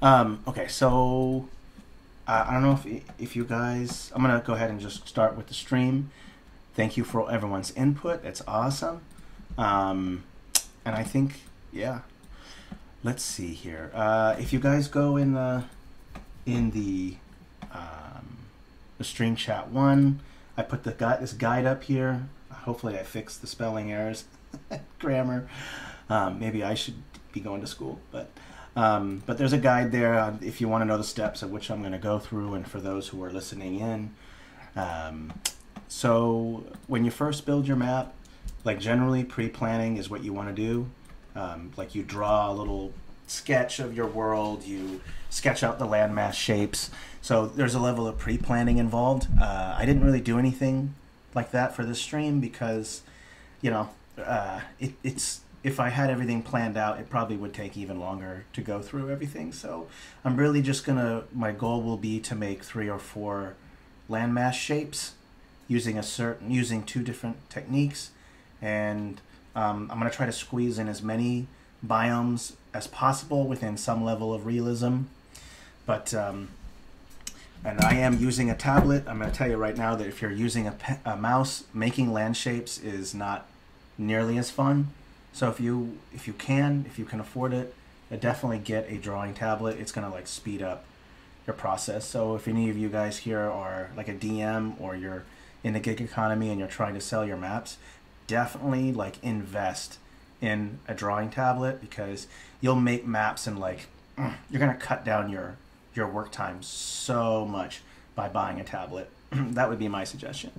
Okay, so I don't know if you guys. I'm gonna go ahead and just start with the stream. Thank you for everyone's input. It's awesome. Um, and I think, yeah. Let's see here. If you guys go in the stream chat one, I put this guide up here. Hopefully, I fixed the spelling errors, grammar. Maybe I should be going to school, but there's a guide there if you want to know the steps of which I'm going to go through, and for those who are listening in. So when you first build your map, like generally pre-planning is what you want to do. Like you draw a little sketch of your world, you sketch out the landmass shapes. So there's a level of pre-planning involved. I didn't really do anything like that for this stream because, you know, it's if I had everything planned out, it probably would take even longer to go through everything. So I'm really just my goal will be to make 3 or 4 landmass shapes using 2 different techniques. And I'm going to try to squeeze in as many biomes as possible within some level of realism. But, and I am using a tablet. I'm going to tell you right now that if you're using a mouse, making land shapes is not nearly as fun. So if you can afford it, definitely get a drawing tablet. It's going to like speed up your process. So if any of you guys here are like a DM or you're in the gig economy and you're trying to sell your maps, definitely like invest in a drawing tablet, because you'll make maps and like you're going to cut down your work time so much by buying a tablet. That would be my suggestion.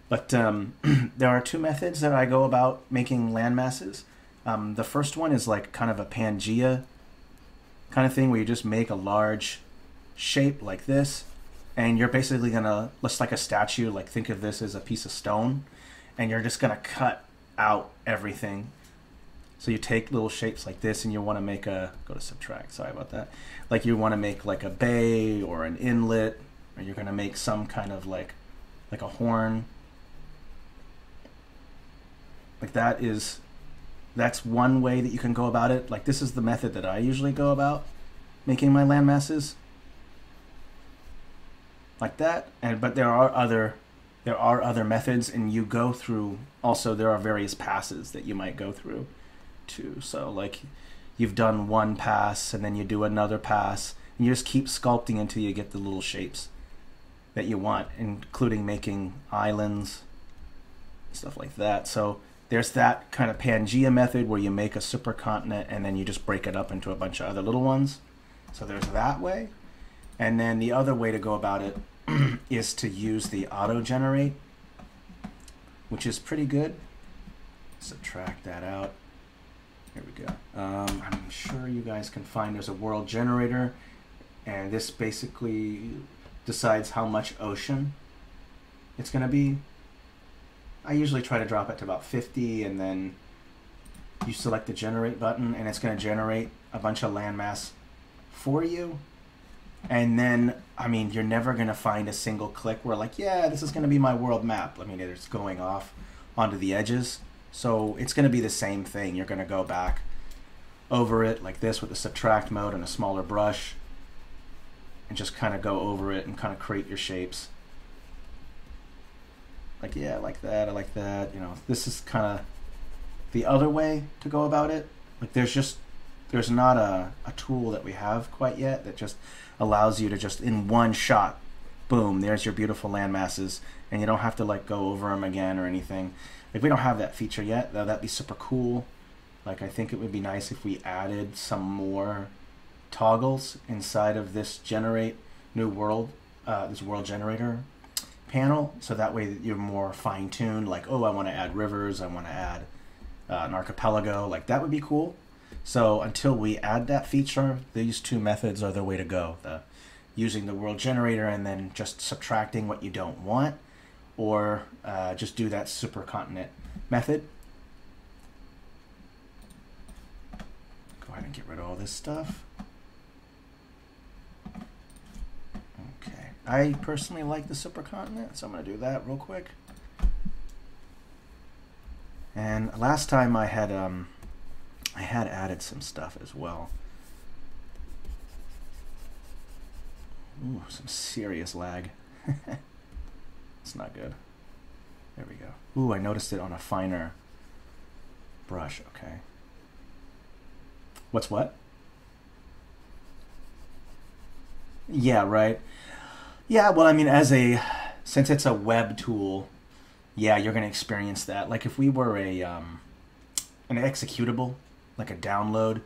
But there are 2 methods that I go about making landmasses. The first one is like kind of a Pangea kind of thing, where you just make a large shape like this, and you're basically gonna, just like a statue, like think of this as a piece of stone, and you're just gonna cut out everything. So you take little shapes like this, and you want to make go to subtract, sorry about that. Like you want to make like a bay or an inlet, or you're gonna make some kind of like a horn. Like that's one way that you can go about it. Like this is the method that I usually go about making my landmasses. Like that. But there are other methods, and you go through, also there are various passes that you might go through too. So like you've done one pass and then you do another pass, and you just keep sculpting until you get the little shapes that you want, including making islands, stuff like that. So there's that kind of Pangea method where you make a supercontinent and then you just break it up into a bunch of other little ones. So there's that way. And then the other way to go about it is to use the auto-generate, which is pretty good. Subtract that out. Here we go. I'm sure you guys can find, there's a world generator, and this basically decides how much ocean it's going to be. I usually try to drop it to about 50, and then you select the generate button, and it's going to generate a bunch of landmass for you. And then, I mean, you're never going to find a single click where like, yeah, this is going to be my world map. I mean, it's going off onto the edges. So it's going to be the same thing. You're going to go back over it like this with the subtract mode and a smaller brush, and just kind of go over it and kind of create your shapes. Like, yeah, I like that, I like that. You know, this is kind of the other way to go about it. Like there's not a tool that we have quite yet that just allows you to just in one shot, boom, there's your beautiful landmasses, and you don't have to like go over them again or anything. Like we don't have that feature yet, though. That'd be super cool. Like I think it would be nice if we added some more toggles inside of this generate new world, this world generator panel, so that way that you're more fine-tuned. Like, oh, I want to add rivers, I want to add an archipelago. Like that would be cool. So until we add that feature, these 2 methods are the way to go. Using the world generator and then just subtracting what you don't want, or just do that supercontinent method. Go ahead and get rid of all this stuff. Okay, I personally like the supercontinent, so I'm going to do that real quick. And last time I had added some stuff as well. Ooh, some serious lag. It's not good. There we go. Ooh, I noticed it on a finer brush. Okay. What's what? Yeah, right. Yeah, well, I mean, since it's a web tool, yeah, you're gonna experience that. Like if we were an executable, like a downloadable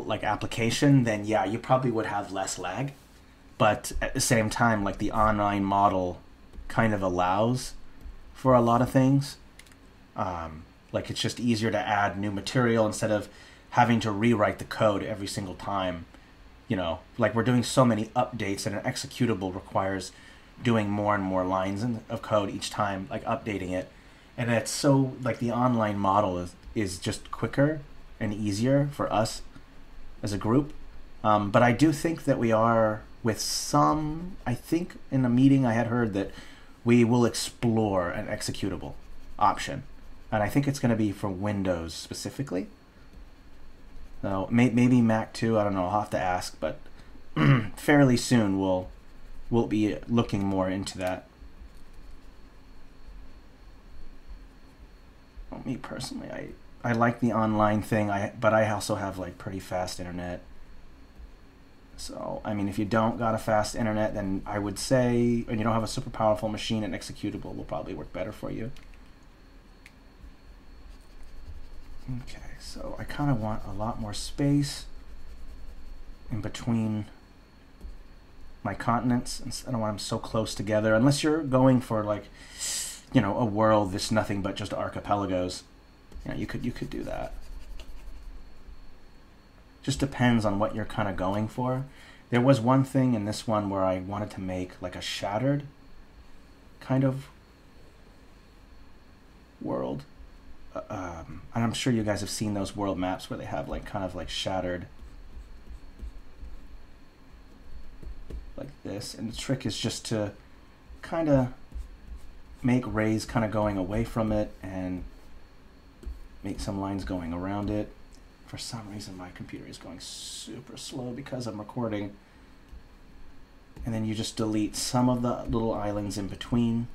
like application, then yeah, you probably would have less lag. But at the same time, like the online model kind of allows for a lot of things. Like it's just easier to add new material instead of having to rewrite the code every single time. You know, like we're doing so many updates, and an executable requires doing more and more lines of code each time, like updating it. And it's so, like the online model is just quicker and easier for us as a group. But I do think that we are with some, I think in a meeting I had heard that we will explore an executable option. And I think it's going to be for Windows specifically. So maybe Mac too, I don't know, I'll have to ask, but fairly soon we'll be looking more into that. Well, me personally, I like the online thing, but I also have like pretty fast internet. So, I mean, if you don't got a fast internet, then I would say, and you don't have a super powerful machine, an executable will probably work better for you. Okay, so I kind of want a lot more space in between my continents. I don't want them so close together, unless you're going for like, you know, a world that's nothing but just archipelagos. You know, you could do that. Just depends on what you're kind of going for. There was one thing in this one where I wanted to make like a shattered kind of world. And I'm sure you guys have seen those world maps where they have like kind of like shattered like this. And the trick is just to kind of make rays kind of going away from it and make some lines going around it. For some reason my computer is going super slow because I'm recording. And then you just delete some of the little islands in between.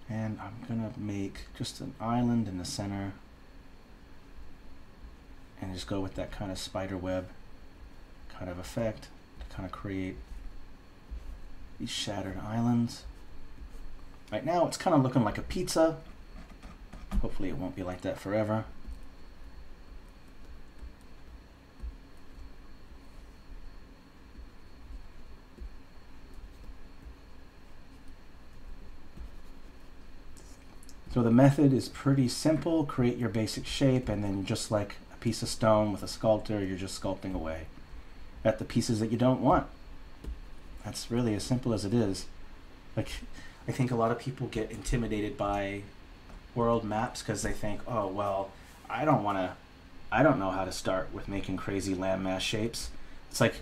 And I'm gonna make just an island in the center and just go with that kind of spider web kind of effect to kind of create these shattered islands. Right now it's kind of looking like a pizza. Hopefully it won't be like that forever. So the method is pretty simple. Create your basic shape, and then just like a piece of stone with a sculptor, you're just sculpting away at the pieces that you don't want. That's really as simple as it is. Like, I think a lot of people get intimidated by world maps because they think, oh, well, I don't know how to start with making crazy landmass shapes. It's like,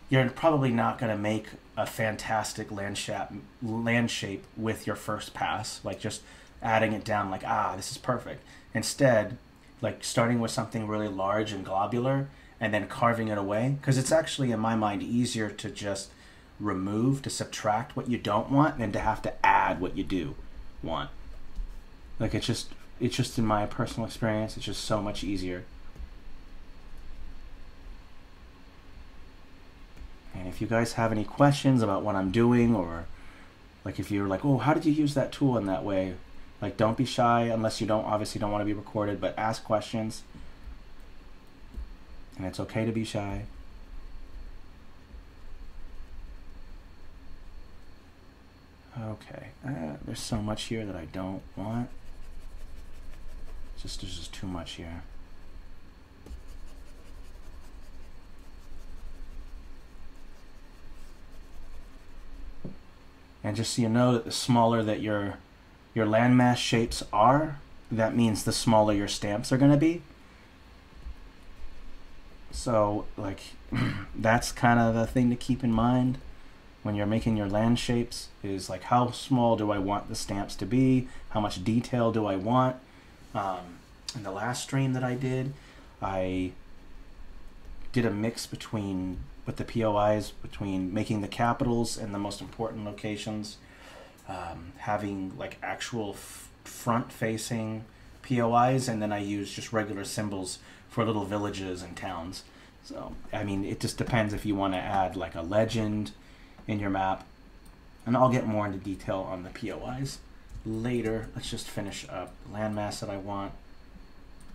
you're probably not going to make a fantastic land shape with your first pass, like just adding it down like, this is perfect. Instead, like starting with something really large and globular and then carving it away, because it's actually, in my mind, easier to just to subtract what you don't want than to have to add what you do want. Like it's just in my personal experience, it's just so much easier. And if you guys have any questions about what I'm doing, or like if you're like, oh, how did you use that tool in that way? Like, don't be shy, unless you obviously don't want to be recorded, but ask questions. And it's okay to be shy. Okay, there's so much here that I don't want. There's just too much here. And just so you know, that the smaller that your landmass shapes are, that means the smaller your stamps are going to be. So, like, that's kind of the thing to keep in mind when you're making your land shapes, is like, how small do I want the stamps to be? How much detail do I want? In the last stream that I did a mix between, with the POIs, between making the capitals and the most important locations, having like actual front-facing POIs, and then I use just regular symbols for little villages and towns. So, I mean, it just depends if you want to add like a legend in your map, and I'll get more into detail on the POIs later. Let's just finish up the landmass that I want.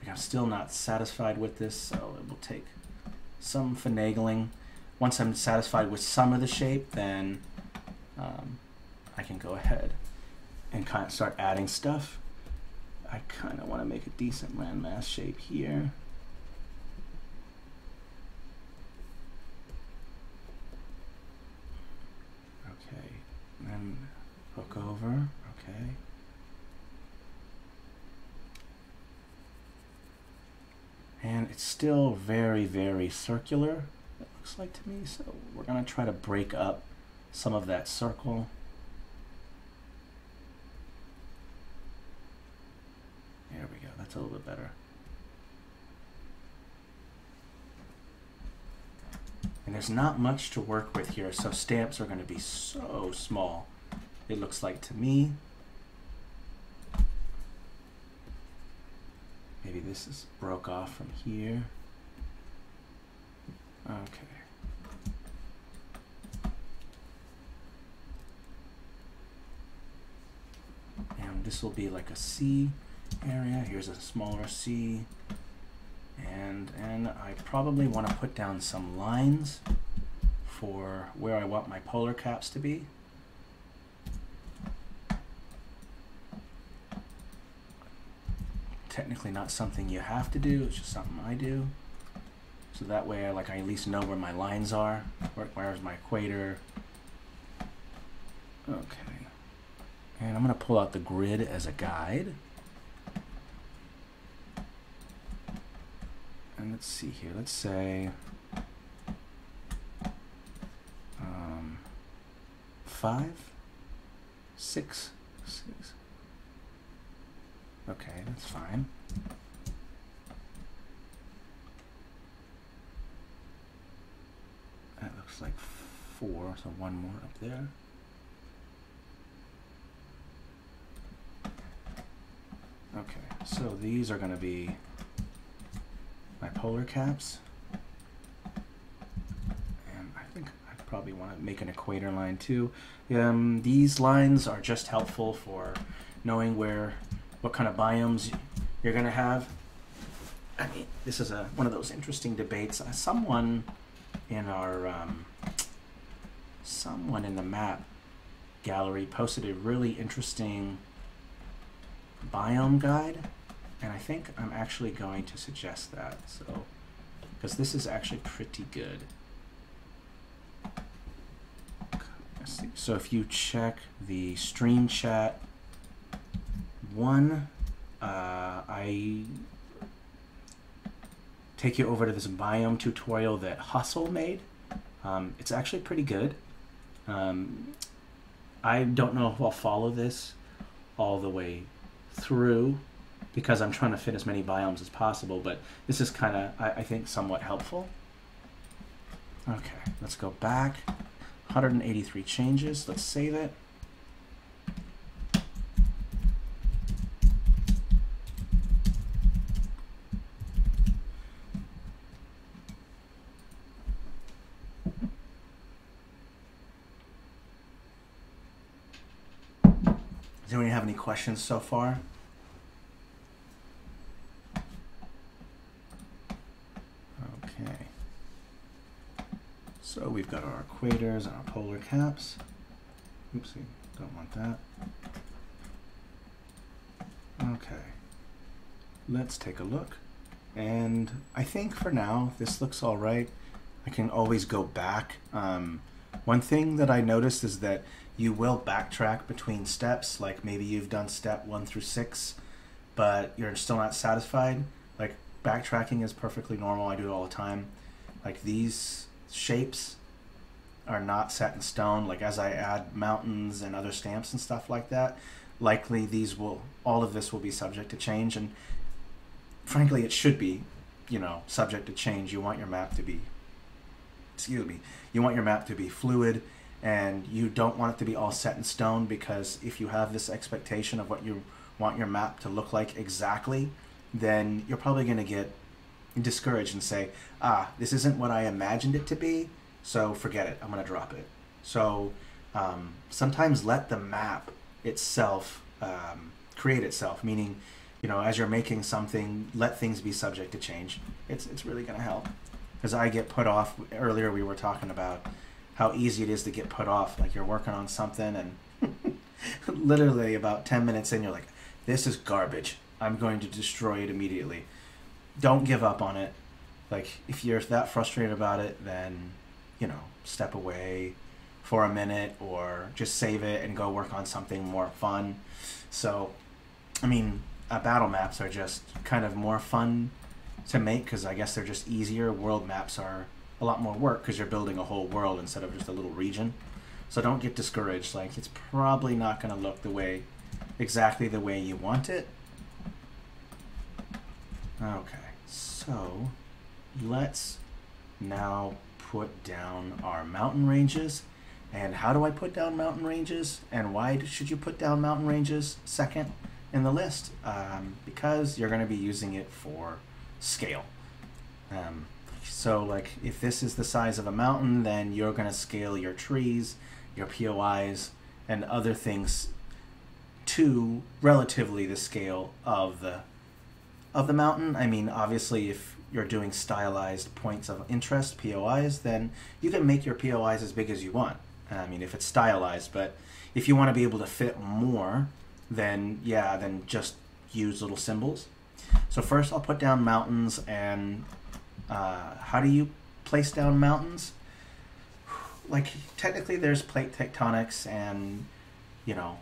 Like, I'm still not satisfied with this, so it will take some finagling. Once I'm satisfied with some of the shape, then I can go ahead and kind of start adding stuff. I kind of want to make a decent landmass shape here. Okay, and then hook over, okay. And it's still very, very circular, it looks like to me, so we're going to try to break up some of that circle. There we go, that's a little bit better. And there's not much to work with here, so stamps are going to be so small, it looks like to me. Maybe this is broke off from here. Okay. And this will be like a C area. Here's a smaller C. And I probably want to put down some lines for where I want my polar caps to be. Technically not something you have to do, it's just something I do. So that way I at least know where my lines are. Where's my equator? Okay. And I'm going to pull out the grid as a guide. And let's see here, let's say 5, 6, 6. Okay, that's fine. That looks like 4, so one more up there. Okay, so these are going to be my polar caps. And I think I probably want to make an equator line too. These lines are just helpful for knowing what kind of biomes you're going to have. I mean, this is one of those interesting debates. Someone in the map gallery posted a really interesting biome guide, and I think I'm actually going to suggest that. So, because this is actually pretty good. Let's see. So if you check the stream chat, I take you over to this biome tutorial that Hustle made. It's actually pretty good. I don't know if I'll follow this all the way through because I'm trying to fit as many biomes as possible, but this is kind of, I think, somewhat helpful. Okay, let's go back. 183 changes. Let's save it. Does anyone have any questions so far? Okay. So we've got our equators and our polar caps. Oopsie, don't want that. Okay. Let's take a look. And I think for now, this looks all right. I can always go back. One thing that I noticed is that you will backtrack between steps, like maybe you've done step 1 through 6, but you're still not satisfied. Like, backtracking is perfectly normal. I do it all the time. Like, these shapes are not set in stone. Like, as I add mountains and other stamps and stuff like that, likely all of this will be subject to change. And frankly, it should be, you know, subject to change. You want your map to be, excuse me, you want your map to be fluid, and you don't want it to be all set in stone, because if you have this expectation of what you want your map to look like exactly, then you're probably going to get discouraged and say, this isn't what I imagined it to be, so forget it, I'm going to drop it. So sometimes let the map itself create itself, meaning, you know, as you're making something, let things be subject to change. It's really going to help. Because I get put off. Earlier we were talking about how easy it is to get put off. Like, you're working on something and literally about 10 minutes in, you're like, this is garbage, I'm going to destroy it immediately. Don't give up on it. Like, if you're that frustrated about it, then, you know, step away for a minute, or just save it and go work on something more fun. So, I mean, battle maps are just kind of more fun to make, because I guess they're just easier. World maps are a lot more work, because you're building a whole world instead of just a little region. So don't get discouraged. Like, it's probably not going to look exactly the way you want it. Okay, so let's now put down our mountain ranges. And how do I put down mountain ranges? And why should you put down mountain ranges second in the list? Because you're going to be using it for scale. So like, if this is the size of a mountain, then you're going to scale your trees, your POIs, and other things to relatively the scale of the mountain. I mean, obviously, if you're doing stylized points of interest, POIs, then you can make your POIs as big as you want. I mean, if it's stylized, but if you want to be able to fit more, then yeah, then just use little symbols. So first I'll put down mountains, and how do you place down mountains? Like, technically there's plate tectonics, and you know,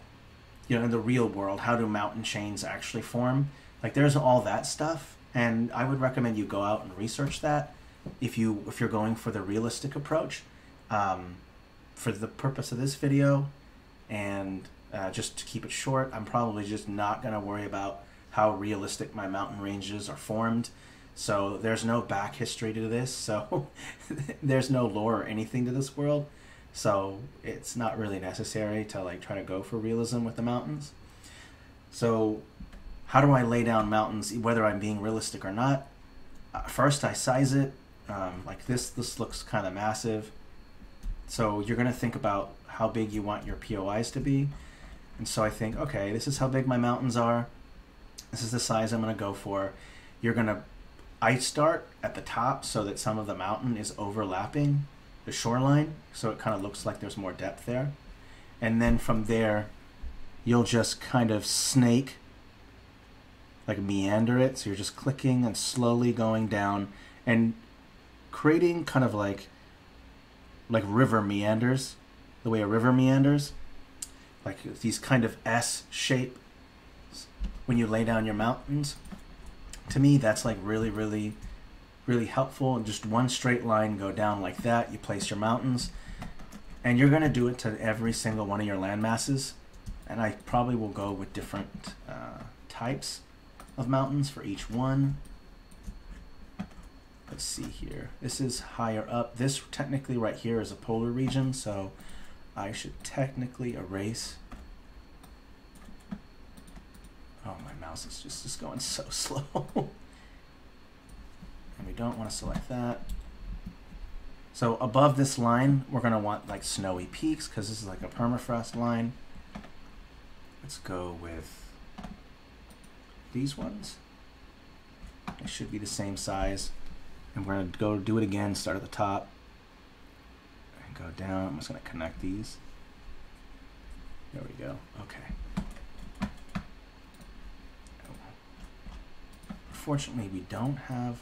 in the real world, how do mountain chains actually form? Like, there's all that stuff, and I would recommend you go out and research that if you're going for the realistic approach. For the purpose of this video, and just to keep it short, I'm probably just not going to worry about how realistic my mountain ranges are formed. So there's no back history to this, so there's no lore or anything to this world, so it's not really necessary to like try to go for realism with the mountains. So how do I lay down mountains, whether I'm being realistic or not? First I size it. Like this looks kind of massive. So you're going to think about how big you want your POIs to be. And so I think, okay, this is how big my mountains are. This is the size I'm going to go for. I start at the top so that some of the mountain is overlapping the shoreline, so it kind of looks like there's more depth there. And then from there, you'll just kind of snake, like meander it. So you're just clicking and slowly going down and creating kind of like river meanders, the way a river meanders, like these kind of S shape when you lay down your mountains. To me, that's like really, really, really helpful. And just one straight line, go down like that. You place your mountains, and you're going to do it to every single one of your land masses. And I probably will go with different types of mountains for each one. Let's see here. This is higher up. This technically right here is a polar region, so I should technically erase. Oh, my mouse is just going so slow. And we don't want to select that. So above this line, we're going to want like snowy peaks, because this is like a permafrost line. Let's go with these ones. They should be the same size. And we're going to go do it again, start at the top, and go down. I'm just going to connect these. There we go. Okay. Unfortunately, we don't have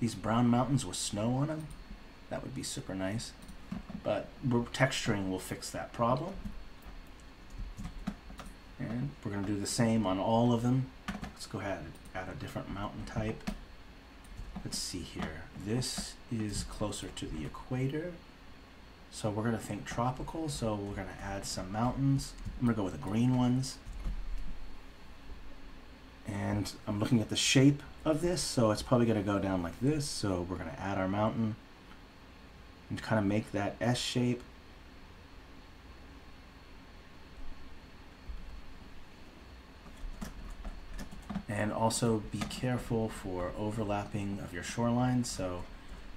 these brown mountains with snow on them. That would be super nice. But texturing will fix that problem. And we're going to do the same on all of them. Let's go ahead and add a different mountain type. Let's see here. This is closer to the equator, so we're going to think tropical. So we're going to add some mountains. I'm going to go with the green ones. And And I'm looking at the shape of this, so it's probably going to go down like this. So we're going to add our mountain and kind of make that S shape. And also be careful for overlapping of your shoreline. So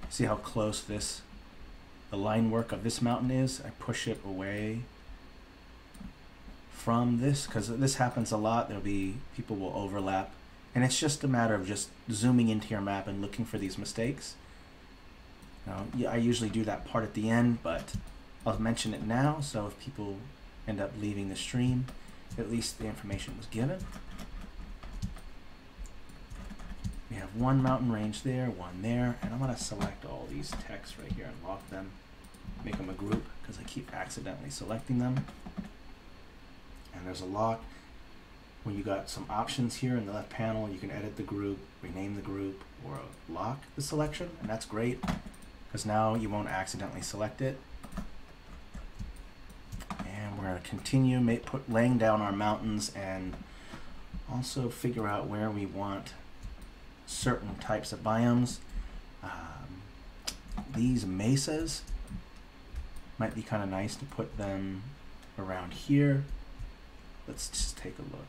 see how close this, the line work of this mountain is? I push it away from this because this happens a lot. There'll be, people will overlap. And it's just a matter of just zooming into your map and looking for these mistakes. Now, yeah, I usually do that part at the end, but I'll mention it now. So if people end up leaving the stream, at least the information was given. We have one mountain range there, one there, and I'm going to select all these texts right here and lock them, make them a group because I keep accidentally selecting them. And there's a lock. When you got some options here in the left panel, you can edit the group, rename the group, or lock the selection, and that's great because now you won't accidentally select it. And we're going to continue laying down our mountains and also figure out where we want certain types of biomes. These mesas might be kind of nice to put them around here. Let's just take a look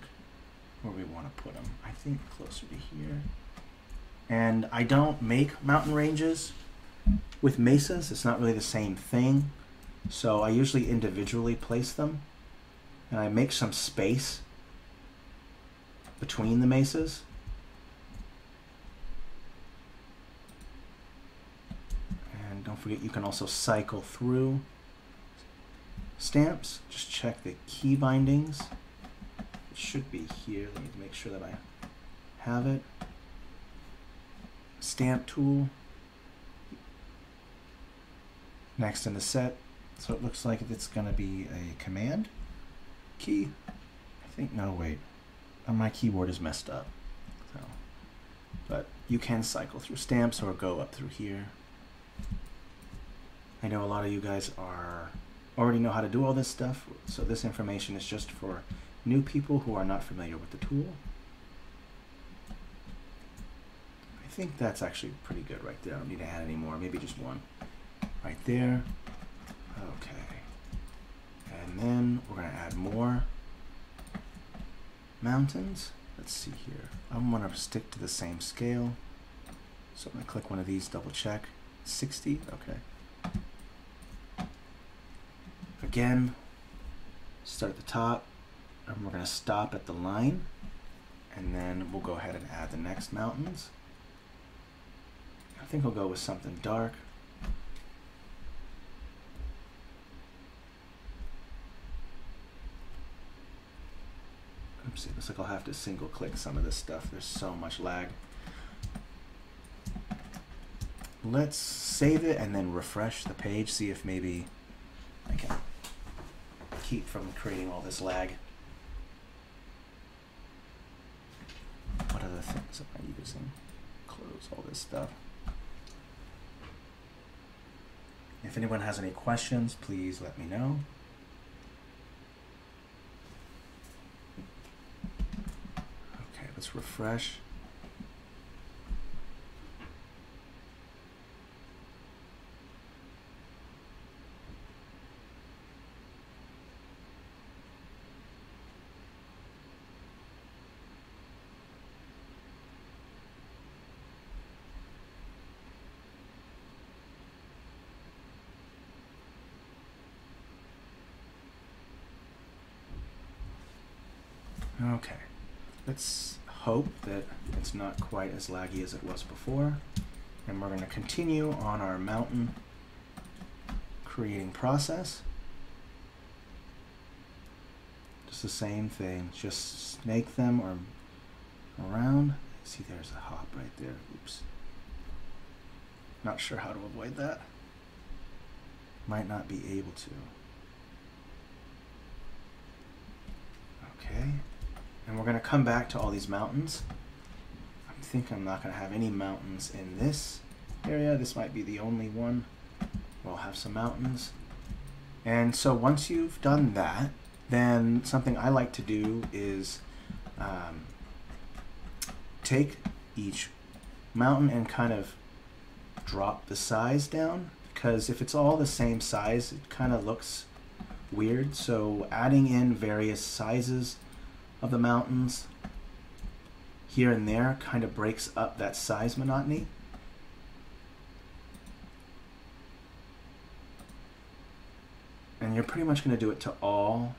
where we want to put them. I think closer to here. And I don't make mountain ranges with mesas. It's not really the same thing. So I usually individually place them. And I make some space between the mesas. And don't forget, you can also cycle through stamps. Just check the key bindings. It should be here. Let me make sure that I have it. Stamp tool. Next in the set. So it looks like it's going to be a command key. I think, no, wait. My keyboard is messed up. So, but you can cycle through stamps or go up through here. I know a lot of you guys already know how to do all this stuff, so this information is just for new people who are not familiar with the tool. I think that's actually pretty good right there. I don't need to add any more, maybe just one. Right there. Okay. And then we're going to add more mountains. Let's see here. I'm going to stick to the same scale. So I'm going to click one of these, double check. 60, okay. Again, start at the top, and we're going to stop at the line, and then we'll go ahead and add the next mountains. I think we'll go with something dark. Oops, it looks like I'll have to single click some of this stuff. There's so much lag. Let's save it and then refresh the page, see if maybe I can keep from creating all this lag. What other things am I using? Close all this stuff. If anyone has any questions, please let me know. Okay, let's refresh. Okay, let's hope that it's not quite as laggy as it was before. And we're going to continue on our mountain creating process. Just the same thing, just snake them or around. See, there's a hop right there. Oops. Not sure how to avoid that. Might not be able to. Okay. And we're going to come back to all these mountains. I think I'm not going to have any mountains in this area. This might be the only one where I'll have some mountains. And so once you've done that, then something I like to do is take each mountain and kind of drop the size down, because if it's all the same size, it kind of looks weird. So adding in various sizes of the mountains here and there kind of breaks up that size monotony. And you're pretty much going to do it to all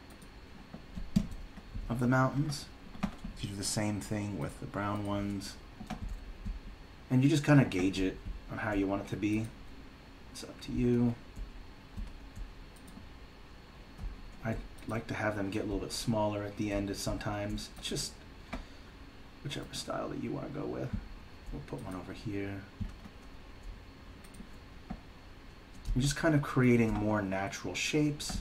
of the mountains. You do the same thing with the brown ones. And you just kind of gauge it on how you want it to be. It's up to you. I like to have them get a little bit smaller at the end sometimes. It's just whichever style that you want to go with. We'll put one over here. I'm just kind of creating more natural shapes.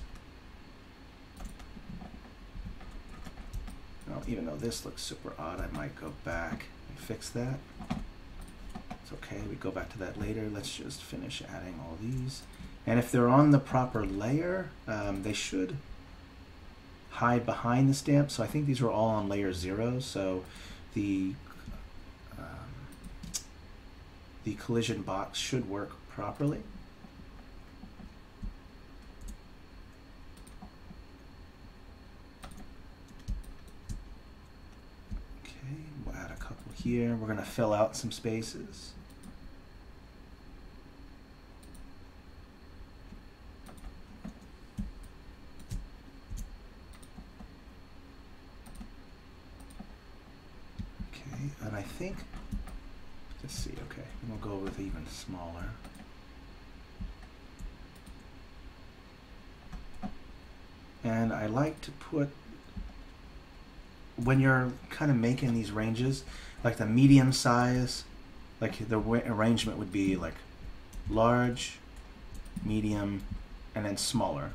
Well, even though this looks super odd, I might go back and fix that. It's okay, we go back to that later. Let's just finish adding all these. And if they're on the proper layer, they should hide behind the stamp. So I think these were all on layer 0. So the collision box should work properly. Okay, we'll add a couple here. We're going to fill out some spaces. And I think, let's see, okay, and we'll go with even smaller. And I like to put, when you're kind of making these ranges, like the medium size, like the arrangement would be like large, medium, and then smaller.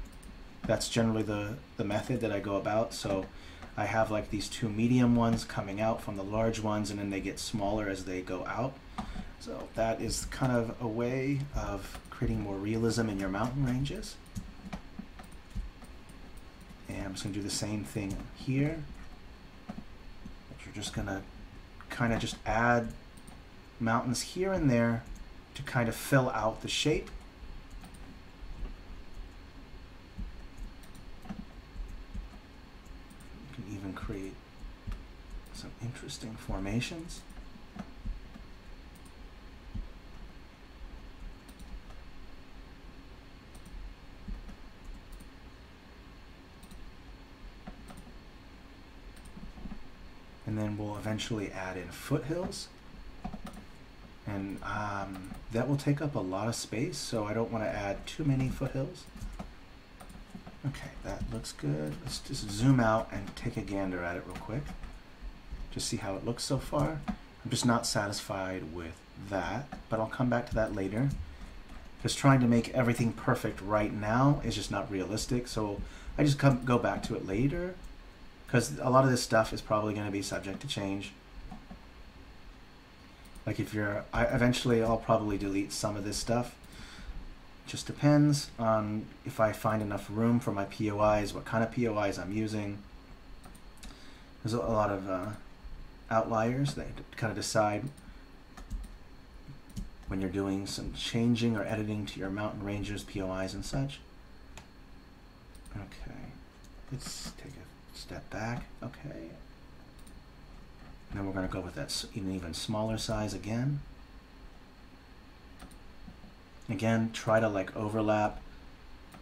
That's generally the method that I go about. So I have like these two medium ones coming out from the large ones, and then they get smaller as they go out. So that is kind of a way of creating more realism in your mountain ranges. And I'm just going to do the same thing here. You're just going to kind of just add mountains here and there to kind of fill out the shape. Even create some interesting formations. And then we'll eventually add in foothills. And that will take up a lot of space, so I don't want to add too many foothills. Okay, that looks good. Let's just zoom out and take a gander at it real quick. Just see how it looks so far. I'm just not satisfied with that, but I'll come back to that later. Because trying to make everything perfect right now is just not realistic, so I just go back to it later. Because a lot of this stuff is probably going to be subject to change. Like if you're, eventually I'll probably delete some of this stuff. Just depends on if I find enough room for my POIs, what kind of POIs I'm using. There's a lot of outliers that kind of decide when you're doing some changing or editing to your mountain ranges, POIs and such. Okay, let's take a step back. Okay. And then we're going to go with that even smaller size again. Again, try to like overlap,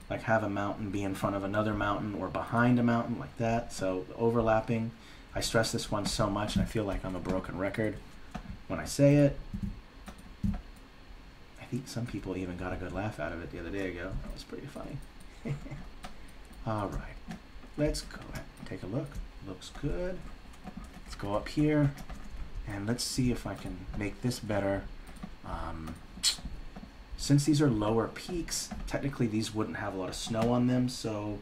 like have a mountain be in front of another mountain or behind a mountain like that. So overlapping, I stress this one so much and I feel like I'm a broken record when I say it. I think some people even got a good laugh out of it the other day ago. That was pretty funny. All right, let's go ahead and take a look. Looks good. Let's go up here and let's see if I can make this better. Since these are lower peaks, technically these wouldn't have a lot of snow on them, so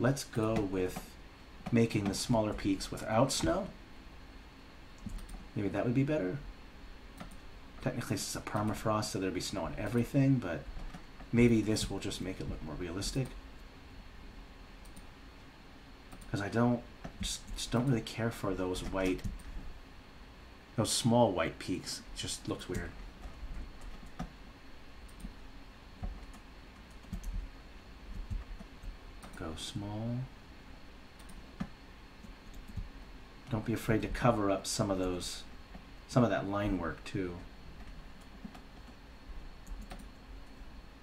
let's go with making the smaller peaks without snow. Maybe that would be better. Technically this is a permafrost, so there'd be snow on everything, but maybe this will just make it look more realistic. Because I just don't really care for those white those small white peaks. It just looks weird. Go small. Don't be afraid to cover up some of that line work too.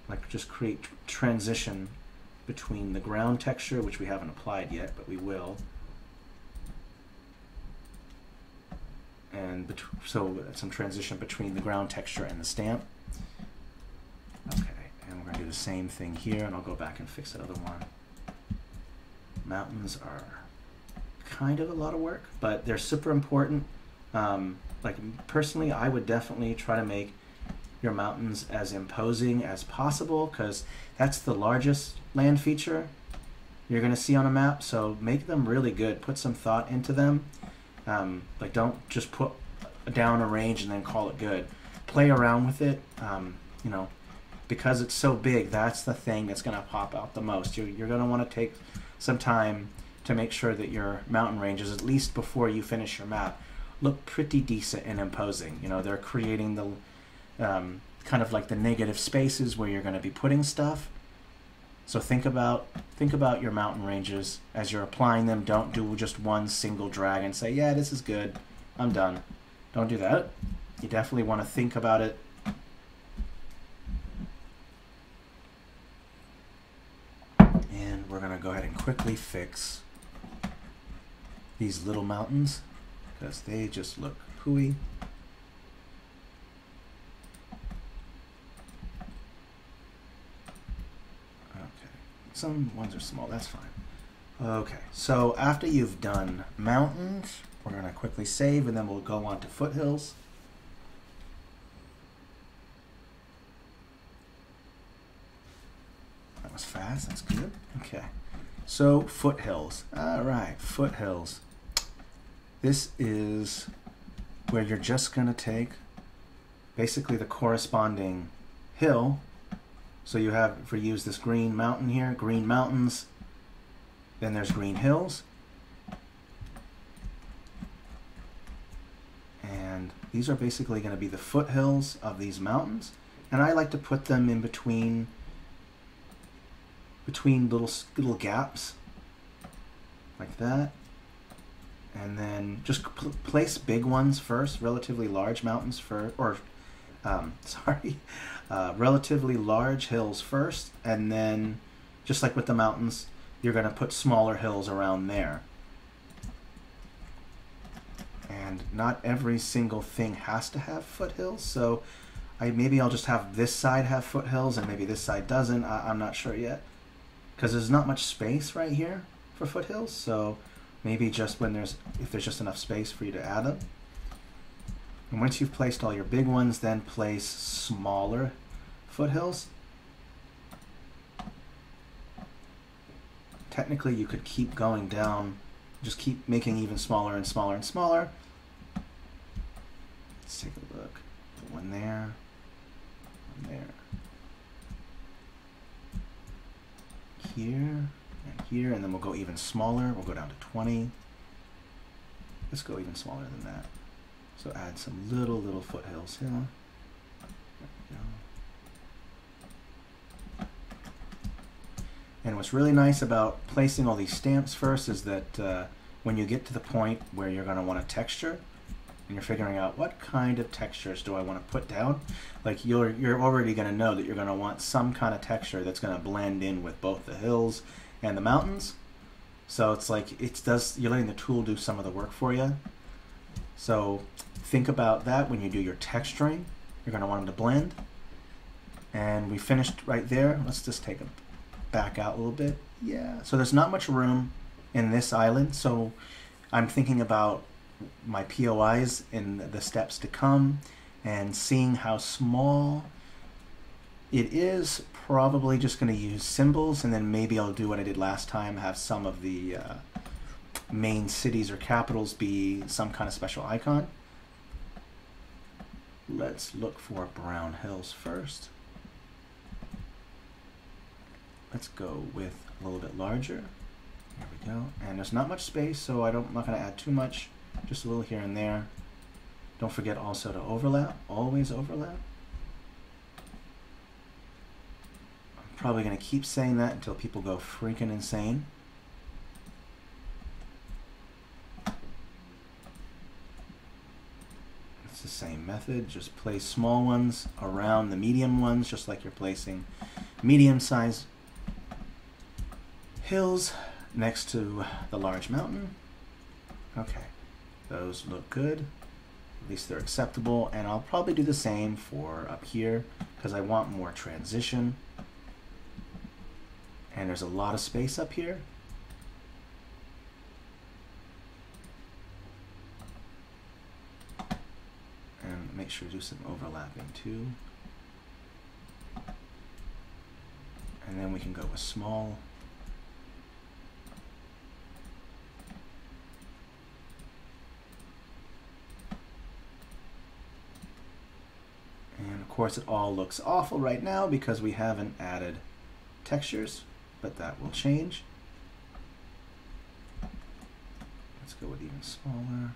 Like just create transition between the ground texture, which we haven't applied yet, but we will. And so some transition between the ground texture and the stamp. Okay, and we're going to do the same thing here, and I'll go back and fix that other one. Mountains are kind of a lot of work, but they're super important. Like personally, I would definitely try to make your mountains as imposing as possible, because that's the largest land feature you're going to see on a map. So make them really good. Put some thought into them. Like don't just put down a range and then call it good. Play around with it. You know, because it's so big, that's the thing that's going to pop out the most. You're going to want to take some time to make sure that your mountain ranges, at least before you finish your map, look pretty decent and imposing. You know, they're creating the kind of like the negative spaces where you're going to be putting stuff. So think about your mountain ranges as you're applying them. Don't do just one single drag and say, yeah, this is good, I'm done. Don't do that. You definitely want to think about it. And we're going to go ahead and quickly fix these little mountains because they just look pooey. Some ones are small, that's fine. Okay, so after you've done mountains, we're going to quickly save and then we'll go on to foothills. That was fast, that's good. Okay, so foothills. All right, foothills. This is where you're just going to take basically the corresponding hill. So you have, if we use this green mountain here, green mountains, then there's green hills. And these are basically going to be the foothills of these mountains. And I like to put them in between little gaps, like that. And then just place big ones first, relatively large mountains first, or relatively large hills first, and then just like with the mountains, you're going to put smaller hills around there. And not every single thing has to have foothills, so maybe I'll just have this side have foothills and maybe this side doesn't. I'm not sure yet, because there's not much space right here for foothills, so maybe just if there's just enough space for you to add them. And once you've placed all your big ones, then place smaller foothills. Technically, you could keep going down, just keep making even smaller and smaller and smaller. Let's take a look. Put one there, one there, here, and here, and then we'll go even smaller. We'll go down to 20. Let's go even smaller than that. So add some little foothills here. There we go. And what's really nice about placing all these stamps first is that when you get to the point where you're going to want a texture, and you're figuring out what kind of textures do I want to put down, like you're already going to know that you're going to want some kind of texture that's going to blend in with both the hills and the mountains. So it's like you're letting the tool do some of the work for you. So think about that when you do your texturing. You're going to want them to blend. And we finished right there. Let's just take it back out a little bit. Yeah, so there's not much room in this island. So I'm thinking about my POIs in the steps to come and seeing how small it is. Probably just going to use symbols, and then maybe I'll do what I did last time, have some of the main cities or capitals be some kind of special icon. Let's look for brown hills first. Let's go with a little bit larger. There we go. And there's not much space, so I'm not going to add too much, just a little here and there. Don't forget also to overlap, always overlap. I'm probably going to keep saying that until people go freaking insane. It's the same method, just place small ones around the medium ones, just like you're placing medium-sized hills next to the large mountain. Okay, those look good. At least they're acceptable, and I'll probably do the same for up here because I want more transition. And there's a lot of space up here. And make sure to do some overlapping too. And then we can go with small. And of course it all looks awful right now because we haven't added textures, but that will change. Let's go with even smaller.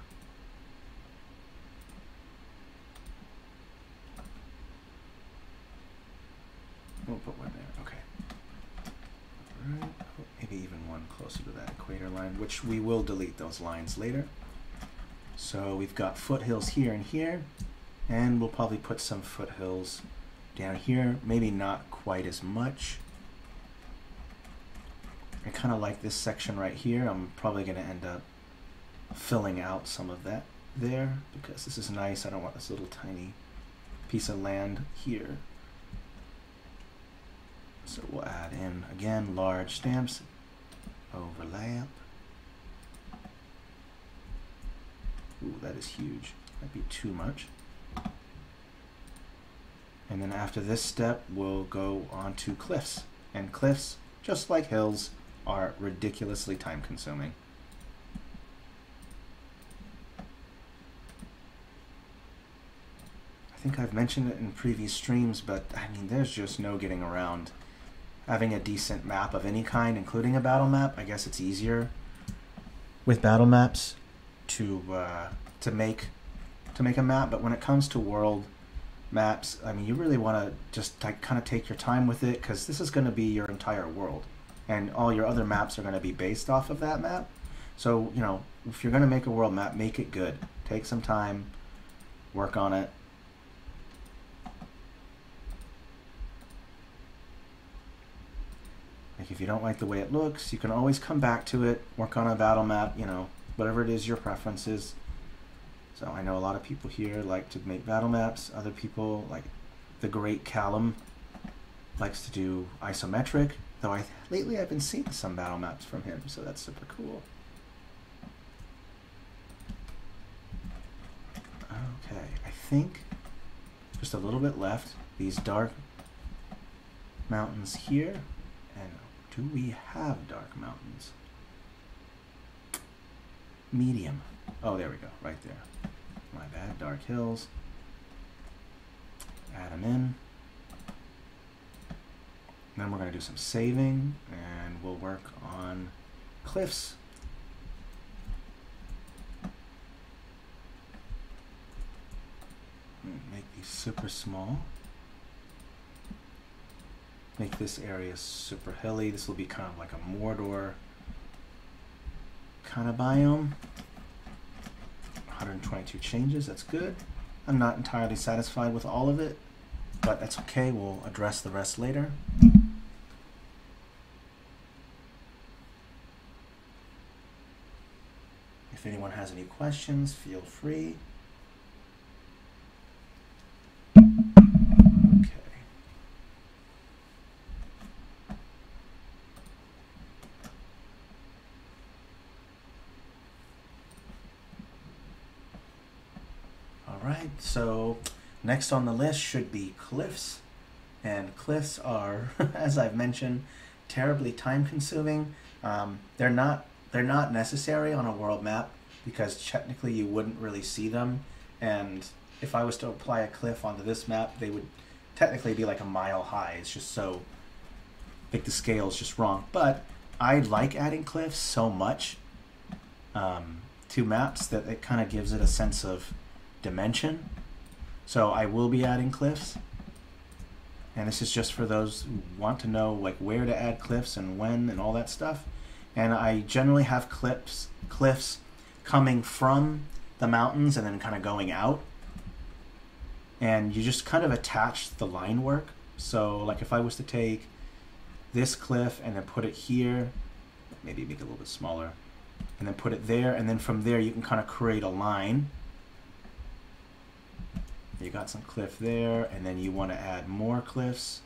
We'll put one there, okay. All right. Maybe even one closer to that equator line, which we will delete those lines later. So we've got foothills here and here. And we'll probably put some foothills down here, maybe not quite as much. I kind of like this section right here. I'm probably going to end up filling out some of that there because this is nice. I don't want this little tiny piece of land here. So we'll add in, again, large stamps, overlap. Ooh, that is huge. Might be too much. And then after this step, we'll go on to cliffs. And cliffs, just like hills, are ridiculously time consuming. I think I've mentioned it in previous streams, but I mean, there's just no getting around having a decent map of any kind, including a battle map. I guess it's easier with battle maps to make a map, but when it comes to world maps, I mean, you really want to just kind of take your time with it because this is going to be your entire world and all your other maps are going to be based off of that map. So, you know, if you're going to make a world map, make it good. Take some time, work on it. Like if you don't like the way it looks, you can always come back to it, work on a battle map, you know, whatever it is your preference is. So I know a lot of people here like to make battle maps. Other people, like the great Callum, likes to do isometric. Though lately I've been seeing some battle maps from him, so that's super cool. Okay, I think just a little bit left. These dark mountains here. And do we have dark mountains? Medium. Oh, there we go, right there. My bad, dark hills. Add them in. And then we're going to do some saving, and we'll work on cliffs. Make these super small. Make this area super hilly. This will be kind of like a Mordor kind of biome. 122 changes, that's good. I'm not entirely satisfied with all of it, but that's okay. We'll address the rest later. If anyone has any questions, feel free. Alright, so next on the list should be cliffs. And cliffs are, as I've mentioned, terribly time consuming. They're not necessary on a world map because technically you wouldn't really see them. And if I was to apply a cliff onto this map, they would technically be like a mile high. It's just so, like the scale is just wrong. But I like adding cliffs so much to maps that it kind of gives it a sense of dimension. So I will be adding cliffs. And this is just for those who want to know like where to add cliffs and when and all that stuff. And I generally have cliffs coming from the mountains and then kind of going out. And you just kind of attach the line work. So like if I was to take this cliff and then put it here, maybe make it a little bit smaller, and then put it there, and then from there you can kind of create a line. You got some cliff there, and then you want to add more cliffs,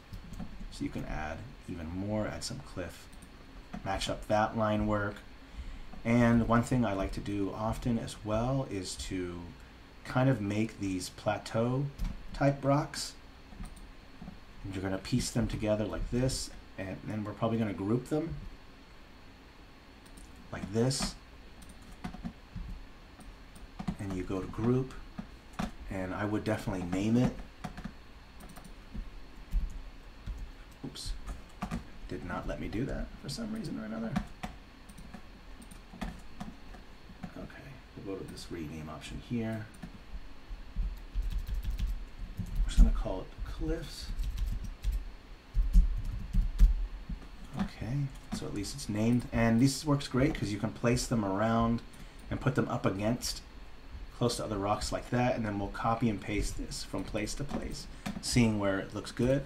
so you can add even more, add some cliff, match up that line work. And one thing I like to do often as well is to kind of make these plateau type rocks. And you're going to piece them together like this, and then we're probably going to group them like this. And you go to group, and I would definitely name it. Oops, did not let me do that for some reason or another. Okay, we'll go to this rename option here. We're just going to call it cliffs. Okay, so at least it's named. And this works great because you can place them around and put them up against close to other rocks like that, and then we'll copy and paste this from place to place, seeing where it looks good.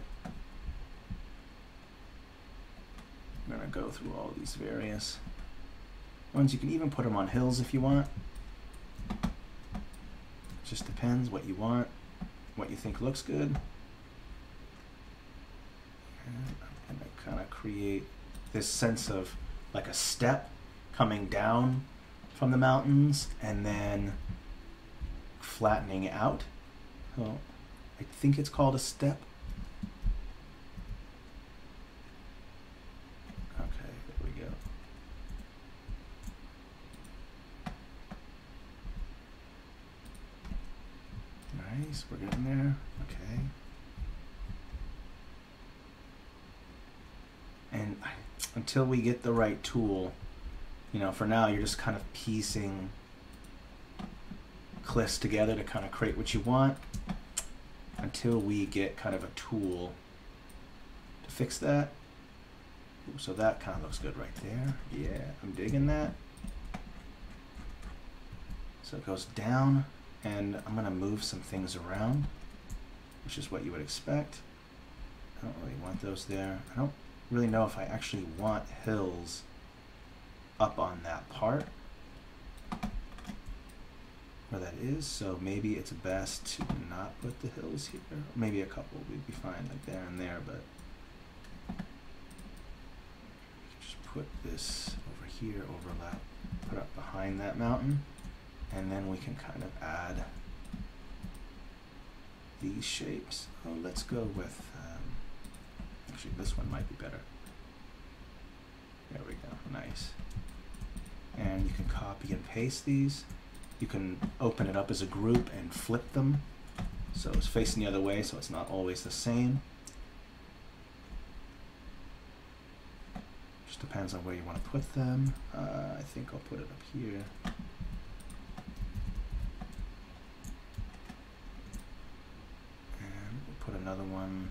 I'm going to go through all these various ones. You can even put them on hills if you want. It just depends what you want, what you think looks good. And I'm going to kind of create this sense of like a step coming down from the mountains and then flattening out. So I think it's called a step. Okay, there we go. Nice, we're getting there. Okay. And until we get the right tool, you know, for now you're just kind of piecing cliffs together to kind of create what you want until we get kind of a tool to fix that. Ooh, so that kind of looks good right there. Yeah, I'm digging that. So it goes down, and I'm going to move some things around, which is what you would expect. I don't really want those there. I don't really know if I actually want hills up on that part where that is, so maybe it's best to not put the hills here. Maybe a couple would be fine, like there and there, but just put this over here, overlap, put up behind that mountain, and then we can kind of add these shapes. Oh, let's go with, actually this one might be better. There we go, nice. And you can copy and paste these. You can open it up as a group and flip them so it's facing the other way, so it's not always the same. Just depends on where you want to put them. I think I'll put it up here. And we'll put another one.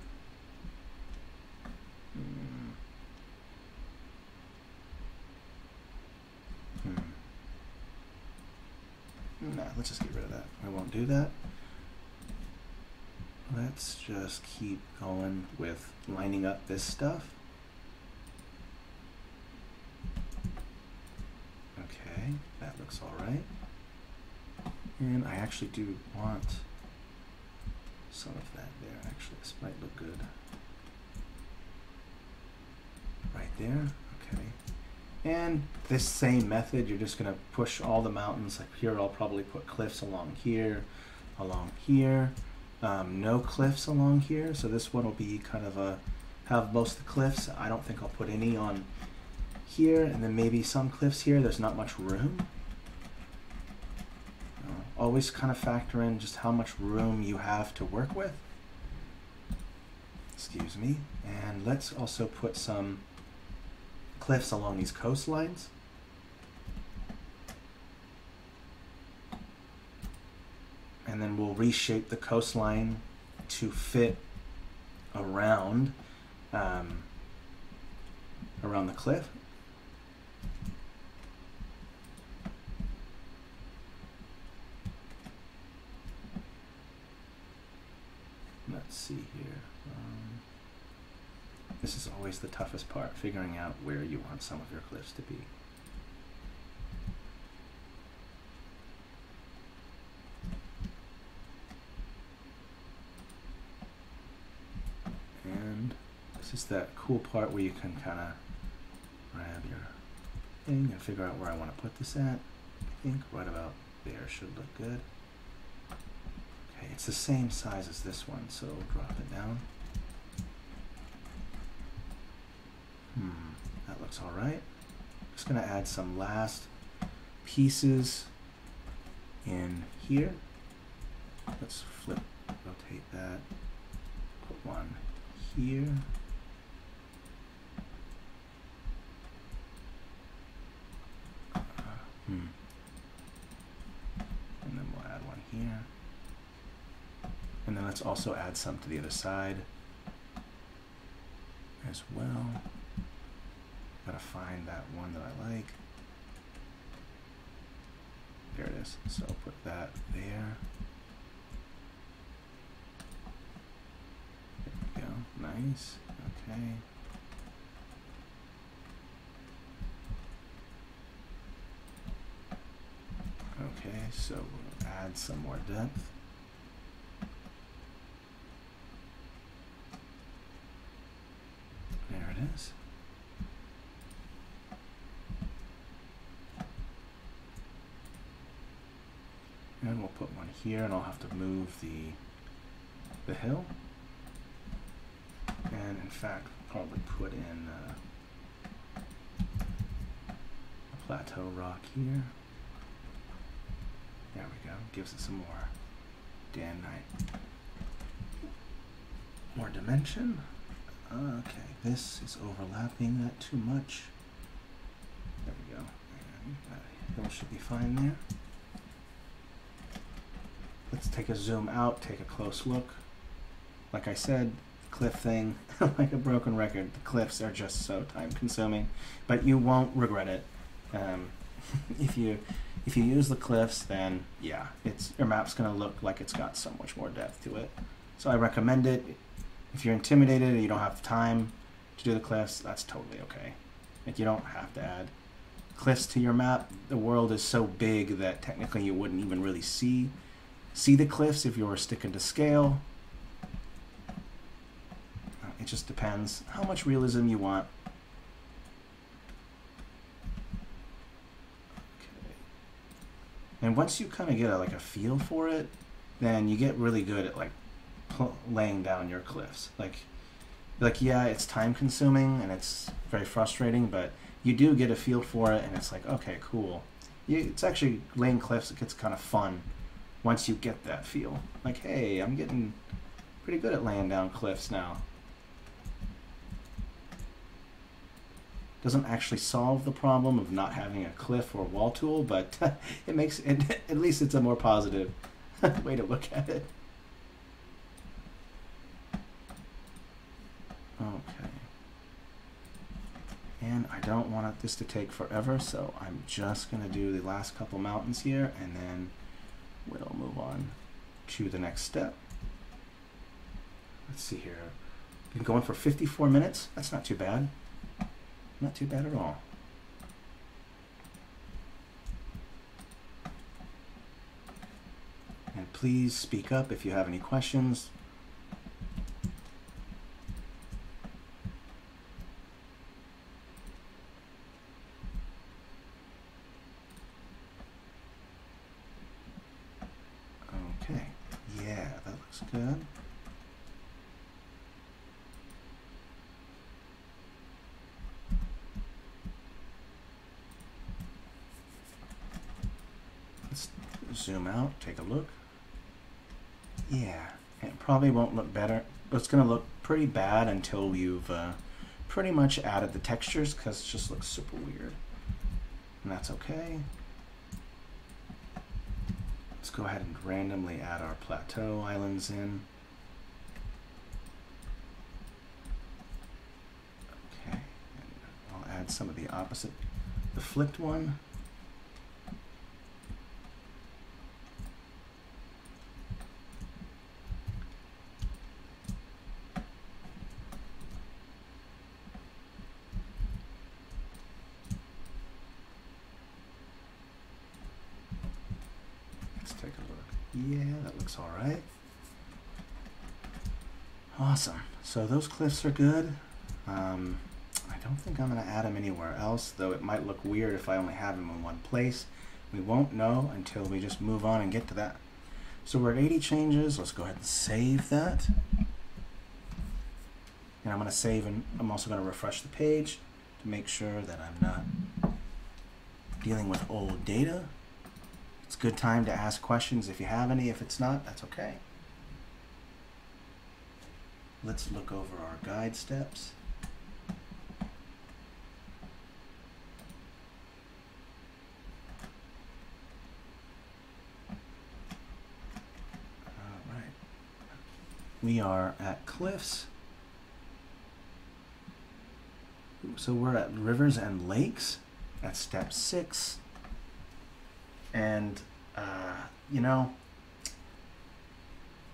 Nah, let's just get rid of that. I won't do that. Let's just keep going with lining up this stuff. Okay, that looks all right. And I actually do want some of that there. Actually, this might look good. Right there, okay. And this same method, you're just going to push all the mountains. Like here, I'll probably put cliffs along here, no cliffs along here. So this one will be kind of a, have most of the cliffs. I don't think I'll put any on here, and then maybe some cliffs here. There's not much room. Always kind of factor in just how much room you have to work with. Excuse me. And let's also put some cliffs along these coastlines. and then we'll reshape the coastline to fit around around the cliff. Let's see here. This is always the toughest part, figuring out where you want some of your cliffs to be. And this is that cool part where you can kind of grab your thing and figure out where I want to put this at. I think right about there should look good. Okay, it's the same size as this one, so drop it down. That looks all right. Just gonna add some last pieces in here. Let's rotate that. Put one here. And then we'll add one here. And then let's also add some to the other side as well. Gotta find that one that I like. There it is. So I'll put that there. There we go. Nice. Okay. Okay, so we'll add some more depth. There it is. And we'll put one here, and I'll have to move the hill. And in fact, probably put in a plateau rock here. There we go. Gives it some more more dimension. Okay, this is overlapping that too much. There we go. And that hill should be fine there. Let's take a zoom out, take a close look. Like I said, the cliff thing, like a broken record, the cliffs are just so time consuming, but you won't regret it. If you use the cliffs, then yeah, your map's gonna look like it's got so much more depth to it. So I recommend it. If you're intimidated or you don't have time to do the cliffs, that's totally okay. Like, you don't have to add cliffs to your map. The world is so big that technically you wouldn't even really see the cliffs if you were sticking to scale. It just depends how much realism you want. Okay. And once you kind of get a feel for it, then you get really good at laying down your cliffs. Like yeah, it's time consuming and it's very frustrating, but you do get a feel for it, and it's like, okay, cool. It's actually laying cliffs. It gets kind of fun once you get that feel. Like, hey, I'm getting pretty good at laying down cliffs now. Doesn't actually solve the problem of not having a cliff or wall tool, but it makes it, at least it's a more positive way to look at it. Okay. And I don't want this to take forever, so I'm just going to do the last couple mountains here, and then we'll move on to the next step. Let's see here. Been going for 54 minutes. That's not too bad. Not too bad at all. And please speak up if you have any questions. Okay, yeah, that looks good. Let's zoom out, take a look. Yeah, it probably won't look better, but it's going to look pretty bad until you've pretty much added the textures, because it just looks super weird. And that's okay. Let's go ahead and randomly add our plateau islands in. Okay, and I'll add some of the opposite, the flipped one. Take a look. Yeah, that looks all right. Awesome. So those cliffs are good. I don't think I'm going to add them anywhere else, though it might look weird if I only have them in one place. We won't know until we just move on and get to that. So we're at 80 changes. Let's go ahead and save that. And I'm going to save, and I'm also going to refresh the page to make sure that I'm not dealing with old data. It's a good time to ask questions if you have any. If it's not, that's okay. Let's look over our guide steps. All right. We are at cliffs. So we're at rivers and lakes at step 6. And, you know,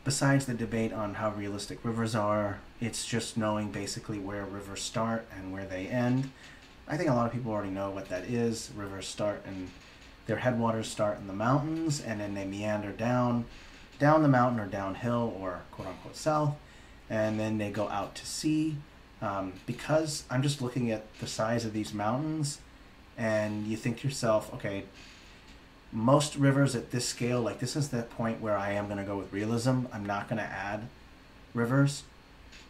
besides the debate on how realistic rivers are, it's just knowing basically where rivers start and where they end. I think a lot of people already know what that is. Rivers start and their headwaters start in the mountains, and then they meander down the mountain or downhill or quote-unquote south, and then they go out to sea. Because I'm just looking at the size of these mountains, and you think to yourself, okay, most rivers at this scale, like this is the point where I am going to go with realism. I'm not going to add rivers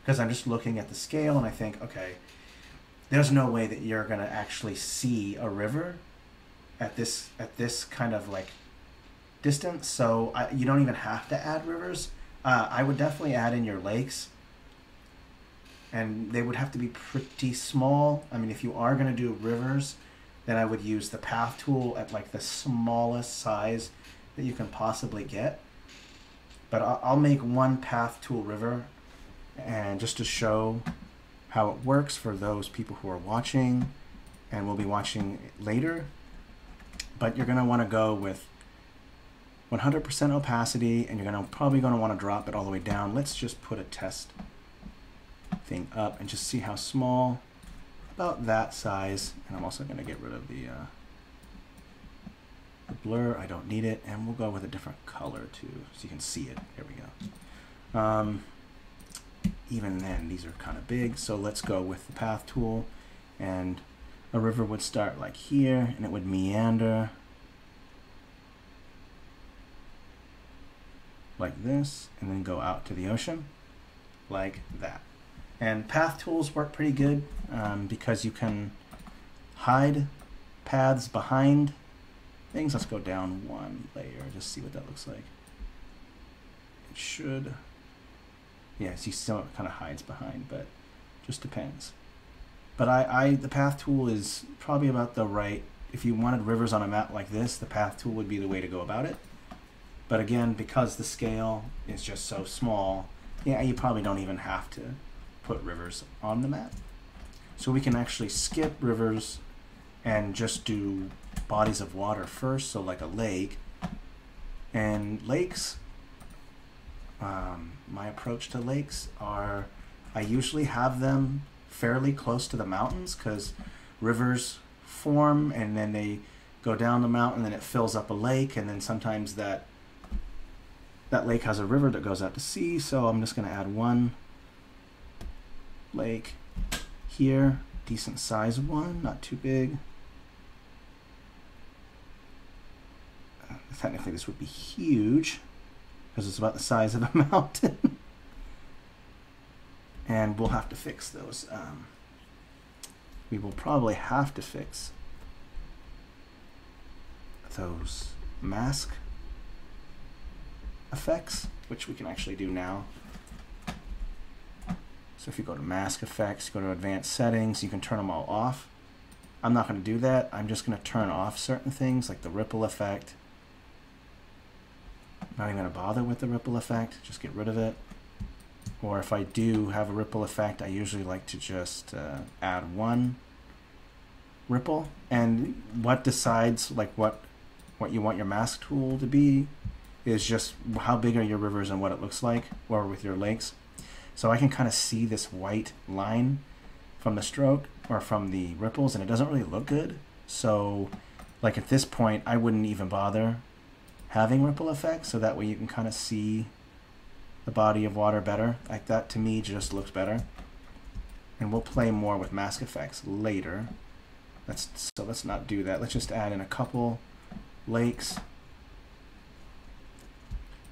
because I'm just looking at the scale and I think, okay, there's no way that you're going to actually see a river at this kind of like distance. So you don't even have to add rivers. I would definitely add in your lakes, and they would have to be pretty small. I mean, if you are going to do rivers, then I would use the path tool at like the smallest size that you can possibly get. But I'll make one path tool river, and just to show how it works for those people who are watching and will be watching later. But you're going to want to go with 100% opacity, and you're probably going to want to drop it all the way down. Let's just put a test thing up and just see how small. About that size. And I'm also going to get rid of the blur. I don't need it, and we'll go with a different color too so you can see it. There we go. Even then, these are kind of big, so let's go with the path tool, and a river would start like here and it would meander like this and then go out to the ocean like that. And path tools work pretty good because you can hide paths behind things. Let's go down one layer, just see what that looks like. It should, yeah, see, still it kind of hides behind, but just depends. But the path tool is probably about the right, if you wanted rivers on a map like this, the path tool would be the way to go about it. But again, because the scale is just so small, yeah, you probably don't even have to put rivers on the map. So we can actually skip rivers and just do bodies of water first, so like a lake. And lakes, my approach to lakes are, I usually have them fairly close to the mountains because rivers form and then they go down the mountain and it fills up a lake, and then sometimes that lake has a river that goes out to sea. So I'm just going to add one lake here, decent size one, not too big. Technically this would be huge because it's about the size of a mountain. And we'll have to fix those. We will probably have to fix those mask effects, which we can actually do now. So if you go to mask effects, go to advanced settings, you can turn them all off. I'm not going to do that. I'm just going to turn off certain things like the ripple effect Not even going to bother with the ripple effect, just get rid of it. Or if I do have a ripple effect, I usually like to just add one ripple. And what decides like what you want your mask tool to be is just how big are your rivers and what it looks like, or with your lakes. So I can kind of see this white line from the stroke or from the ripples, and it doesn't really look good. So like at this point, I wouldn't even bother having ripple effects, so that way you can kind of see the body of water better. Like that to me just looks better. And we'll play more with mask effects later. So let's not do that. Let's just add in a couple lakes.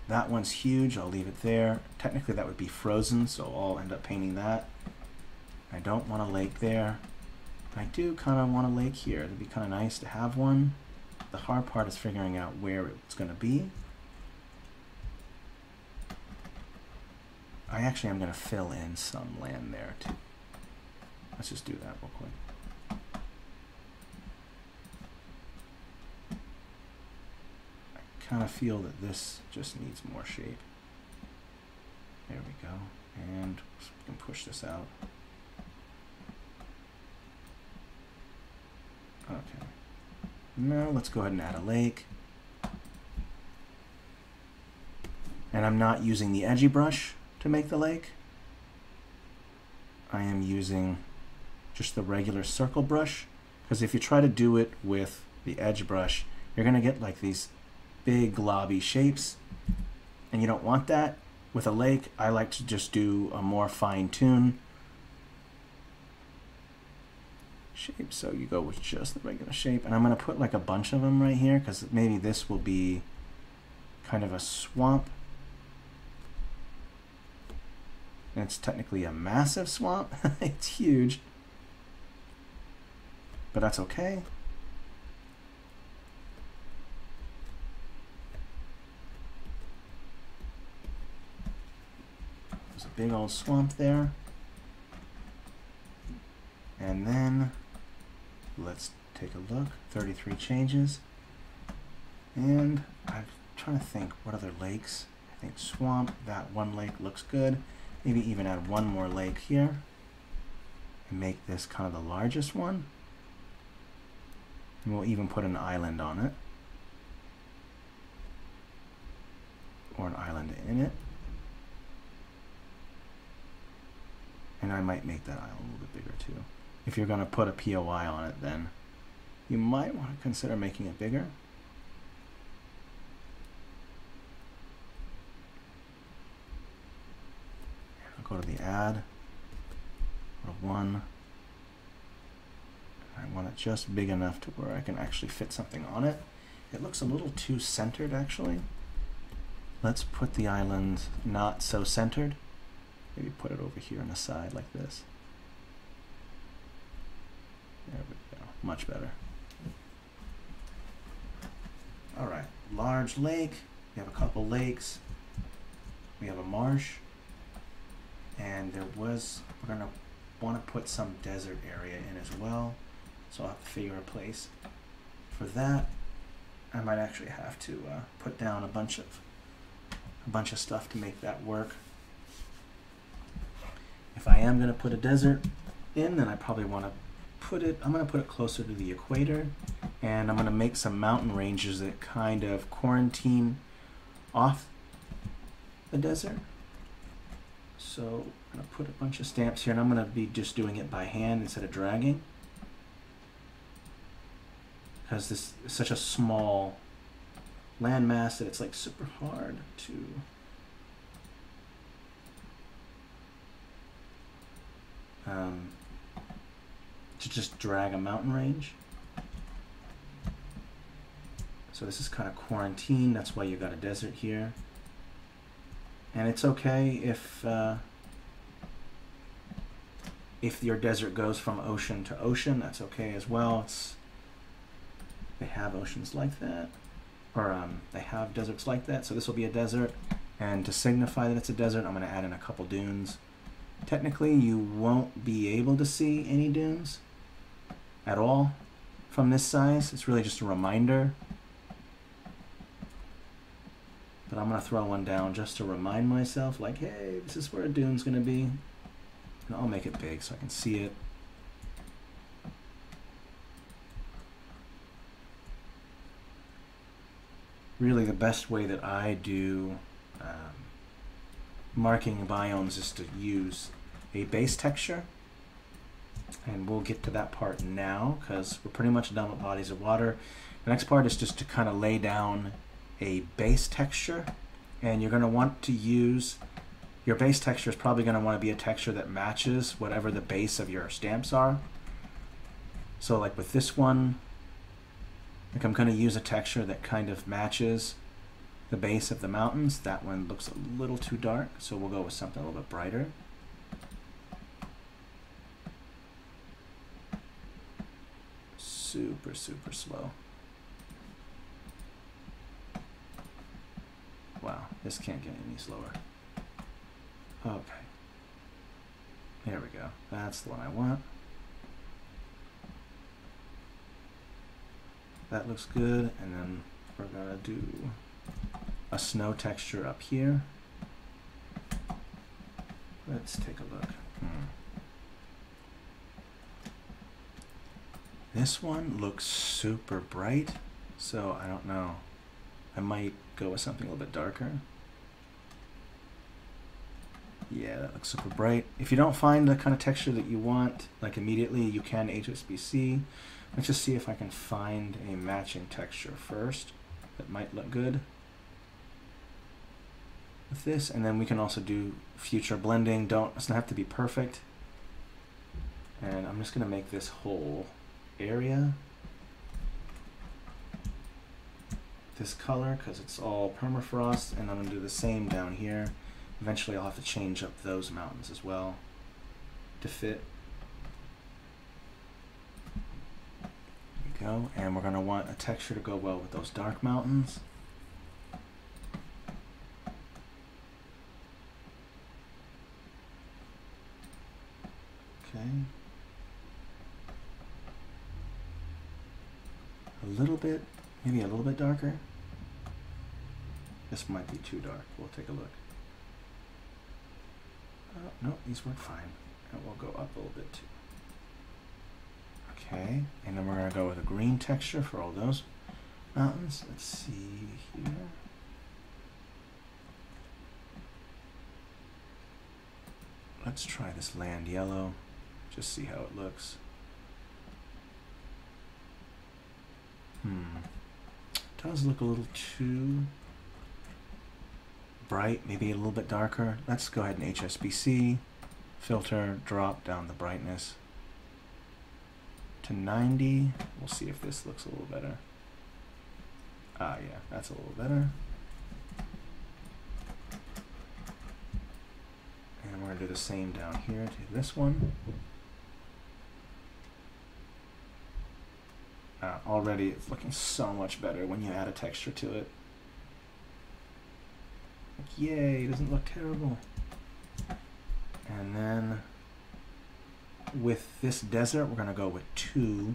That one's huge, I'll leave it there. Technically that would be frozen, so I'll end up painting that. I don't want a lake there. I do kind of want a lake here. It'd be kind of nice to have one. The hard part is figuring out where it's going to be. I actually am going to fill in some land there too. Let's just do that real quick. I kind of feel that this just needs more shape. There we go. And we can push this out. Okay. Now let's go ahead and add a lake. And I'm not using the edgy brush to make the lake. I am using just the regular circle brush, because if you try to do it with the edge brush, you're going to get like these big globby shapes, and you don't want that. With a lake, I like to just do a more fine-tune shape. So you go with just the regular shape, and I'm going to put like a bunch of them right here, because maybe this will be kind of a swamp. And it's technically a massive swamp. It's huge, but that's okay. There's a big old swamp there. And then let's take a look. 33 changes. And I'm trying to think what other lakes. I think swamp, that one lake looks good. Maybe even add one more lake here and make this kind of the largest one. And we'll even put an island on it, or an island in it. And I might make that island a little bit bigger too. If you're going to put a POI on it, then you might want to consider making it bigger. Go to the add, or one. I want it just big enough to where I can actually fit something on it. It looks a little too centered actually. Let's put the island not so centered. Maybe put it over here on the side like this. There we go, much better. All right, large lake. We have a couple lakes. We have a marsh. And we're gonna want to put some desert area in as well. So I'll have to figure a place for that. I might actually have to put down a bunch of stuff to make that work. If I am gonna put a desert in, then I probably want to put it. I'm gonna put it closer to the equator, and I'm gonna make some mountain ranges that kind of quarantine off the desert. So I'm going to put a bunch of stamps here, and I'm going to be just doing it by hand instead of dragging, because this is such a small landmass that it's like super hard to just drag a mountain range. So this is kind of quarantined. That's why you got a desert here. And it's okay if your desert goes from ocean to ocean, that's okay as well. They have oceans like that, or they have deserts like that. So this will be a desert, and to signify that it's a desert, I'm going to add in a couple dunes. Technically, you won't be able to see any dunes at all from this size. It's really just a reminder. But I'm going to throw one down just to remind myself, like, hey, this is where a dune's going to be. And I'll make it big so I can see it. Really, the best way that I do marking biomes is to use a base texture. And we'll get to that part now because we're pretty much done with bodies of water. The next part is just to kind of lay down a base texture. And you're going to want to use, your base texture is probably going to want to be a texture that matches whatever the base of your stamps are. So like with this one, like I'm going to use a texture that kind of matches the base of the mountains. That one looks a little too dark, so we'll go with something a little bit brighter. Super, super slow. Wow, this can't get any slower. Okay. There we go. That's the one I want. That looks good, and then we're gonna do a snow texture up here. Let's take a look. This one looks super bright, so I don't know. I might go with something a little bit darker. Yeah, that looks super bright. If you don't find the kind of texture that you want, like immediately, you can HSBC. Let's just see if I can find a matching texture first that might look good with this, and then we can also do future blending. It doesn't have to be perfect. And I'm just gonna make this whole area this color because it's all permafrost, and I'm gonna do the same down here. Eventually I'll have to change up those mountains as well to fit. Go, and we're going to want a texture to go well with those dark mountains. Okay. A little bit, maybe a little bit darker. This might be too dark. We'll take a look. No, these work fine. And we'll go up a little bit too. Okay, and then we're going to go with a green texture for all those mountains. Let's see here. Let's try this land yellow, just see how it looks. Does look a little too bright, maybe a little bit darker. Let's go ahead and HSBC, filter, drop down the brightness to 90. We'll see if this looks a little better. Ah, yeah, that's a little better. And we're gonna do the same down here to this one. Already it's looking so much better when you add a texture to it. Like, yay, it doesn't look terrible. And then with this desert, we're gonna go with two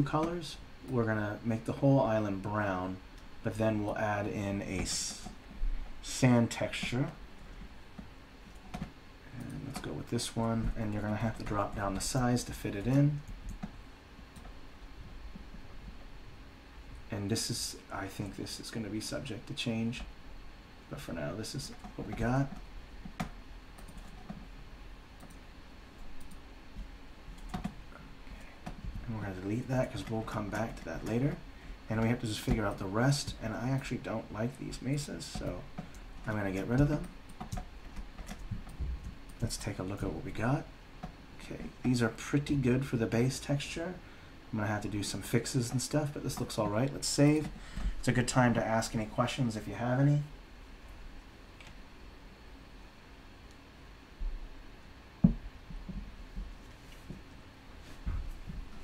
colors. We're gonna make the whole island brown, but then we'll add in a sand texture. And let's go with this one, and you're gonna have to drop down the size to fit it in. And this is, I think this is gonna be subject to change, but for now, this is what we got. We're going to delete that because we'll come back to that later. And we have to just figure out the rest. And I actually don't like these mesas, so I'm going to get rid of them. Let's take a look at what we got. Okay, these are pretty good for the base texture. I'm going to have to do some fixes and stuff, but this looks all right. Let's save. It's a good time to ask any questions if you have any.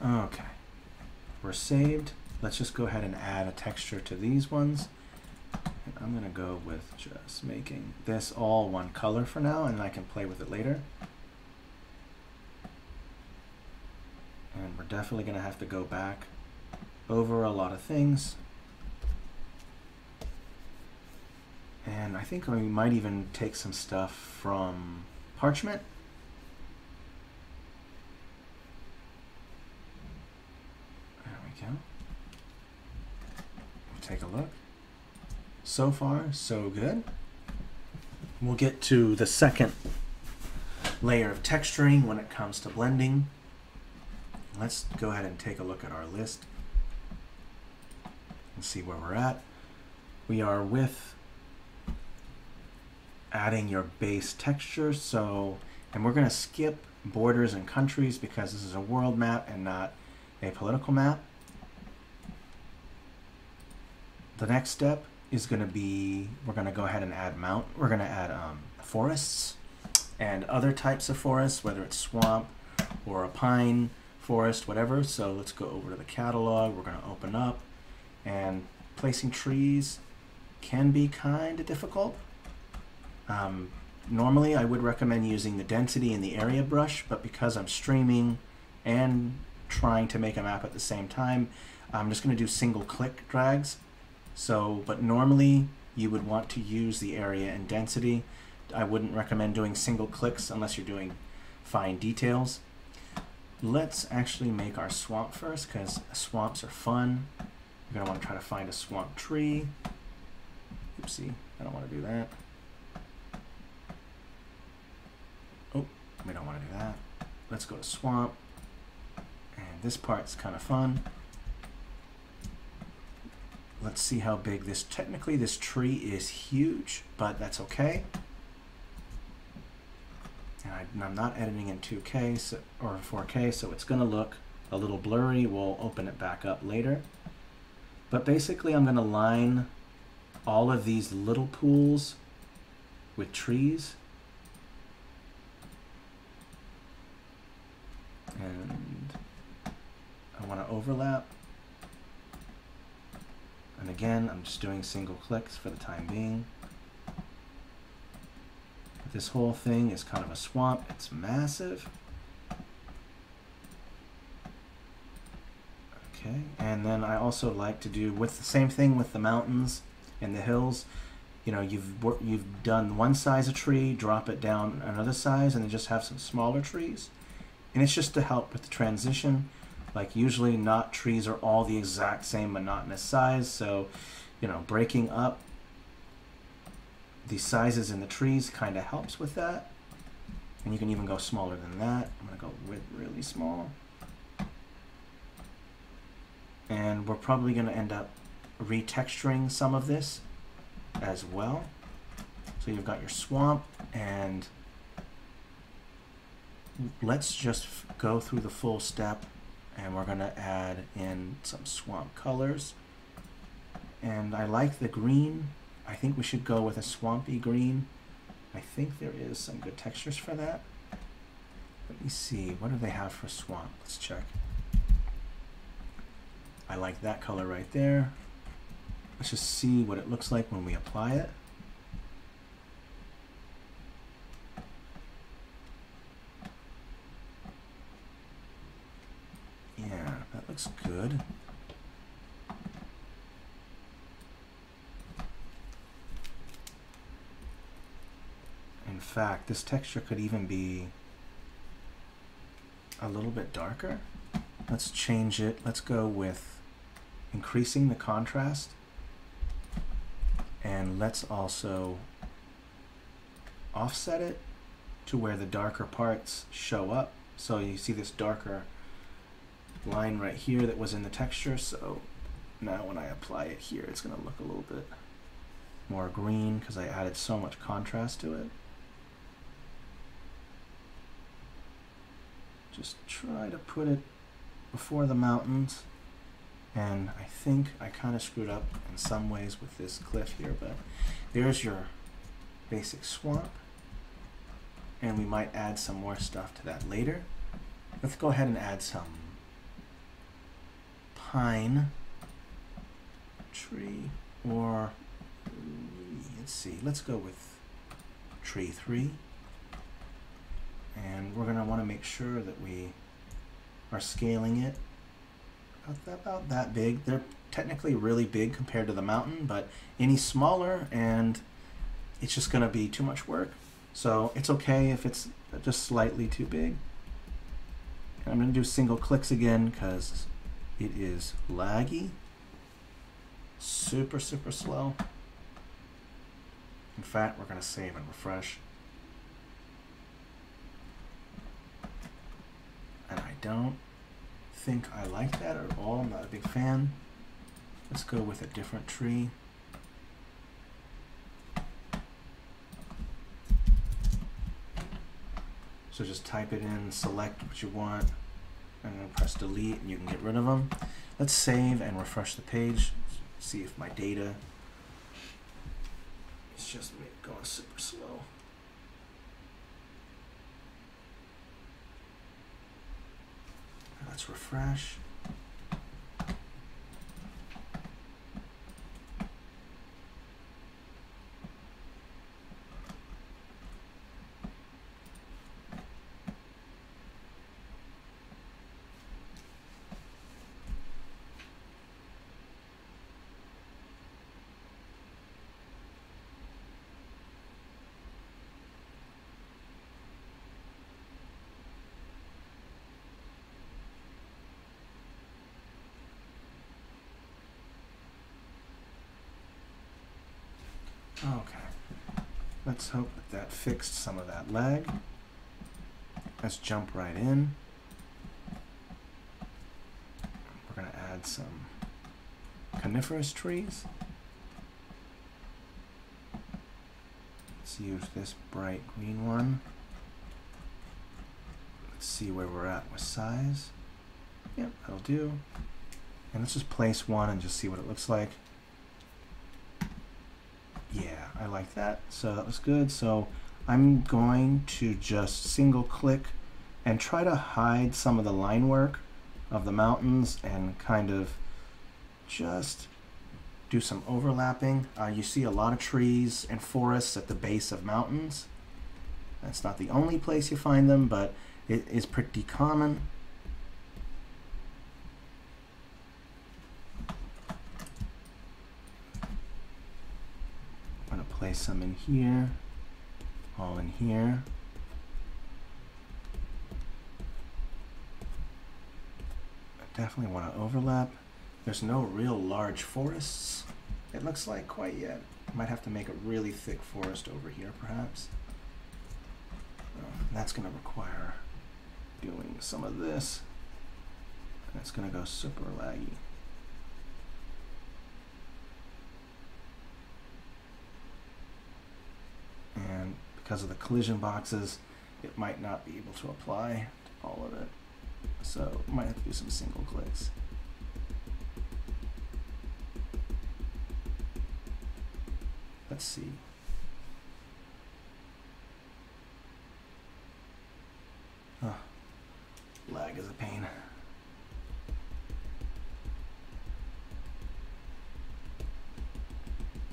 Okay, we're saved. Let's just go ahead and add a texture to these ones. And I'm gonna go with just making this all one color for now, and I can play with it later. And we're definitely gonna have to go back over a lot of things. And I think we might even take some stuff from parchment. There we go. We'll take a look. So far, so good. We'll get to the second layer of texturing when it comes to blending. Let's go ahead and take a look at our list and see where we're at. We are with adding your base texture, and we're going to skip borders and countries because this is a world map and not a political map. The next step is going to be, we're going to go ahead and add forests and other types of forests, whether it's swamp or a pine forest, whatever. So let's go over to the catalog. We're going to open up, and placing trees can be kind of difficult. Normally I would recommend using the density and the area brush, but because I'm streaming and trying to make a map at the same time, I'm just going to do single click drags. But normally you would want to use the area and density. I wouldn't recommend doing single clicks unless you're doing fine details. Let's actually make our swamp first, because swamps are fun. You're going to want to try to find a swamp tree. Oopsie, I don't want to do that. Oh, we don't want to do that. Let's go to swamp. And this part's kind of fun. Let's see how big this, technically this tree is huge, but that's okay. And I'm not editing in 2K or 4K, so it's going to look a little blurry. We'll open it back up later. But basically I'm going to line all of these little pools with trees. And I want to overlap. And again, I'm just doing single clicks for the time being. This whole thing is kind of a swamp. It's massive. Okay, and then I also like to do with the same thing with the mountains and the hills. You know, you've done one size of tree, drop it down another size, and then just have some smaller trees. And it's just to help with the transition. Like usually not trees are all the exact same monotonous size, so you know, breaking up the sizes in the trees kind of helps with that. And you can even go smaller than that. I'm going to go with really small. And we're probably going to end up retexturing some of this as well. So you've got your swamp, and let's just go through the full step, and we're going to add in some swamp colors. And I like the green. I think we should go with a swampy green. I think there is some good textures for that. Let me see, what do they have for swamp? Let's check. I like that color right there. Let's just see what it looks like when we apply it. Yeah, that looks good. In fact, this texture could even be a little bit darker. Let's change it. Let's go with increasing the contrast. And let's also offset it to where the darker parts show up. So you see this darker line right here that was in the texture. So now when I apply it here, it's going to look a little bit more green because I added so much contrast to it. Just try to put it before the mountains. And I think I kind of screwed up in some ways with this cliff here, but there's your basic swamp. And we might add some more stuff to that later. Let's go ahead and add some pine tree, or let's see, let's go with tree 3. And we're going to want to make sure that we are scaling it about that big. They're technically really big compared to the mountain, but any smaller and it's just going to be too much work. So it's okay if it's just slightly too big. And I'm going to do single clicks again because it is laggy. Super, super slow. In fact, we're going to save and refresh. And I don't think I like that at all. I'm not a big fan. Let's go with a different tree. So just type it in, select what you want, and then press delete, and you can get rid of them. Let's save and refresh the page. See if my data is just going super slow. Let's refresh. Okay, let's hope that fixed some of that lag. Let's jump right in. We're going to add some coniferous trees. Let's use this bright green one. Let's see where we're at with size. Yep, that'll do. And let's just place one and just see what it looks like. Yeah, I like that. So that was good. So I'm going to just single click and try to hide some of the line work of the mountains and kind of just do some overlapping. You see a lot of trees and forests at the base of mountains. That's not the only place you find them, but it is pretty common. Place some in here, all in here. I definitely want to overlap. There's no real large forests, it looks like, quite yet. Might have to make a really thick forest over here, perhaps. That's going to require doing some of this. That's going to go super laggy. And because of the collision boxes, it might not be able to apply to all of it. So might have to do some single clicks. Let's see. Oh, lag is a pain.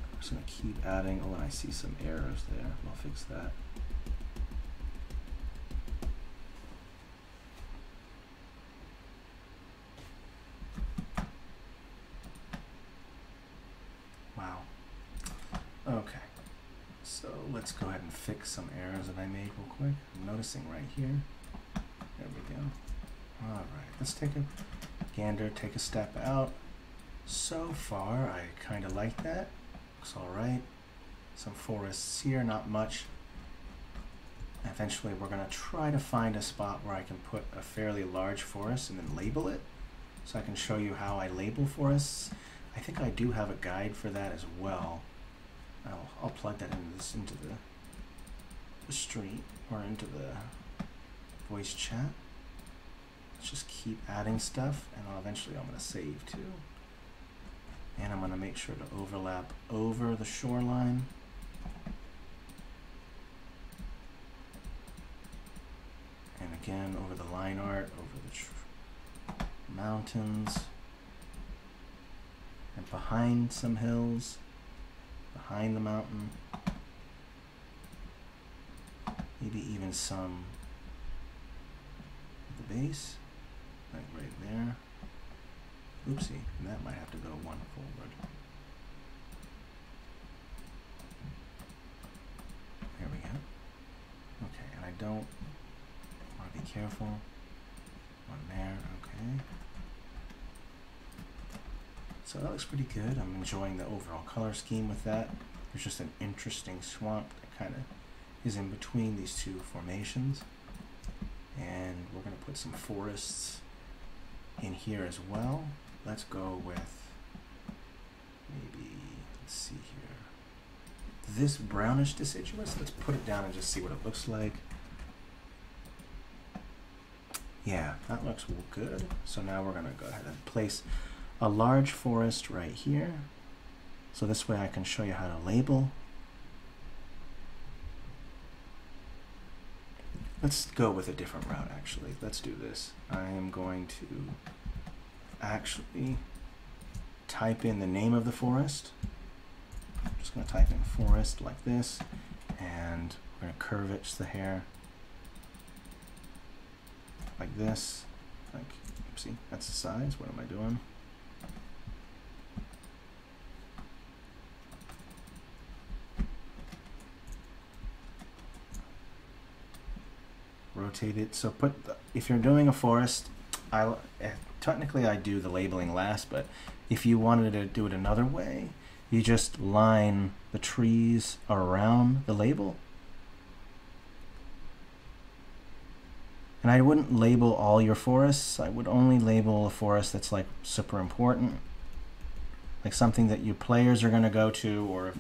I'm just going to keep adding. Oh, and I see some errors there. I'll fix that. Wow. Okay. So let's go ahead and fix some errors that I made real quick. I'm noticing right here. There we go. All right. Let's take a gander, take a step out. So far, I kind of like that. Looks all right. Some forests here, not much. Eventually, we're going to try to find a spot where I can put a fairly large forest and then label it. So I can show you how I label forests. I think I do have a guide for that as well. I'll plug that into the stream or into the voice chat. Let's just keep adding stuff, and eventually I'm going to save too. And I'm going to make sure to overlap over the shoreline. And again, over the line art, over the mountains. And behind some hills, behind the mountain. Maybe even some at the base, like right there. Oopsie, and that might have to go one forward. don't. Want to be careful. One there, okay. So that looks pretty good. I'm enjoying the overall color scheme with that. There's just an interesting swamp that kind of is in between these two formations. And we're going to put some forests in here as well. Let's go with maybe, let's see here. This brownish deciduous, let's put it down and just see what it looks like. Yeah, that looks good. So now we're going to go ahead and place a large forest right here. So this way I can show you how to label. Let's go with a different route actually. Let's do this. I am going to actually type in the name of the forest. I'm just going to type in forest like this, and we're going to curve it just the hair like this. Like, oopsie, that's the size. What am I doing? Rotate it. So if you're doing a forest, technically I do the labeling last, but if you wanted to do it another way, you just line the trees around the label. And I wouldn't label all your forests. I would only label a forest that's like super important, like something that your players are going to go to, or if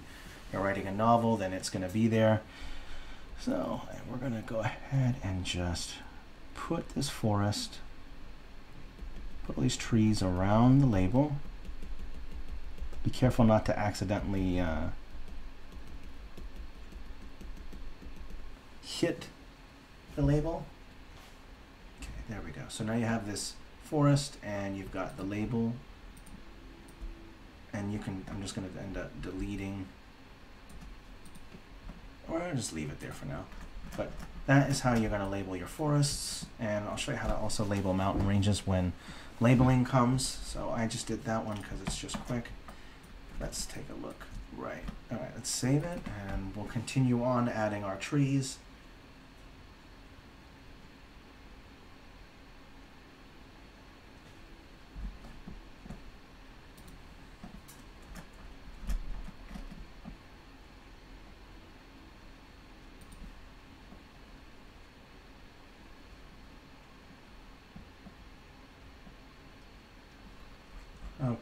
you're writing a novel, then it's going to be there. So we're going to go ahead and just put this forest, put all these trees around the label. Be careful not to accidentally hit the label. Okay, there we go. So now you have this forest and you've got the label, and you can, I'm just going to end up deleting, or I'll just leave it there for now. But that is how you're going to label your forests, and I'll show you how to also label mountain ranges when labeling comes. So I just did that one because it's just quick. Let's take a look. Right. All right, let's save it, and we'll continue on adding our trees. Okay,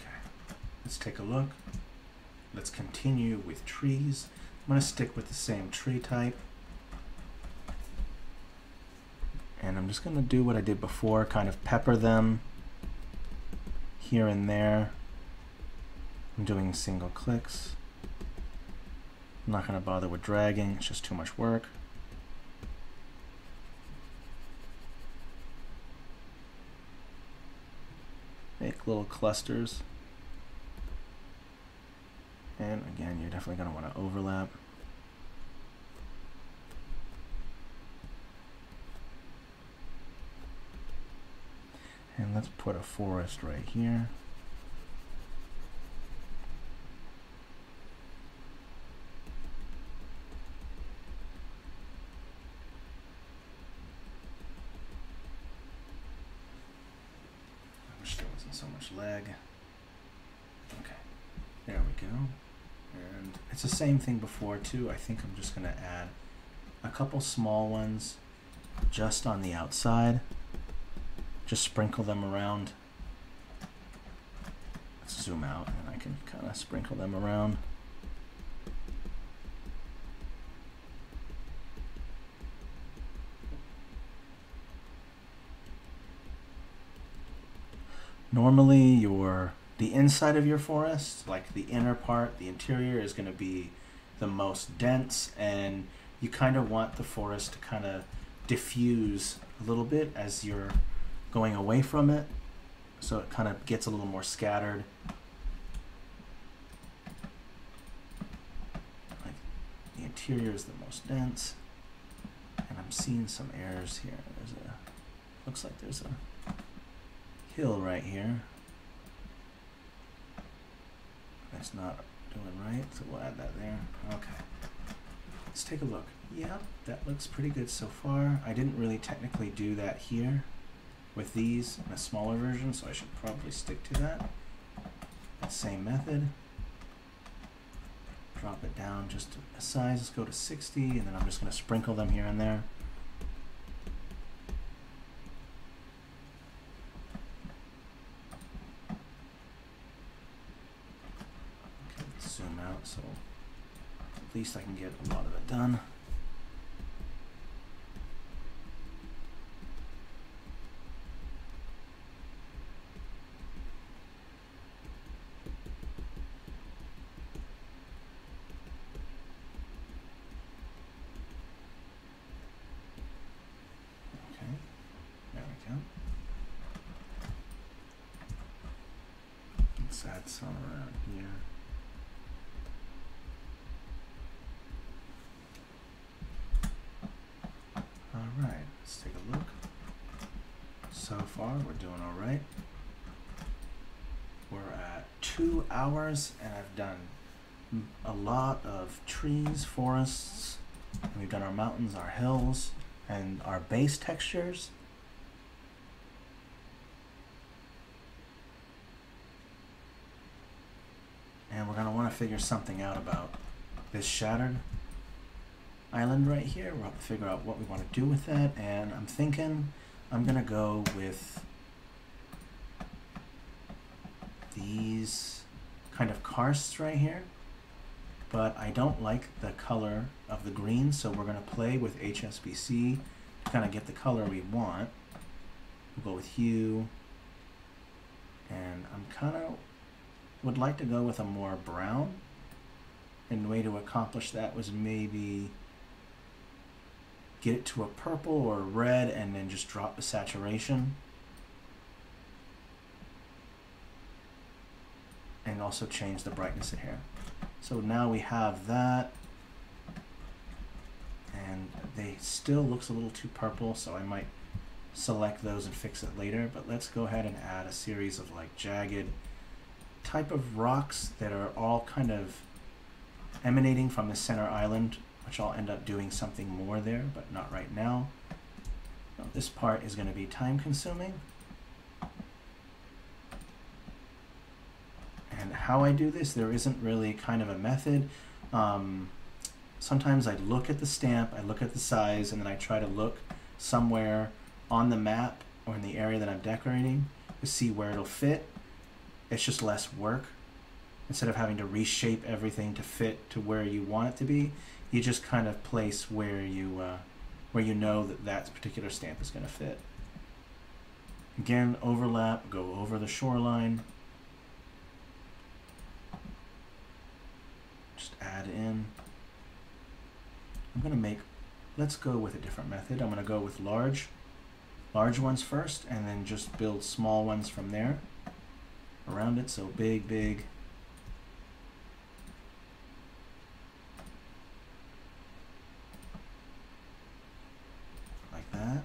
let's take a look. Let's continue with trees. I'm going to stick with the same tree type. And I'm just going to do what I did before, kind of pepper them here and there. I'm doing single clicks. I'm not going to bother with dragging, it's just too much work. Make little clusters. And again, you're definitely going to want to overlap. And let's put a forest right here. I wish there wasn't so much lag. Okay, there we go. And it's the same thing before too. I think I'm just going to add a couple small ones just on the outside. Just sprinkle them around. Let's zoom out and I can kind of sprinkle them around. Normally the inside of your forest, like the inner part, the interior, is going to be the most dense, and you kind of want the forest to kind of diffuse a little bit as you're going away from it, so it kind of gets a little more scattered. Like the interior is the most dense, and I'm seeing some errors here. Looks like there's a hill right here. That's not doing right, so we'll add that there. Okay. Let's take a look. Yeah, that looks pretty good so far. I didn't really technically do that here with these in a smaller version, so I should probably stick to that. That same method. Drop it down just a size. Let's go to 60, and then I'm just going to sprinkle them here and there. Okay, let's zoom out so at least I can get a lot of it done. Add some around here. All right, let's take a look. So far, we're doing all right. We're at 2 hours, and I've done a lot of trees, forests, and we've done our mountains, our hills, and our base textures. And we're going to want to figure something out about this shattered island right here. We'll have to figure out what we want to do with that. And I'm thinking I'm going to go with these kind of karsts right here. But I don't like the color of the green, so we're going to play with HSBC to kind of get the color we want. We'll go with hue. And I'm kind of would like to go with a more brown, and the way to accomplish that was maybe get it to a purple or red and then just drop the saturation, and also change the brightness in here. So now we have that, and they still looks a little too purple, so I might select those and fix it later. But let's go ahead and add a series of like jagged type of rocks that are all kind of emanating from the center island, which I'll end up doing something more there, but not right now. Now, this part is going to be time consuming. And how I do this, there isn't really kind of a method. Sometimes I look at the stamp, I look at the size, and then I try to look somewhere on the map or in the area that I'm decorating to see where it'll fit. It's just less work. Instead of having to reshape everything to fit to where you want it to be, you just kind of place where you know that that particular stamp is going to fit. Again, overlap, go over the shoreline. Just add in. I'm going to make, let's go with a different method. I'm going to go with large ones first, and then just build small ones from there around it. So big, big. Like that.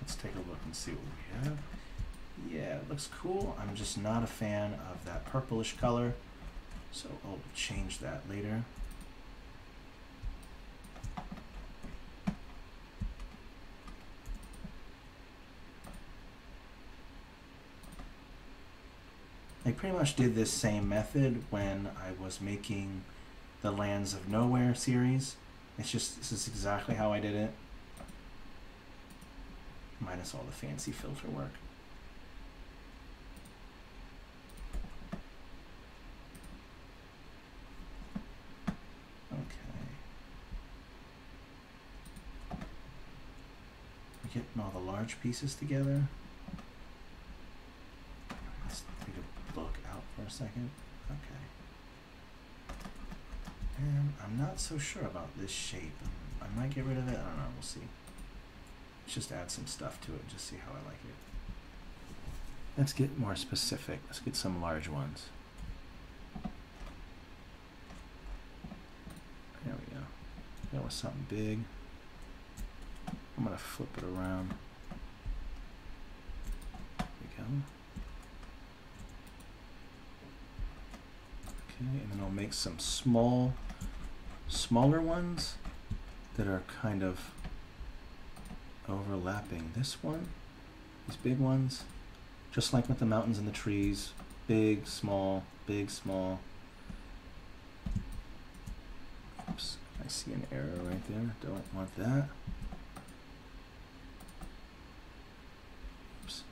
Let's take a look and see what we have. Yeah, it looks cool. I'm just not a fan of that purplish color, so I'll change that later. I pretty much did this same method when I was making the Lands of Nowhere series. It's just, this is exactly how I did it, minus all the fancy filter work. Okay. We're getting all the large pieces together. Let's take a look out for a second. Okay. And I'm not so sure about this shape. I might get rid of it. I don't know. We'll see. Let's just add some stuff to it and just see how I like it. Let's get more specific. Let's get some large ones. There we go. That was something big. I'm going to flip it around. There we go. and then I'll make some smaller ones that are kind of overlapping this one, these big ones, just like with the mountains and the trees, big, small, big, small. Oops, I see an arrow right there, don't want that. Oops.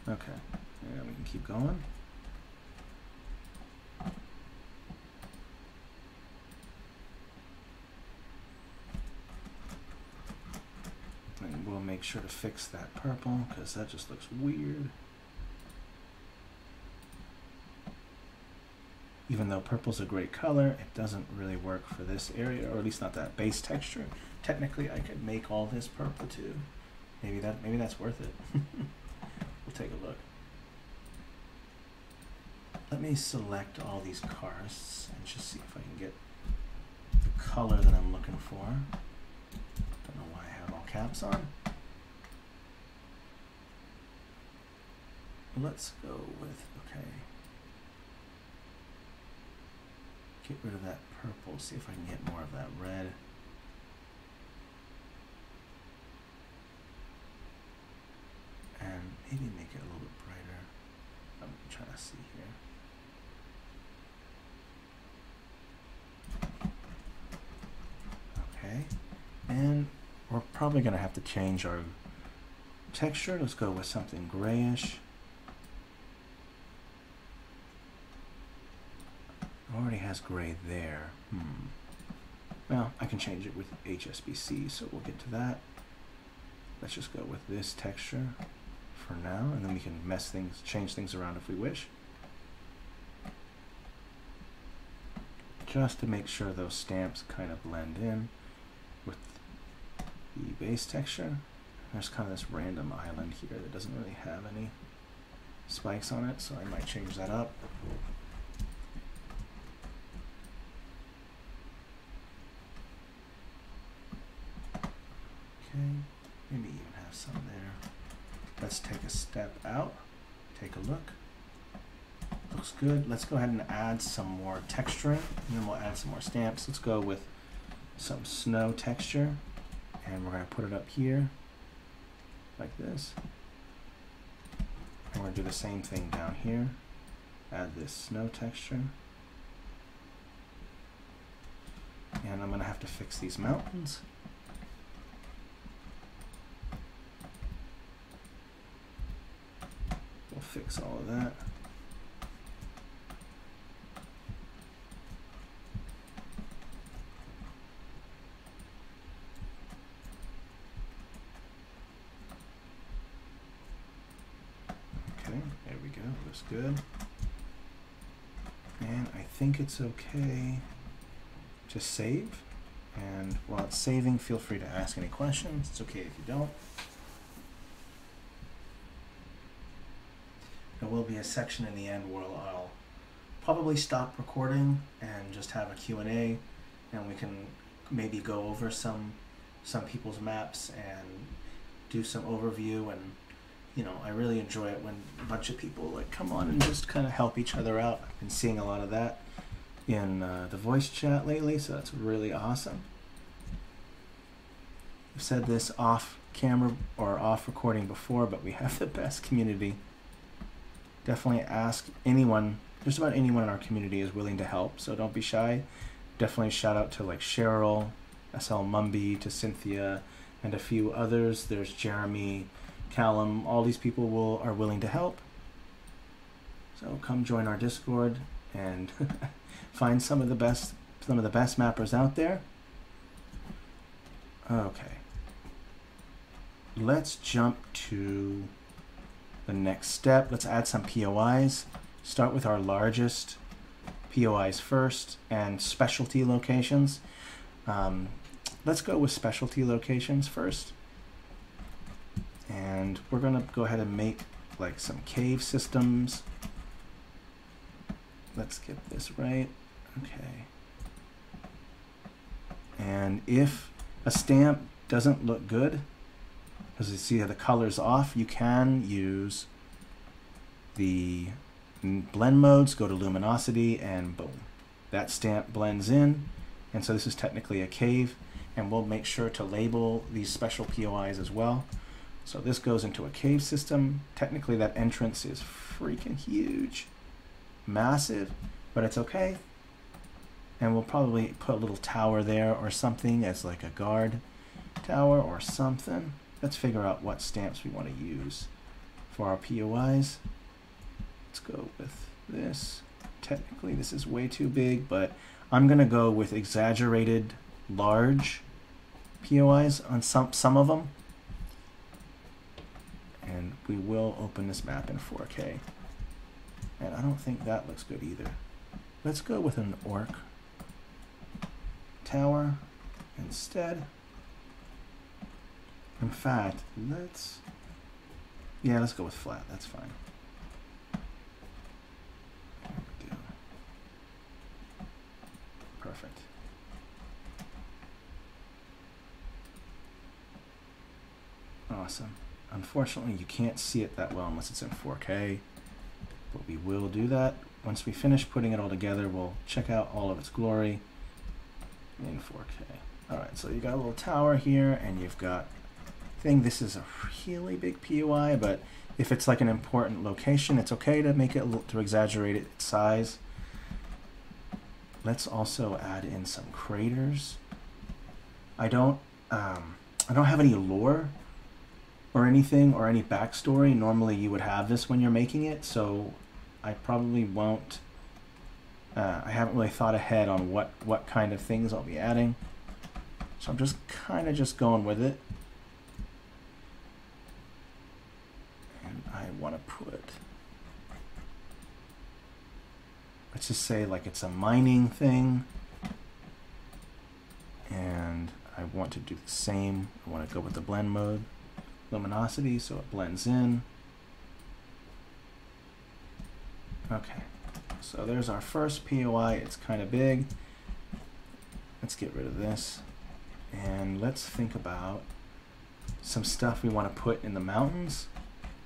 Okay, and we can keep going. And we'll make sure to fix that purple because that just looks weird. Even though purple's a great color, it doesn't really work for this area, or at least not that base texture. Technically, I could make all this purple too. Maybe that's worth it. We'll take a look. Let me select all these karsts and just see if I can get the color that I'm looking for. Don't know why I have all caps on. Let's go with, okay. Get rid of that purple, see if I can get more of that red. And maybe make it a little bit brighter. I'm trying to see here. Okay, and we're probably going to have to change our texture. Let's go with something grayish. Already has gray there. Well, I can change it with HSBC, so we'll get to that. Let's just go with this texture for now, and then we can change things around if we wish. Just to make sure those stamps kind of blend in with the base texture. There's kind of this random island here that doesn't really have any spikes on it, so I might change that up. Okay, maybe even have some there. Let's take a step out, take a look. Looks good. Let's go ahead and add some more texturing, and then we'll add some more stamps. Let's go with some snow texture, and we're going to put it up here, like this. And we're going to do the same thing down here. Add this snow texture. And I'm going to have to fix these mountains. We'll fix all of that. Okay, there we go, looks good. And I think it's okay to save. And while it's saving, feel free to ask any questions. It's okay if you don't. There will be a section in the end where I'll probably stop recording and just have a Q&A, and we can maybe go over some people's maps and do some overview. And you know, I really enjoy it when a bunch of people like come on and just kind of help each other out. I've been seeing a lot of that in the voice chat lately, so that's really awesome. I've said this off camera or off recording before, but we have the best community. Definitely ask anyone, just about anyone in our community is willing to help, so don't be shy. Definitely shout out to like Cheryl, SL Mumby, to Cynthia, and a few others. There's Jeremy, Callum, all these people are willing to help. So come join our Discord and find some of the best mappers out there. Okay. Let's jump to the next step. Let's add some POIs. Start with our largest POIs first, and specialty locations. Let's go with specialty locations first. And we're gonna go ahead and make like some cave systems. Let's get this right. Okay. And if a stamp doesn't look good, Because you see how the color's off, you can use the blend modes, go to luminosity, and boom. That stamp blends in. And so this is technically a cave, and we'll make sure to label these special POIs as well. So this goes into a cave system. Technically that entrance is freaking huge, massive, but it's okay. And we'll probably put a little tower there or something as like a guard tower or something. Let's figure out what stamps we want to use for our POIs. Let's go with this. Technically this is way too big, but I'm gonna go with exaggerated large POIs on some of them. And we will open this map in 4K. And I don't think that looks good either. Let's go with an orc tower instead. In fact, let's go with flat. That's fine. There we go. Perfect. Awesome. Unfortunately, you can't see it that well unless it's in 4K, but we will do that. Once we finish putting it all together, we'll check out all of its glory in 4K. All right, so you got a little tower here, and you've got thing. This is a really big POI, but if it's like an important location, it's okay to make it to exaggerate its size. Let's also add in some craters. I don't have any lore or anything or any backstory. Normally you would have this when you're making it, so I probably won't. I haven't really thought ahead on what kind of things I'll be adding, so I'm just kind of just going with it. And I want to put, let's just say like it's a mining thing, and I want to do the same. I want to go with the blend mode, luminosity, so it blends in. Okay, so there's our first POI. It's kind of big. Let's get rid of this, and let's think about some stuff we want to put in the mountains.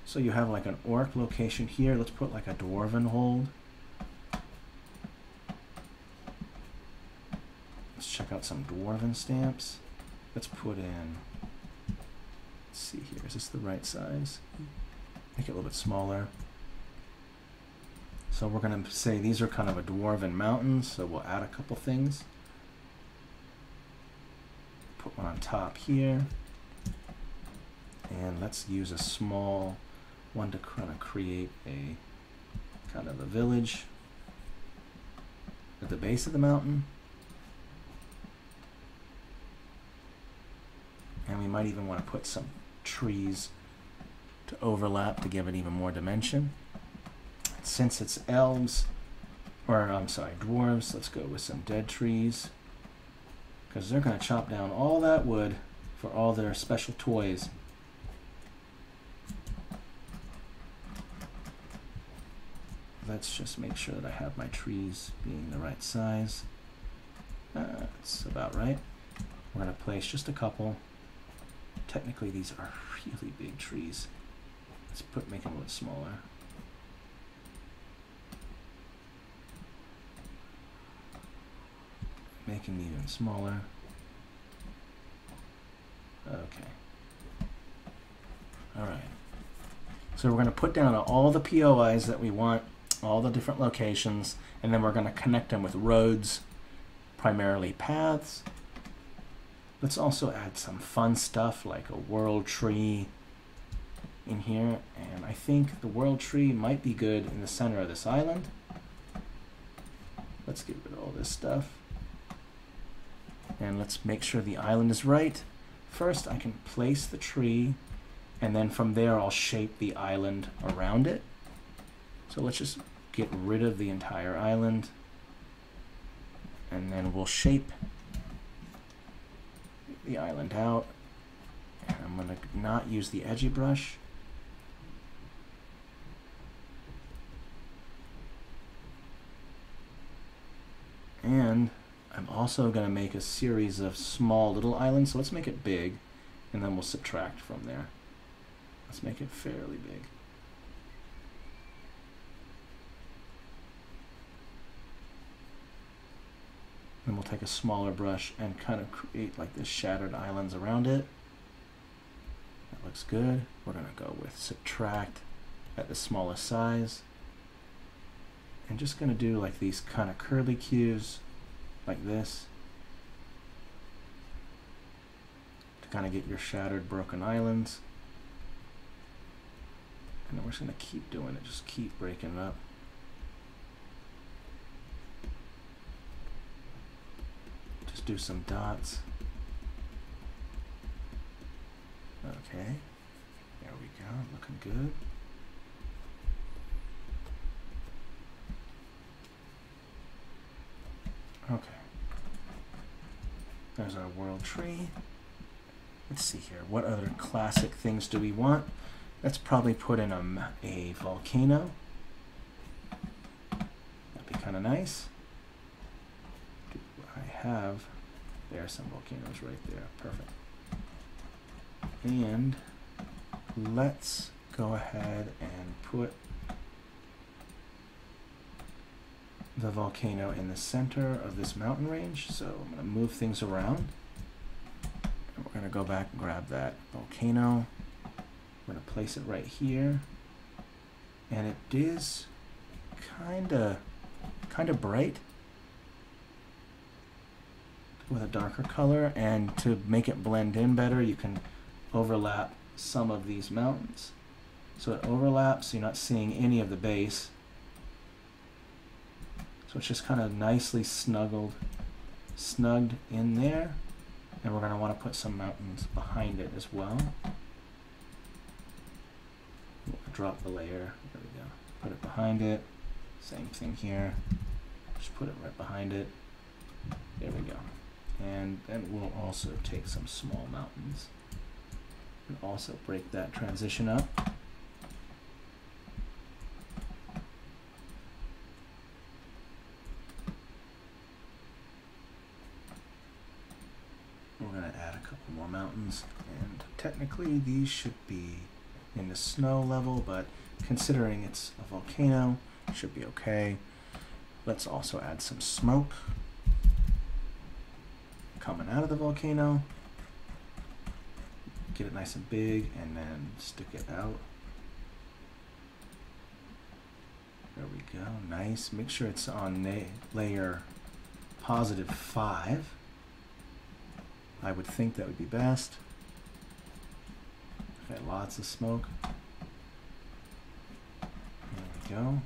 So you have like an orc location here. Let's put like a dwarven hold. Let's check out some dwarven stamps. Let's put in, let's see here, is this the right size? Make it a little bit smaller. So we're going to say these are kind of a dwarven mountains, so we'll add a couple things. Put one on top here. And let's use a small one to kind of create a kind of a village at the base of the mountain. And we might even want to put some trees to overlap to give it even more dimension. Since it's elves, or I'm sorry, dwarves, let's go with some dead trees, because they're going to chop down all that wood for all their special toys. Let's just make sure that I have my trees being the right size. That's about right. We're going to place just a couple. Technically, these are really big trees. Let's make them a little smaller. Make them even smaller. Okay. All right. So we're going to put down all the POIs that we want, all the different locations, and then we're going to connect them with roads, primarily paths. Let's also add some fun stuff like a world tree in here, and I think the world tree might be good in the center of this island. Let's get rid of all this stuff. And let's make sure the island is right. First, I can place the tree, and then from there I'll shape the island around it. So let's just get rid of the entire island, and then we'll shape the island out. And I'm going to not use the edgy brush. And I'm also going to make a series of small little islands, so let's make it big, and then we'll subtract from there. Let's make it fairly big. Then we'll take a smaller brush and kind of create like this shattered islands around it. That looks good. We're going to go with subtract at the smallest size. And just going to do like these kind of curly cues like this to kind of get your shattered broken islands. And then we're just going to keep doing it, just keep breaking it up. Just do some dots. Okay, there we go, looking good. Okay, there's our world tree. Let's see here, what other classic things do we want? Let's probably put in a volcano. That'd be kind of nice. There's some volcanoes right there, perfect. And let's go ahead and put the volcano in the center of this mountain range. So I'm going to move things around. And we're going to go back and grab that volcano. I'm going to place it right here. And it is kind of bright with a darker color, and to make it blend in better, you can overlap some of these mountains. So it overlaps, so you're not seeing any of the base. So it's just kind of nicely snugged in there. And we're going to want to put some mountains behind it as well. We'll drop the layer, there we go. Put it behind it, same thing here. Just put it right behind it. There we go. And then we'll also take some small mountains and also break that transition up. We're going to add a couple more mountains, and technically these should be in the snow level, but considering it's a volcano, it should be okay. Let's also add some smoke coming out of the volcano. Get it nice and big and then stick it out. There we go, nice. Make sure it's on layer +5. I would think that would be best. Okay, lots of smoke. There we go.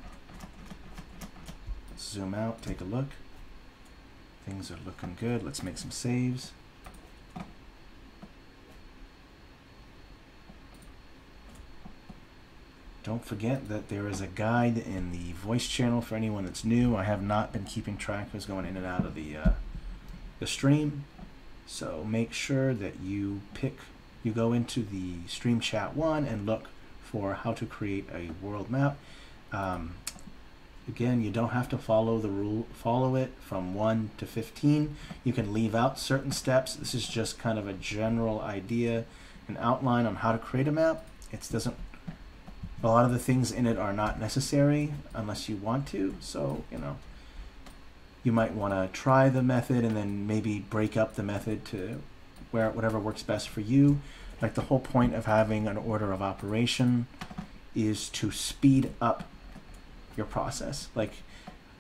Let's zoom out, take a look. Things are looking good. Let's make some saves. Don't forget that there is a guide in the voice channel for anyone that's new. I have not been keeping track of who's going in and out of the stream. So make sure that you go into the stream chat 1 and look for how to create a world map. Again, you don't have to follow it from 1 to 15. You can leave out certain steps. This is just kind of a general idea, an outline on how to create a map. A lot of the things in it are not necessary unless you want to. So, you might want to try the method and then maybe break up the method to whatever works best for you. Like the whole point of having an order of operation is to speed up your process. Like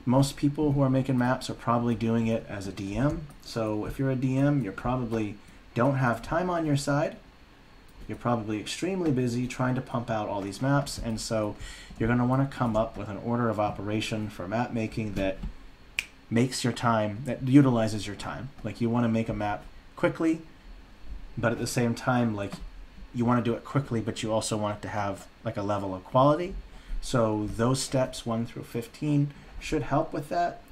most people who are making maps are probably doing it as a DM. So if you're a DM, you probably don't have time on your side. You're probably extremely busy trying to pump out all these maps, and so you're going to want to come up with an order of operation for map making that makes your time, that utilizes your time. Like you want to make a map quickly, but at the same time, like you want to do it quickly, but you also want it to have like a level of quality. So those steps 1 through 15 should help with that.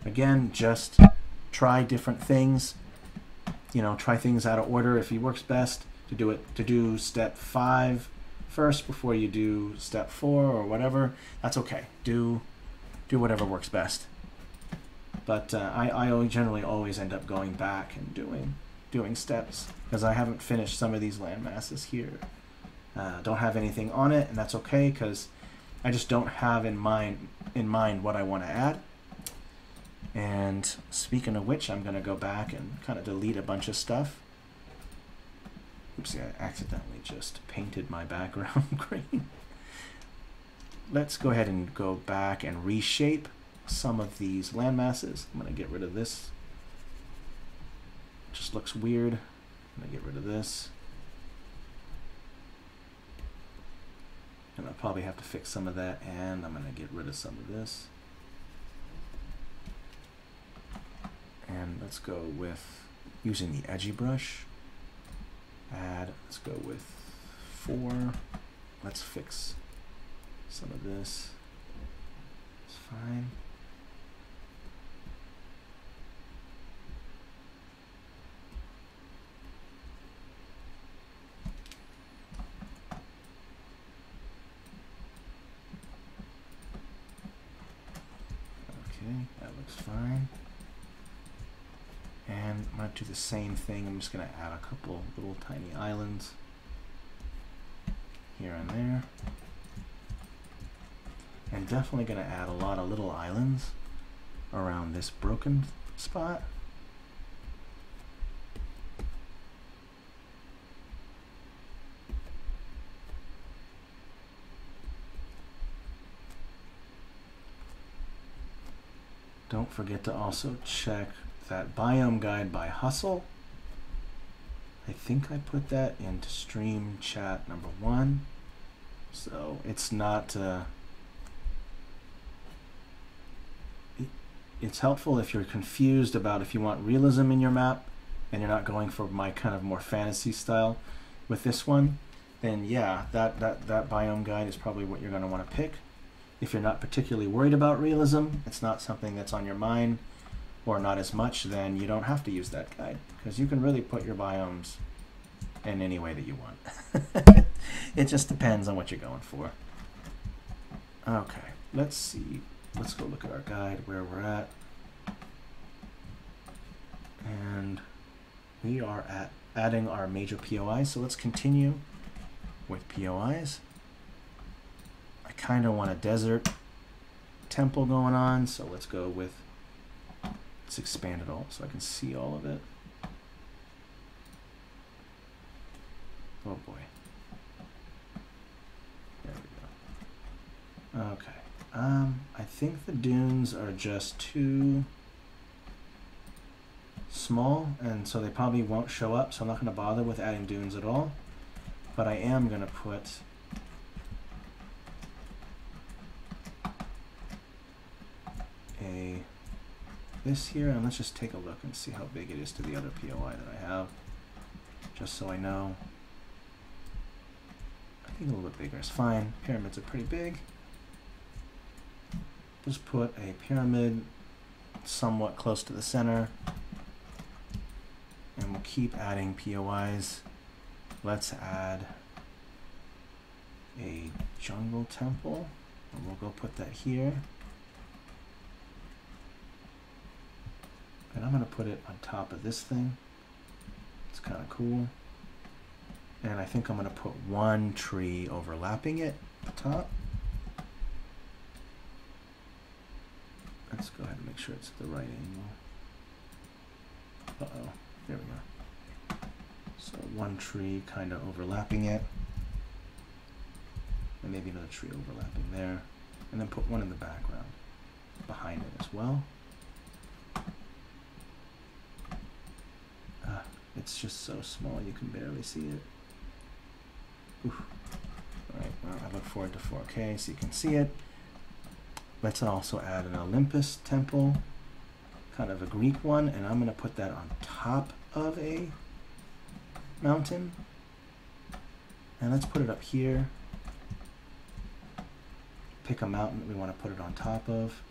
Again, just try different things. Try things out of order if it works best to do step 5 first before you do step 4 or whatever. That's okay. Do whatever works best. But I generally always end up going back and doing steps because I haven't finished some of these landmasses here. Don't have anything on it, and that's okay because I just don't have in mind what I want to add. And speaking of which, I'm going to go back and kind of delete a bunch of stuff. Oopsie, I accidentally just painted my background green. Let's go ahead and go back and reshape some of these landmasses. I'm going to get rid of this. Just looks weird. I'm going to get rid of this. And I'll probably have to fix some of that, and I'm going to get rid of some of this. And let's go with using the edgy brush. Let's go with 4. Let's fix some of this. It's fine. Okay, that looks fine. And I'm going to do the same thing. I'm just going to add a couple little tiny islands here and there. And definitely going to add a lot of little islands around this broken spot. Don't forget to also check that biome guide by Hustle. I think I put that into stream chat number 1. So it's not, it's helpful if you're confused about if you want realism in your map and you're not going for my kind of more fantasy style with this one, then yeah, that biome guide is probably what you're going to want to pick. If you're not particularly worried about realism, it's not something that's on your mind, or not as much, then you don't have to use that guide, because you can really put your biomes in any way that you want. It just depends on what you're going for. Okay, let's see. Let's go look at our guide, where we're at. And we are at adding our major POIs, so let's continue with POIs. I kind of want a desert temple going on, so let's go with, let's expand it all so I can see all of it. Oh boy. There we go. Okay. I think the dunes are just too small, and so they probably won't show up, so I'm not going to bother with adding dunes at all. But I am going to put this here, and let's just take a look and see how big it is to the other POI that I have, just so I know. I think a little bit bigger is fine. Pyramids are pretty big. Just put a pyramid somewhat close to the center, and we'll keep adding POIs. Let's add a jungle temple, and we'll go put that here. And I'm going to put it on top of this thing. It's kind of cool. And I think I'm going to put one tree overlapping it at the top. Let's go ahead and make sure it's at the right angle. Uh-oh, there we go. So one tree kind of overlapping it. And maybe another tree overlapping there. And then put one in the background behind it as well. It's just so small you can barely see it. Oof. All right, well, I look forward to 4K so you can see it. Let's also add an Olympus temple, kind of a Greek one, and I'm going to put that on top of a mountain. And let's put it up here. Pick a mountain that we want to put it on top of,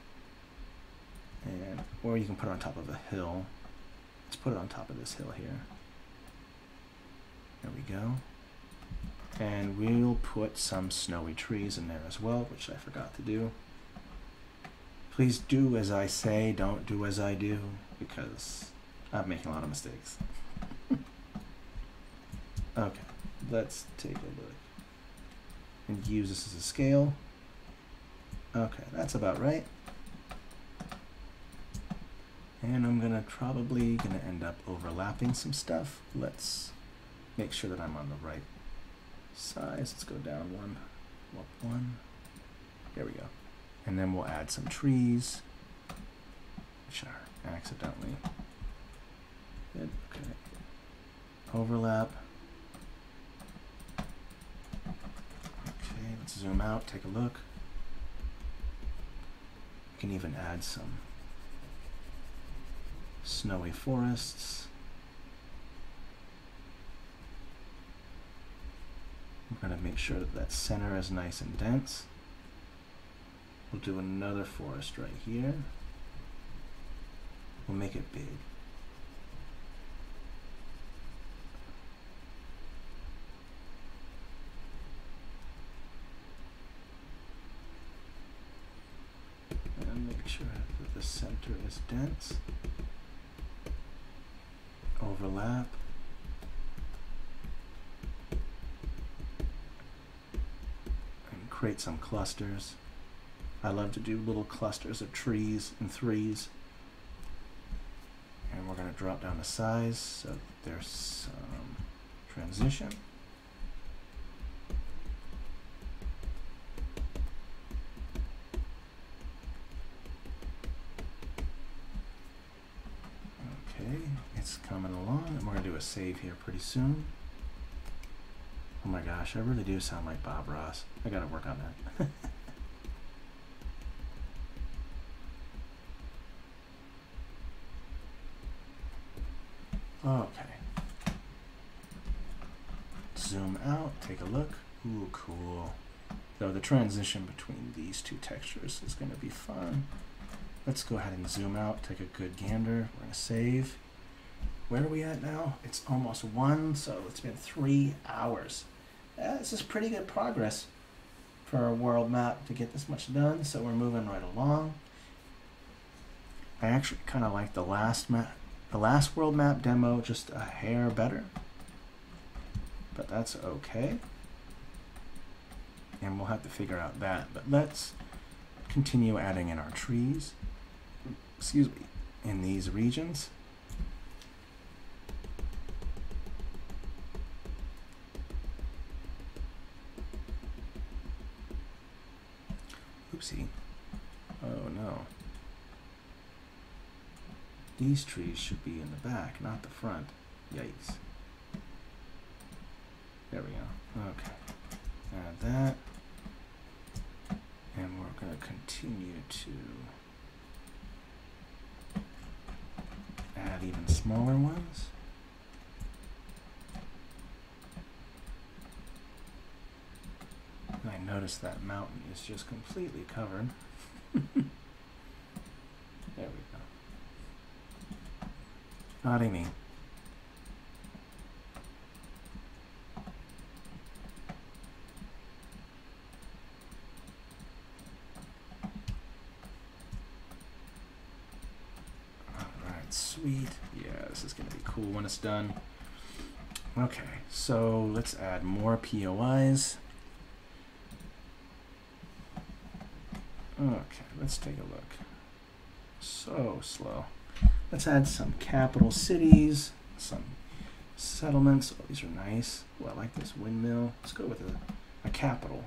and or you can put it on top of a hill. Let's put it on top of this hill here. There we go. And we'll put some snowy trees in there as well, which I forgot to do. Please do as I say, don't do as I do, because I'm making a lot of mistakes. Okay, let's take a look. and use this as a scale. Okay, that's about right. And I'm probably gonna end up overlapping some stuff. Let's make sure that I'm on the right size. Let's go down one, up one. There we go. And then we'll add some trees, which are accidentally. Good. Okay. Overlap. Okay, let's zoom out, take a look. We can even add some snowy forests. We're going to make sure that that center is nice and dense. We'll do another forest right here. We'll make it big. And make sure that the center is dense. Overlap. And create some clusters. I love to do little clusters of trees in threes. And we're going to drop down the size so that there's some transition. Okay, it's coming along, and we're going to do a save here pretty soon. Oh my gosh, I really do sound like Bob Ross. I got to work on that. Okay. Zoom out, take a look. Ooh, cool. So the transition between these two textures is going to be fun. Let's go ahead and zoom out, take a good gander. We're going to save. Where are we at now? It's almost 1, so it's been 3 hours. This is pretty good progress for our world map to get this much done, so we're moving right along. I actually kind of like the last world map demo just a hair better, but that's okay. And we'll have to figure out that. But let's continue adding in our trees, excuse me, in these regions. Oopsie. Oh no. These trees should be in the back, not the front. Yikes. There we go. Okay. Add that. And we're going to continue to add even smaller ones. And I noticed that mountain is just completely covered. There we go. Naughty me. Alright, sweet. Yeah, this is going to be cool when it's done. Okay, so let's add more POIs. Okay, let's take a look. So slow. Let's add some capital cities, some settlements. Oh, these are nice. Oh, I like this windmill. Let's go with a capital.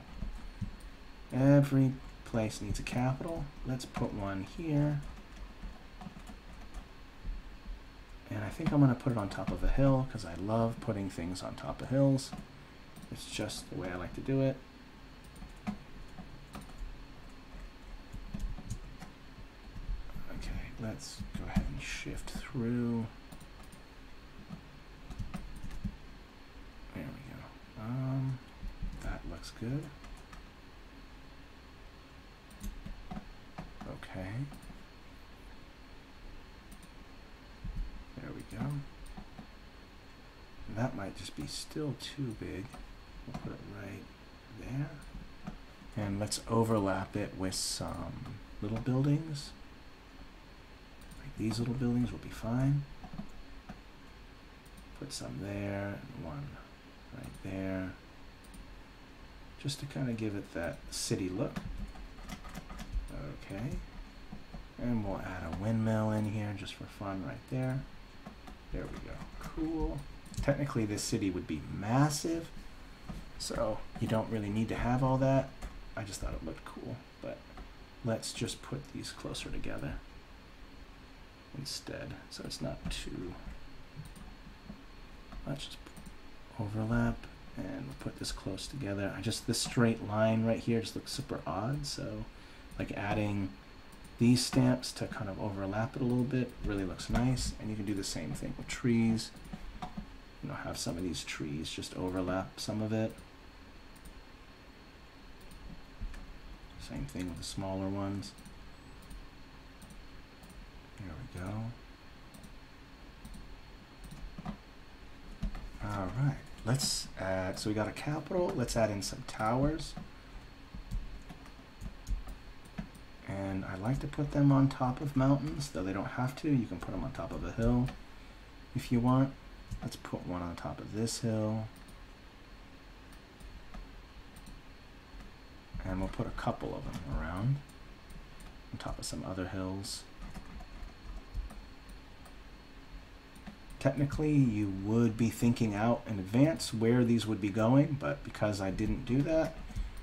Every place needs a capital. Let's put one here. And I think I'm going to put it on top of a hill because I love putting things on top of hills. It's just the way I like to do it. Let's go ahead and shift through. There we go. That looks good. Okay. There we go. That might just be still too big. We'll put it right there. And let's overlap it with some little buildings. These little buildings will be fine. Put some there and one right there. just to kind of give it that city look. Okay. And we'll add a windmill in here just for fun right there. There we go. Cool. Technically, this city would be massive, so you don't really need to have all that. I just thought it looked cool, but let's just put these closer together instead, so it's not too. Let's just overlap, and we'll put this close together. This straight line right here just looks super odd, so like adding these stamps to kind of overlap it a little bit really looks nice. And you can do the same thing with trees. You know, have some of these trees just overlap some of it. Same thing with the smaller ones. There we go. All right, let's add, so we got a capital, let's add in some towers. And I like to put them on top of mountains, though they don't have to. You can put them on top of a hill if you want. Let's put one on top of this hill. And we'll put a couple of them around on top of some other hills. Technically, you would be thinking out in advance where these would be going, but because I didn't do that,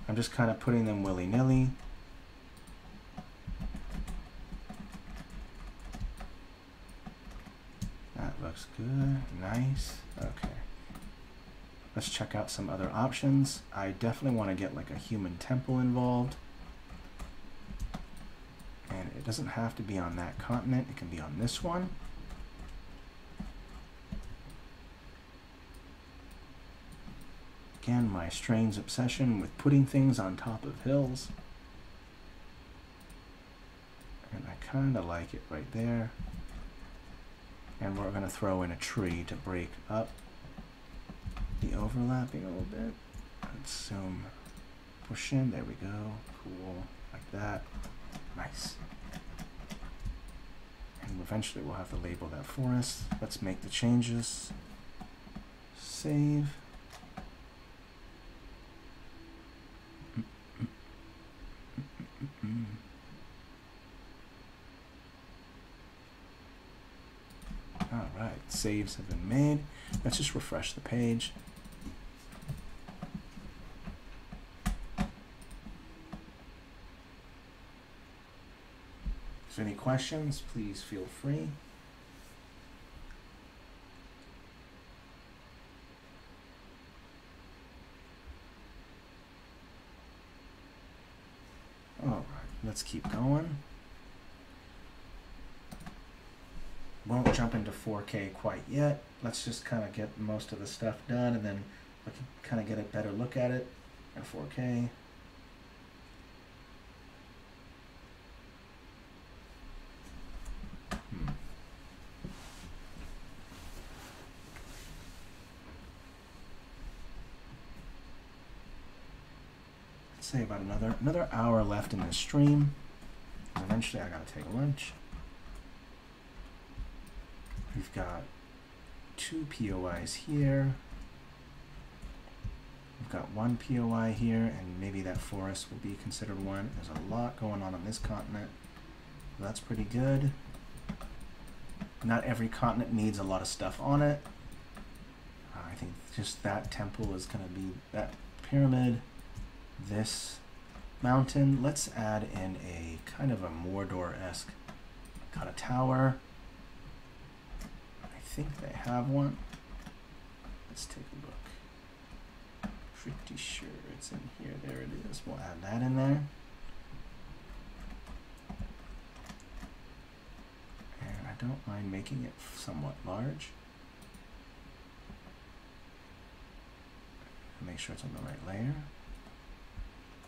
I'm just kind of putting them willy-nilly. That looks good. Nice. Okay. Let's check out some other options. I definitely want to get like a human temple involved. And it doesn't have to be on that continent. It can be on this one. Again, my strange obsession with putting things on top of hills. And I kind of like it right there. And we're going to throw in a tree to break up the overlapping a little bit. Let's zoom, push in, there we go. Cool, like that. Nice. And eventually we'll have to label that forest. Let's make the changes. Save. All right, saves have been made. Let's just refresh the page. If there's any questions, please feel free. All right, let's keep going. Won't jump into 4K quite yet. Let's just kind of get most of the stuff done, and then we can kind of get a better look at it in 4K. Let's say about another hour left in this stream. Eventually I gotta take lunch. We've got 2 POIs here. We've got 1 POI here, and maybe that forest will be considered one. There's a lot going on this continent. So that's pretty good. Not every continent needs a lot of stuff on it. I think just that temple is going to be that pyramid. This mountain. Let's add in a kind of a Mordor-esque kind of tower. I think they have one. Let's take a look. Pretty sure it's in here. There it is. We'll add that in there. And I don't mind making it somewhat large. Make sure it's on the right layer.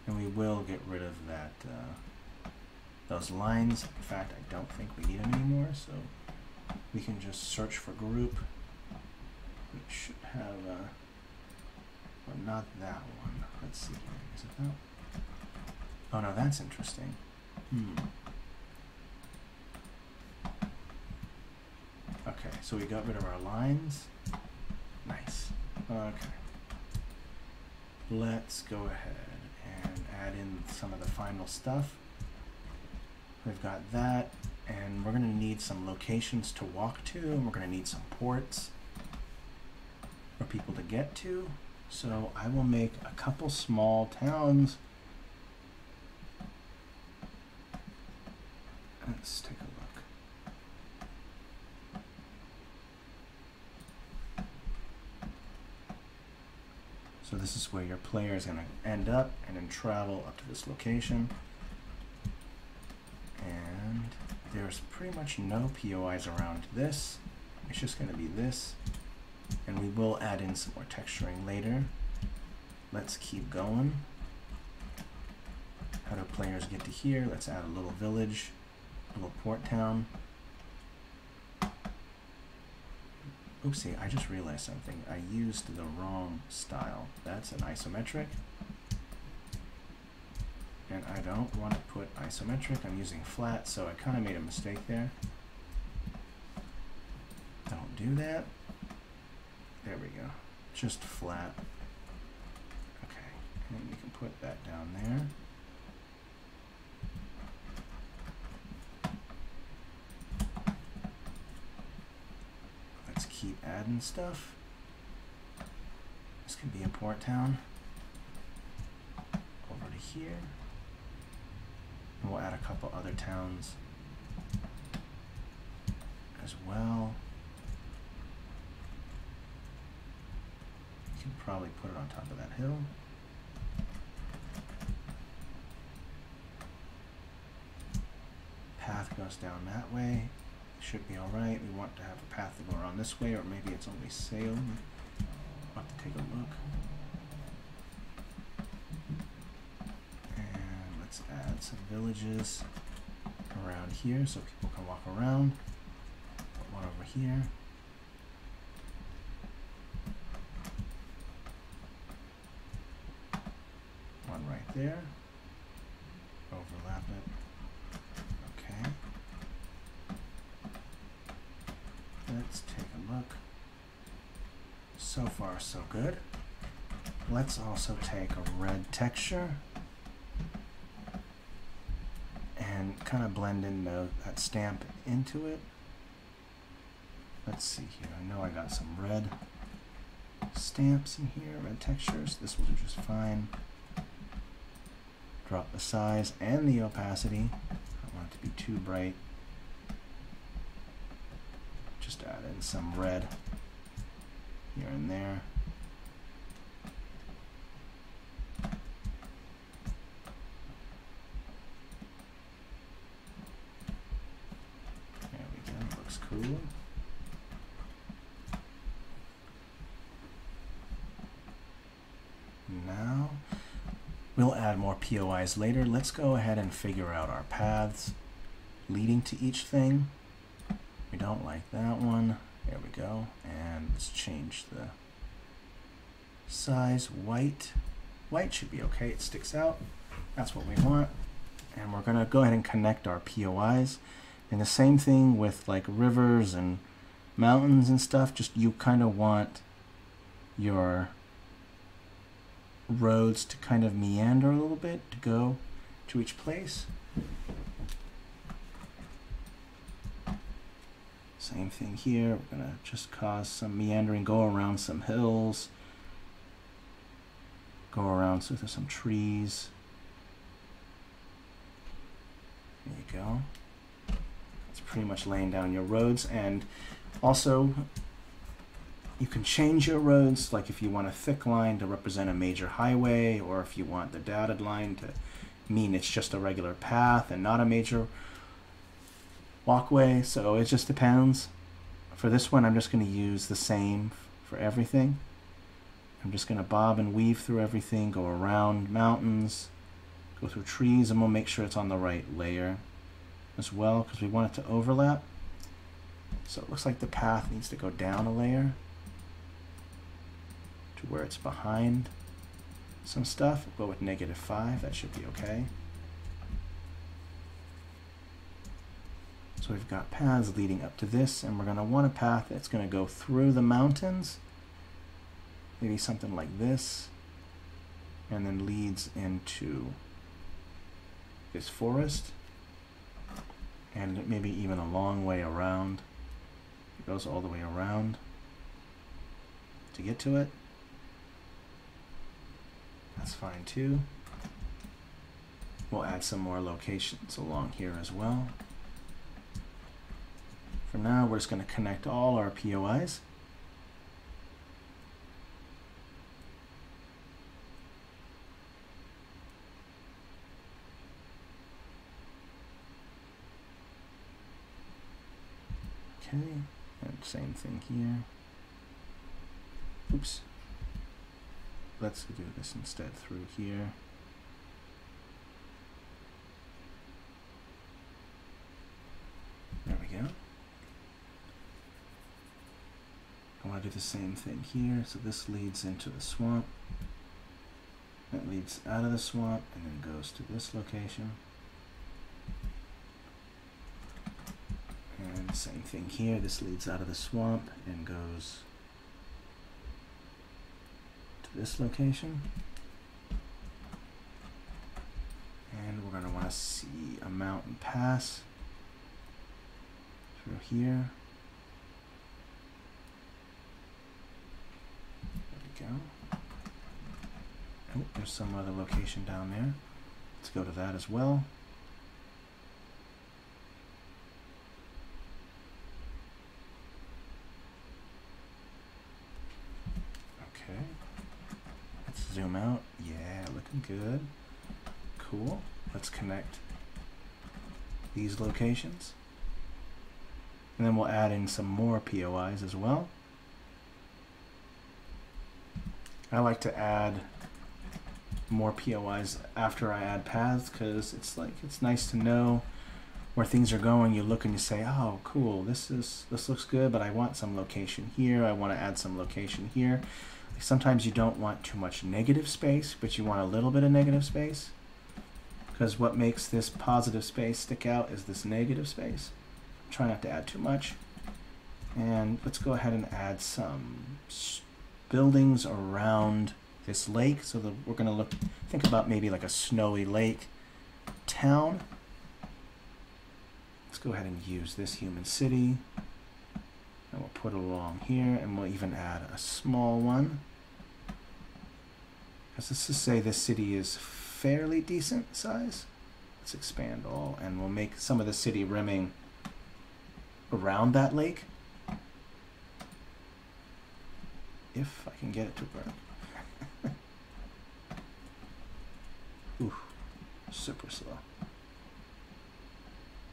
And we will get rid of that those lines. In fact, I don't think we need them anymore, so we can just search for group. It should have, well, not that one. Let's see here. Is it that? Oh no, that's interesting. Okay, so we got rid of our lines. Nice. Okay. let's go ahead and add in some of the final stuff. We've got that, and we're going to need some locations to walk to, and we're going to need some ports for people to get to. So I will make a couple small towns. Let's take a look. So this is where your player is going to end up and then travel up to this location. And there's pretty much no POIs around this. It's just going to be this. And we will add in some more texturing later. Let's keep going. How do players get to here? Let's add a little village, a little port town. Oopsie, I just realized something. I used the wrong style. That's an isometric. And I don't want to put isometric. I'm using flat, so I kind of made a mistake there. Don't do that. There we go. Just flat. Okay, and we can put that down there. Let's keep adding stuff. This can be a port town. Over to here. And we'll add a couple other towns as well. You can probably put it on top of that hill. Path goes down that way. Should be alright. We want to have a path to go around this way, or maybe it's only sail. I'll have to take a look. And let's add some villages around here so people can walk around. Put one over here. One right there. Overlap it. Okay. Let's take a look. So far, so good. Let's also take a red texture and kind of blend in that stamp into it. Let's see here. I know I got some red stamps in here, red textures. This will do just fine. Drop the size and the opacity. I don't want it to be too bright. Just add in some red here and there. There we go, looks cool. Now, we'll add more POIs later. Let's go ahead and figure out our paths leading to each thing. We don't like that one. There we go. And let's change the size. White. White should be okay. It sticks out. That's what we want. And we're going to go ahead and connect our POIs. And the same thing with like rivers and mountains and stuff. Just you kind of want your roads to kind of meander a little bit to go to each place. Same thing here. We're going to just cause some meandering, go around some hills, go around through some trees. There you go. It's pretty much laying down your roads. And also, you can change your roads, like if you want a thick line to represent a major highway, or if you want the dotted line to mean it's just a regular path and not a major walkway. So it just depends. For this one, I'm just going to use the same for everything. I'm just going to bob and weave through everything, go around mountains, go through trees, and we'll make sure it's on the right layer as well, because we want it to overlap. So it looks like the path needs to go down a layer to where it's behind some stuff. We'll go with -5. That should be okay. So we've got paths leading up to this, and we're going to want a path that's going to go through the mountains. Maybe something like this. and then leads into this forest, and maybe even a long way around. It goes all the way around to get to it. That's fine too. We'll add some more locations along here as well. For now, we're just going to connect all our POIs. Okay, and same thing here. Oops. Let's do this instead through here. There we go. I want to do the same thing here. So this leads into the swamp. That leads out of the swamp and then goes to this location. And same thing here. This leads out of the swamp and goes to this location. And we're going to want to see a mountain pass through here. There we go. Oh, there's some other location down there. Let's go to that as well. Okay. Let's zoom out. Yeah, looking good. Cool. Let's connect these locations. And then we'll add in some more POIs as well. I like to add more POIs after I add paths because it's nice to know where things are going. You look and you say, oh cool, this looks good, but I want some location here. I want to add some location here. Sometimes you don't want too much negative space, but you want a little bit of negative space, because what makes this positive space stick out is this negative space. Try not to add too much. And let's go ahead and add some buildings around this lake. So that we're going to think about maybe like a snowy lake town. Let's go ahead and use this human city. And we'll put it along here, and we'll even add a small one. As this to say this city is fairly decent size. Let's expand all, and we'll make some of the city rimming around that lake. If I can get it to work. Ooh, super slow.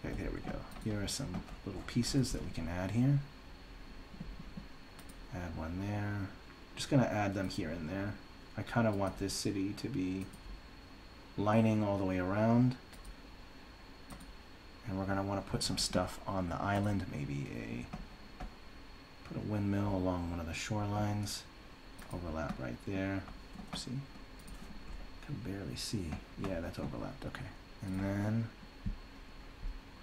Okay, there we go. Here are some little pieces that we can add here. Add one there. Just gonna add them here and there. I kind of want this city to be lining all the way around. And we're gonna want to put some stuff on the island, maybe put a windmill along one of the shorelines. Overlap right there. See? Can barely see. Yeah, that's overlapped. Okay. And then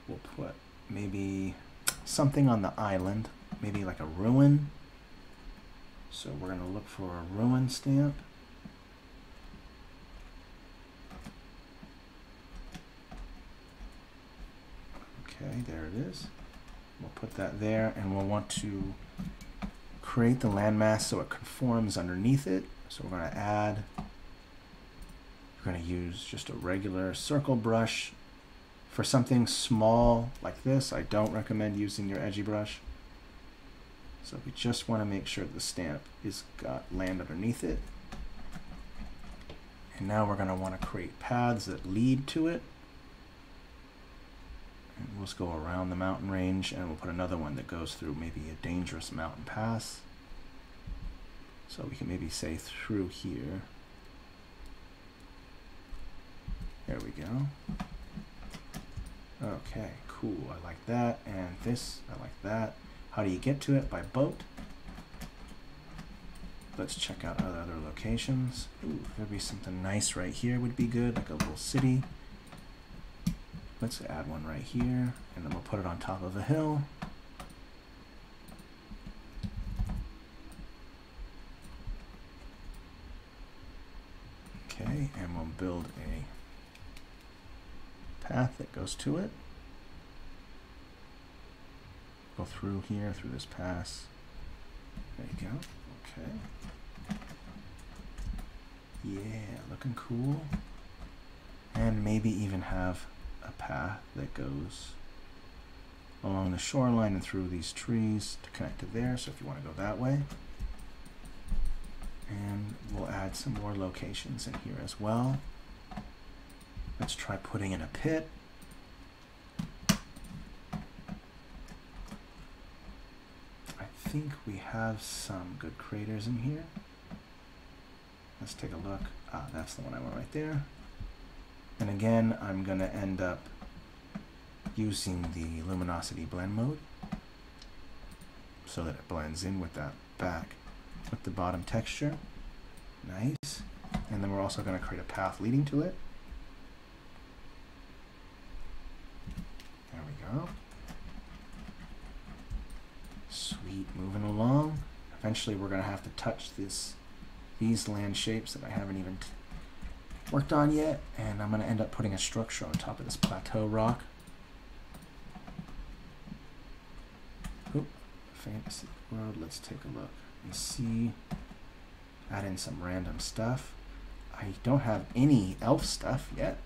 we'll put maybe something on the island, maybe like a ruin. So we're going to look for a ruin stamp. Okay, there it is. We'll put that there, and we'll want to create the landmass so it conforms underneath it. So we're going to add, we're going to use just a regular circle brush. For something small like this, I don't recommend using your edgy brush. So we just want to make sure the stamp is got land underneath it. And now we're going to want to create paths that lead to it. And we'll just go around the mountain range, and we'll put another one that goes through maybe a dangerous mountain pass. So we can maybe say through here. There we go. Okay, cool. I like that. And this, I like that. How do you get to it? By boat. Let's check out other locations. Ooh, there'd be something nice right here would be good, like a little city. Let's add one right here, and then we'll put it on top of a hill. Okay, and we'll build a path that goes to it. Go through here, through this pass. There you go. Okay. Yeah, looking cool. And maybe even have a path that goes along the shoreline and through these trees to connect to there, so if you want to go that way. And we'll add some more locations in here as well. Let's try putting in a pit. I think we have some good craters in here. Let's take a look. Ah, that's the one I want right there. And again, I'm going to end up using the luminosity blend mode so that it blends in with that back with the bottom texture. Nice. And then we're also going to create a path leading to it. There we go. Sweet, moving along. Eventually we're going to have to touch these land shapes that I haven't even worked on yet, and I'm going to end up putting a structure on top of this plateau rock. Oop, fantasy world, let's take a look and see. Add in some random stuff. I don't have any elf stuff yet.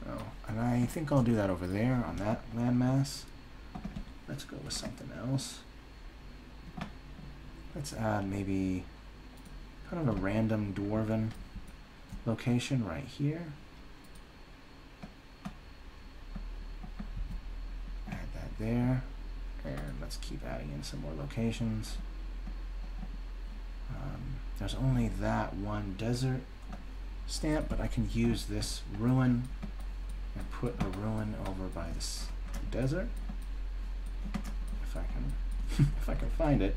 Oh, and I think I'll do that over there on that landmass. Let's go with something else. Let's add maybe kind of a random dwarven location right here. Add that there. And let's keep adding in some more locations. There's only that one desert stamp, but I can use this ruin and put a ruin over by this desert. If I can, if I can find it,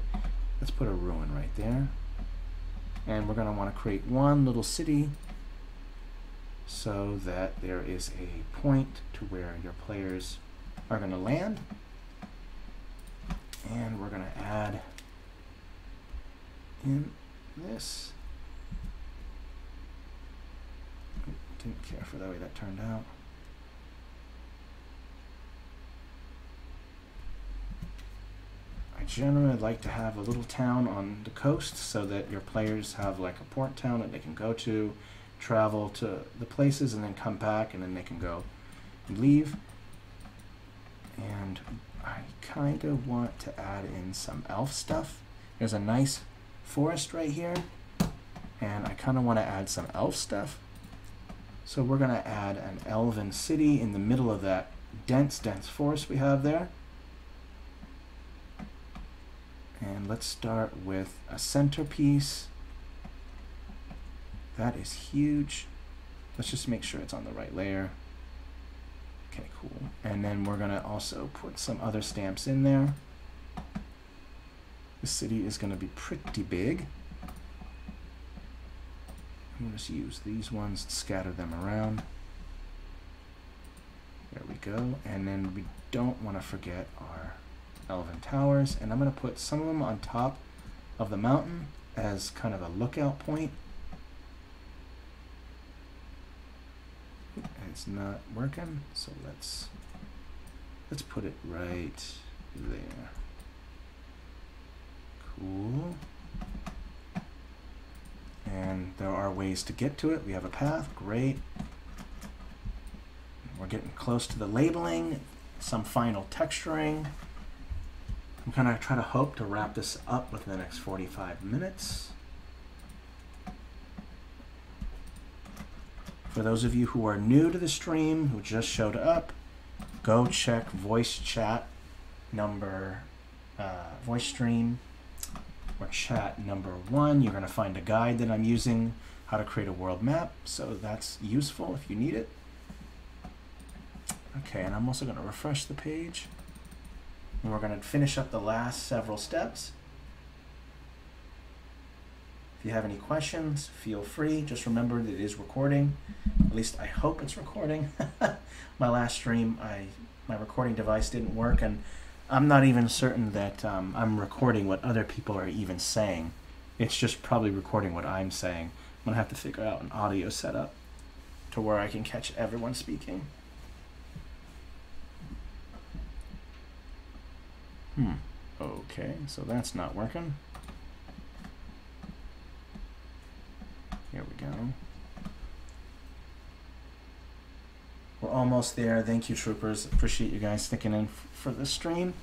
let's put a ruin right there. And we're going to want to create one little city so that there is a point to where your players are going to land. And we're going to add in this. Didn't care for the way that turned out. I generally like to have a little town on the coast so that your players have like a port town that they can go to, travel to the places, and then come back, and then they can go and leave. And I kind of want to add in some elf stuff. There's a nice forest right here, and I kind of want to add some elf stuff. So we're going to add an elven city in the middle of that dense forest we have there. And let's start with a centerpiece. That is huge. Let's just make sure it's on the right layer. Okay, cool. And then we're going to also put some other stamps in there. The city is going to be pretty big. I'm going to just use these ones, scatter them around. There we go. And then we don't want to forget our elven towers. And I'm going to put some of them on top of the mountain as kind of a lookout point. It's not working, so let's put it right there. Cool. And there are ways to get to it. We have a path, great. We're getting close to the labeling, some final texturing. I'm kind of trying to hope to wrap this up within the next 45 minutes. For those of you who are new to the stream, who just showed up, go check voice chat number, voice stream, or chat number 1. You're going to find a guide that I'm using, how to create a world map, so that's useful if you need it. Okay, and I'm also going to refresh the page. And we're going to finish up the last several steps. If you have any questions, feel free. Just remember that it is recording. At least I hope it's recording. My last stream, my recording device didn't work, and I'm not even certain that I'm recording what other people are even saying. It's just probably recording what I'm saying. gonna have to figure out an audio setup to where I can catch everyone speaking. Okay, so that's not working. Here we go. We're almost there. Thank you, troopers. Appreciate you guys sticking in for this stream.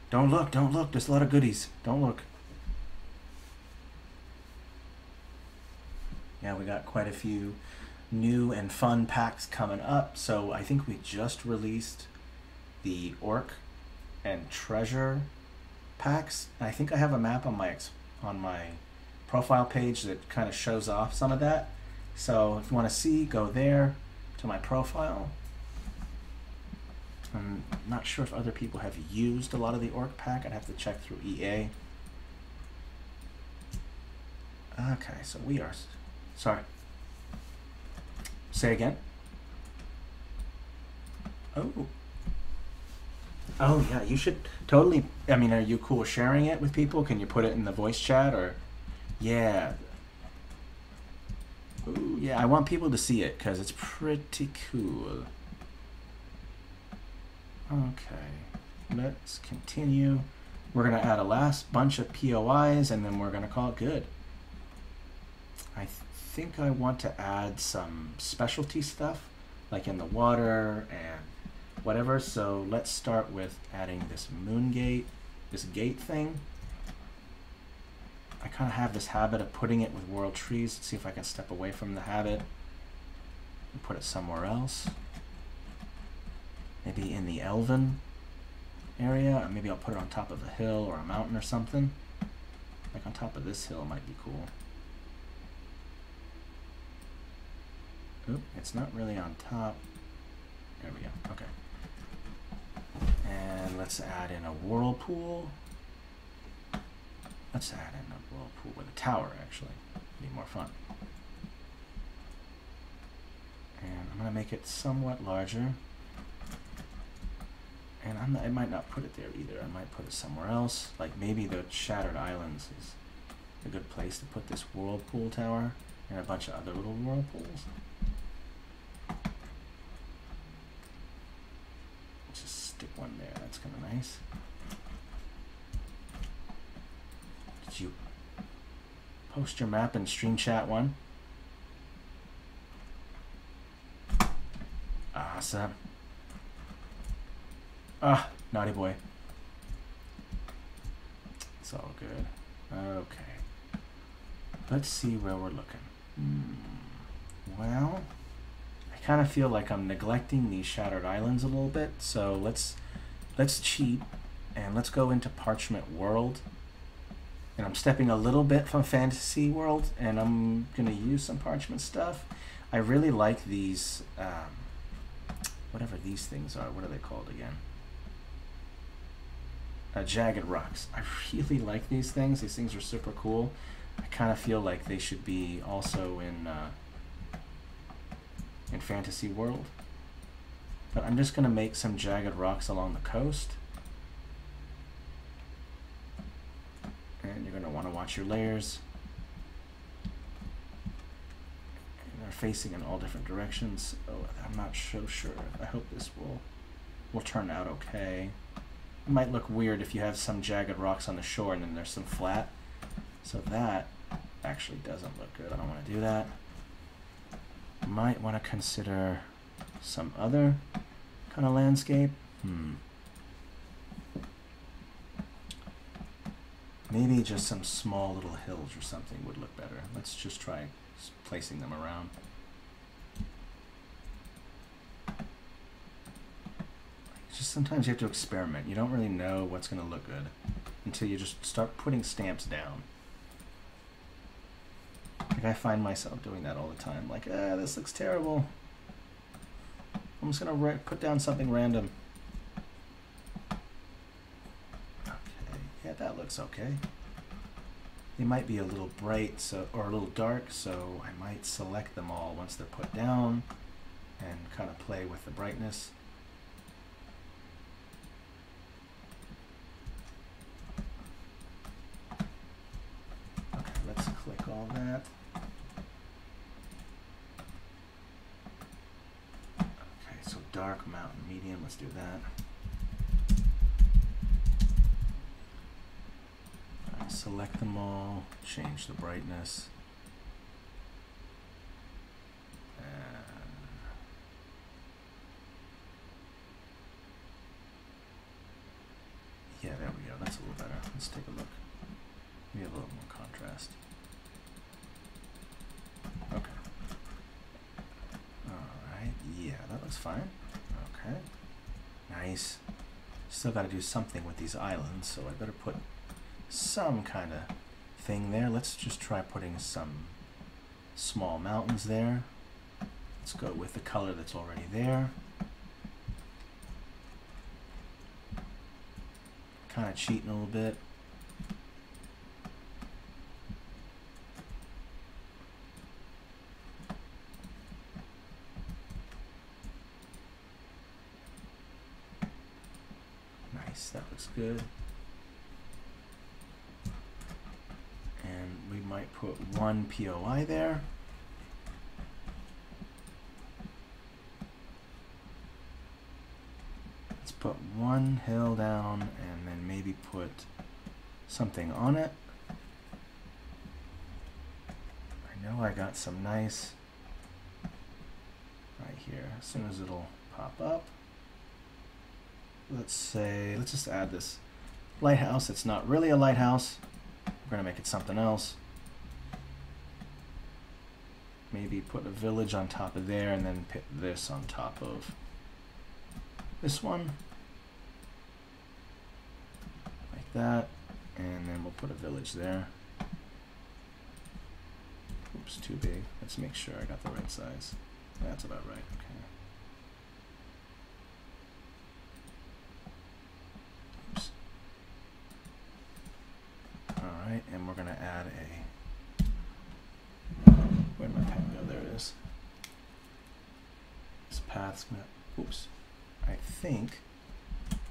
Don't look, don't look. There's a lot of goodies. Don't look. Yeah, we got quite a few new and fun packs coming up. So I think we just released the Orc and Treasure packs. And I think I have a map on my profile page that kind of shows off some of that. So if you want to see, go there to my profile. I'm not sure if other people have used a lot of the Orc pack. I'd have to check through EA. Okay, so we are... Sorry. Say again. Oh. Oh, yeah, you should totally... I mean, are you cool sharing it with people? Can you put it in the voice chat or... Yeah. Ooh, yeah, I want people to see it because it's pretty cool. Okay, let's continue. We're going to add a last bunch of POIs and then we're going to call it good. I think I want to add some specialty stuff like in the water and whatever. So let's start with adding this moon gate, this gate thing. I kind of have this habit of putting it with world trees. Let's see if I can step away from the habit and put it somewhere else. Maybe in the Elven area. Or maybe I'll put it on top of a hill or a mountain or something. Like on top of this hill might be cool. Oop, it's not really on top. There we go. Okay. And let's add in a whirlpool. Let's add in a whirlpool with a tower, actually. Be more fun. And I'm going to make it somewhat larger. And I might not put it there either. I might put it somewhere else. Like maybe the Shattered Islands is a good place to put this whirlpool tower and a bunch of other little whirlpools. Just stick one there. That's kind of nice. Did you post your map in Stream Chat 1? Awesome. Ah, naughty boy. It's all good. Okay. Let's see where we're looking. Well, I kind of feel like I'm neglecting these Shattered Islands a little bit, so let's cheat and let's go into Parchment World. And I'm stepping a little bit from Fantasy World, and I'm gonna use some Parchment stuff. I really like these, whatever these things are. What are they called again? Jagged rocks. I really like these things. These things are super cool. I kind of feel like they should be also in Fantasy World. But I'm just going to make some jagged rocks along the coast. And you're going to want to watch your layers. And they're facing in all different directions. Oh, I'm not so sure. I hope this will turn out okay. It might look weird if you have some jagged rocks on the shore and then there's some flat. So that actually doesn't look good. I don't want to do that. Might want to consider some other kind of landscape. Maybe just some small little hills or something would look better. Let's just try placing them around. Just sometimes you have to experiment. You don't really know what's going to look good until you just start putting stamps down. Like I find myself doing that all the time. Like, this looks terrible. I'm just going to put down something random. Okay, yeah, that looks okay. They might be a little bright or a little dark, so I might select them all once they're put down and kind of play with the brightness. dark, mountain, medium. Let's do that. Right, select them all, change the brightness. Yeah, there we go. That's a little better. Let's take a look. We have a little more contrast. Okay. Alright, yeah, that looks fine. Okay. Nice. Still got to do something with these islands, so I better put some kind of thing there. Let's just try putting some small mountains there. Let's go with the color that's already there. Kind of cheating a little bit. Nice, that looks good. And we might put one POI there. Let's put one hill down and then maybe put something on it. I know I got some nice right here. As soon as it'll pop up. Let's say, let's just add this lighthouse. It's not really a lighthouse. We're gonna make it something else. Maybe put a village on top of there and then put this on top of this one. Like that. And then we'll put a village there. Oops, too big. Let's make sure I got the right size. That's about right, okay. Alright, and we're going to add a... Where'd my pen go? There it is. This path's going to... Oops. I think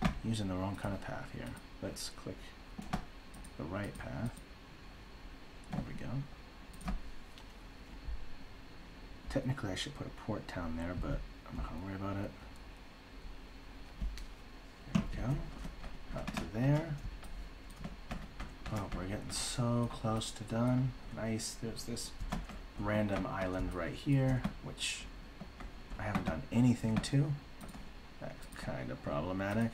I'm using the wrong kind of path here. Let's click the right path. There we go. Technically, I should put a port town there, but I'm not going to worry about it. There we go. Up to there. Oh, we're getting so close to done. Nice. There's this random island right here, which I haven't done anything to. That's kind of problematic.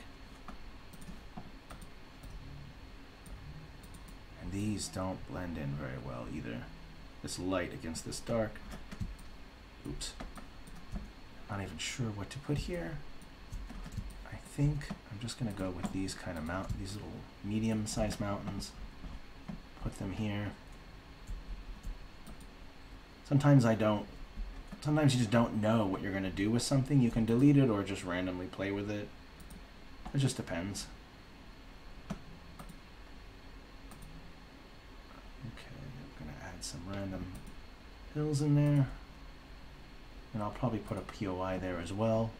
And these don't blend in very well either. This light against this dark. Oops. Not even sure what to put here. I think I'm just going to go with these kind of these little medium-sized mountains. Put them here. Sometimes sometimes you just don't know what you're going to do with something. You can delete it or just randomly play with it. It just depends. Okay, I'm going to add some random hills in there. And I'll probably put a POI there as well,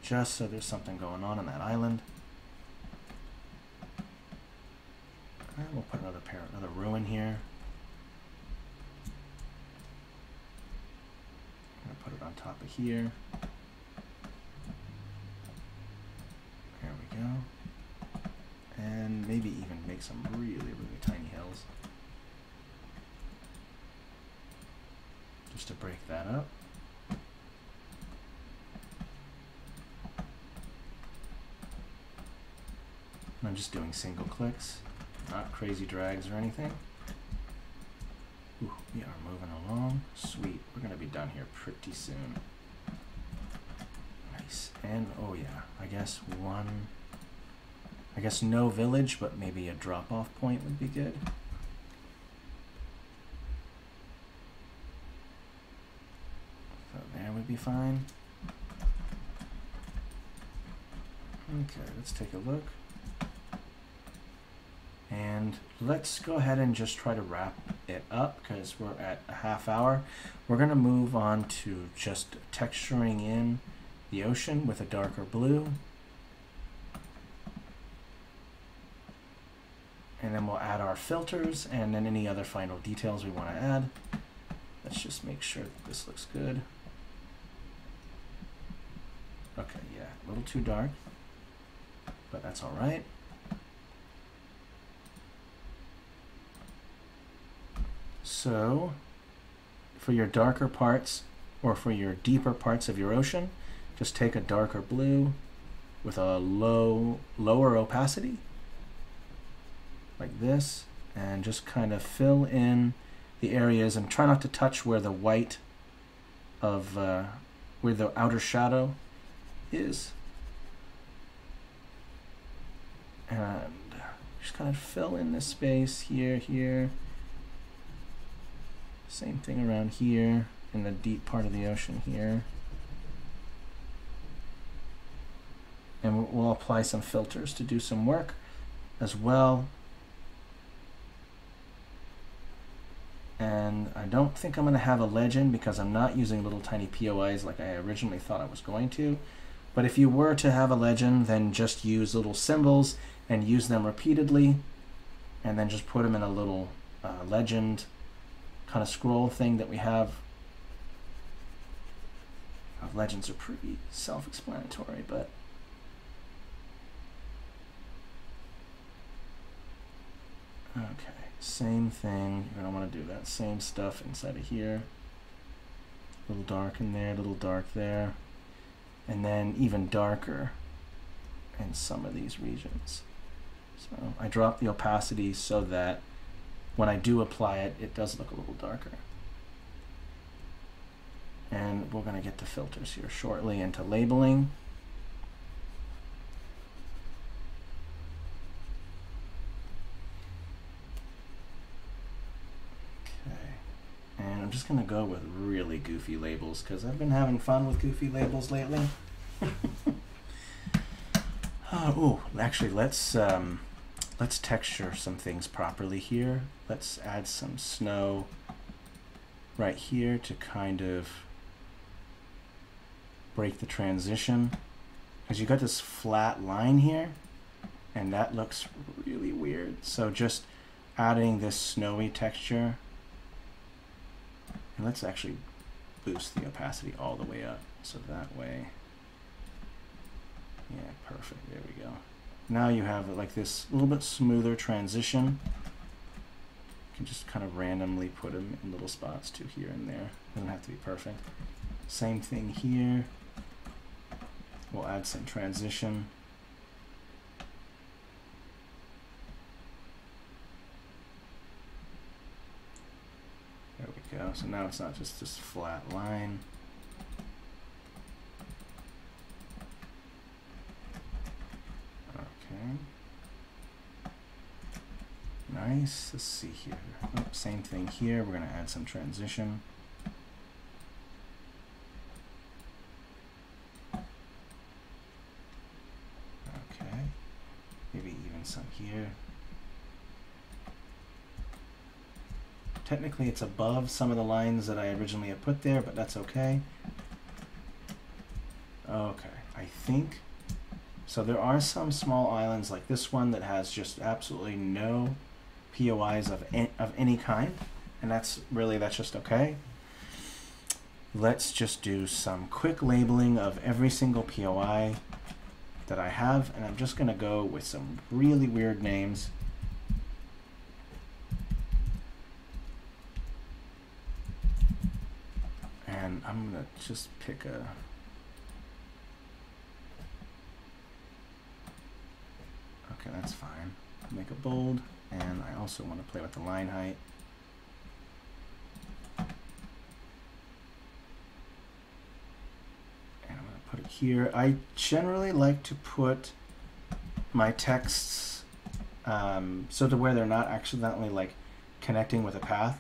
just so there's something going on that island. And we'll put another ruin here. I'm gonna put it on top of here. There we go. And maybe even make some really, really tiny hills. Just to break that up. I'm just doing single clicks, not crazy drags or anything. Ooh, we are moving along. Sweet. We're going to be done here pretty soon. Nice. And, oh yeah, I guess no village, but maybe a drop-off point would be good. So there would be fine. Okay, let's take a look. And let's go ahead and just try to wrap it up because we're at a half hour. We're going to move on to just texturing in the ocean with a darker blue. And then we'll add our filters and then any other final details we want to add. Let's just make sure that this looks good. Okay, yeah, a little too dark, but that's all right. So for your darker parts, or for your deeper parts of your ocean, just take a darker blue with a lower opacity, like this, and just kind of fill in the areas, and try not to touch where the white of, where the outer shadow is. And just kind of fill in this space here, here. Same thing around here in the deep part of the ocean here. And we'll apply some filters to do some work as well. And I don't think I'm going to have a legend because I'm not using little tiny POIs like I originally thought I was going to. But if you were to have a legend, then just use little symbols and use them repeatedly, and then just put them in a little legend kind of scroll thing that we have. Legends are pretty self-explanatory, but okay, same thing. You're going to want to do that same stuff inside of here. A little dark in there, a little dark there, and then even darker in some of these regions. So I drop the opacity so that when I do apply it, it does look a little darker. And we're going to get to filters here shortly, into labeling. Okay. And I'm just going to go with really goofy labels because I've been having fun with goofy labels lately. Oh, actually, let's texture some things properly here. Let's add some snow right here to kind of break the transition, because you got this flat line here and that looks really weird. So just adding this snowy texture, and let's actually boost the opacity all the way up so that way, yeah, perfect, there we go. Now you have like this little bit smoother transition. You can just kind of randomly put them in little spots too, here and there. Doesn't have to be perfect. Same thing here. We'll add some transition. There we go. So now it's not just this flat line. Okay. Nice. Let's see here. Oh, same thing here. We're going to add some transition. Okay. Maybe even some here. Technically it's above some of the lines that I originally had put there, but that's okay. Okay, I think so. There are some small islands like this one that has just absolutely no POIs of any kind, and that's just okay. Let's just do some quick labeling of every single POI that I have, and I'm just going to go with some really weird names. And I'm going to just pick a... Okay, that's fine. Make it bold, and I also want to play with the line height. And I'm going to put it here. I generally like to put my texts so to where they're not accidentally like connecting with a path,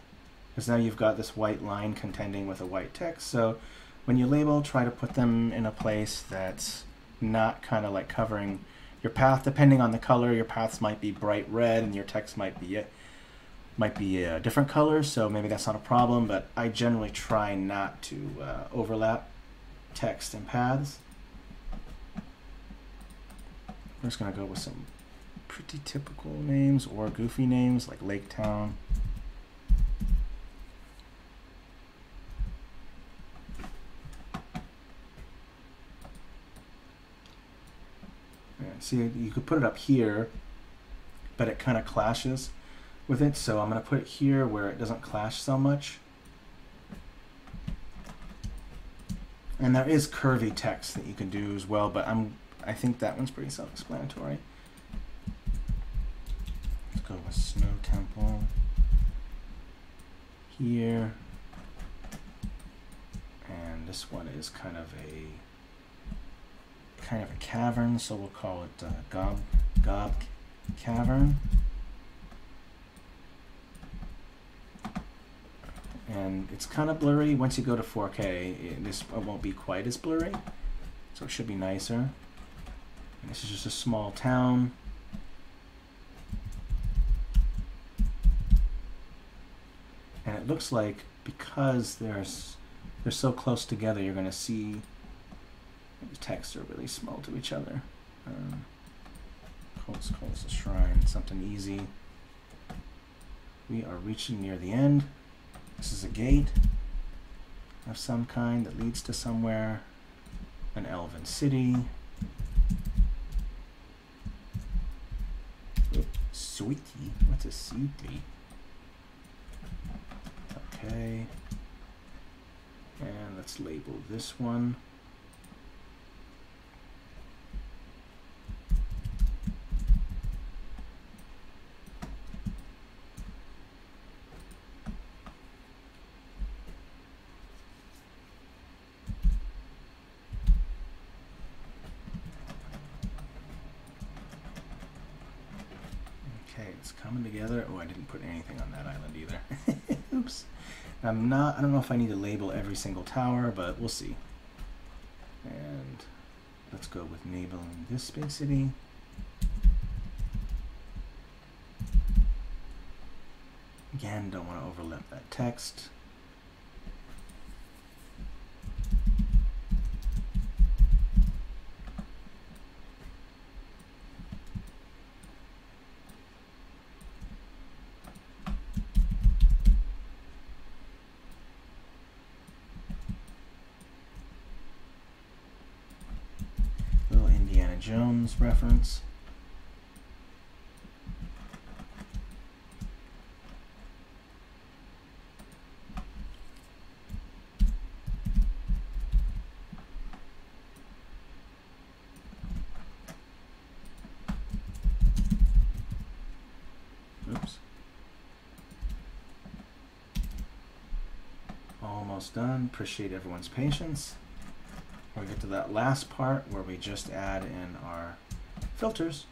because now you've got this white line contending with a white text. So when you label, try to put them in a place that's not kind of like covering your path. Depending on the color, your paths might be bright red and your text might be a different color, so maybe that's not a problem, but I generally try not to overlap text and paths. I'm just going to go with some pretty typical names or goofy names like Lake Town. And see, you could put it up here, but it kind of clashes with it. So I'm going to put it here where it doesn't clash so much. And there is curvy text that you can do as well, but I think that one's pretty self-explanatory. Let's go with Snow Temple here. And this one is kind of a cavern, so we'll call it Gob Cavern. And it's kind of blurry. Once you go to 4K, this won't be quite as blurry, so it should be nicer. And this is just a small town. And it looks like because they're so close together, you're going to see the texts are really small to each other. Close the shrine, something easy. We are reaching near the end. This is a gate of some kind that leads to somewhere. An elven city. Sweetie. What's a sweetie? Okay. And let's label this one. It's coming together. Oh, I didn't put anything on that island either. Oops. I don't know if I need to label every single tower, but we'll see. And let's go with labeling this Space City. Again, don't want to overlap that text. Jones reference. Oops. Almost done. Appreciate everyone's patience. We get to that last part where we just add in our filters.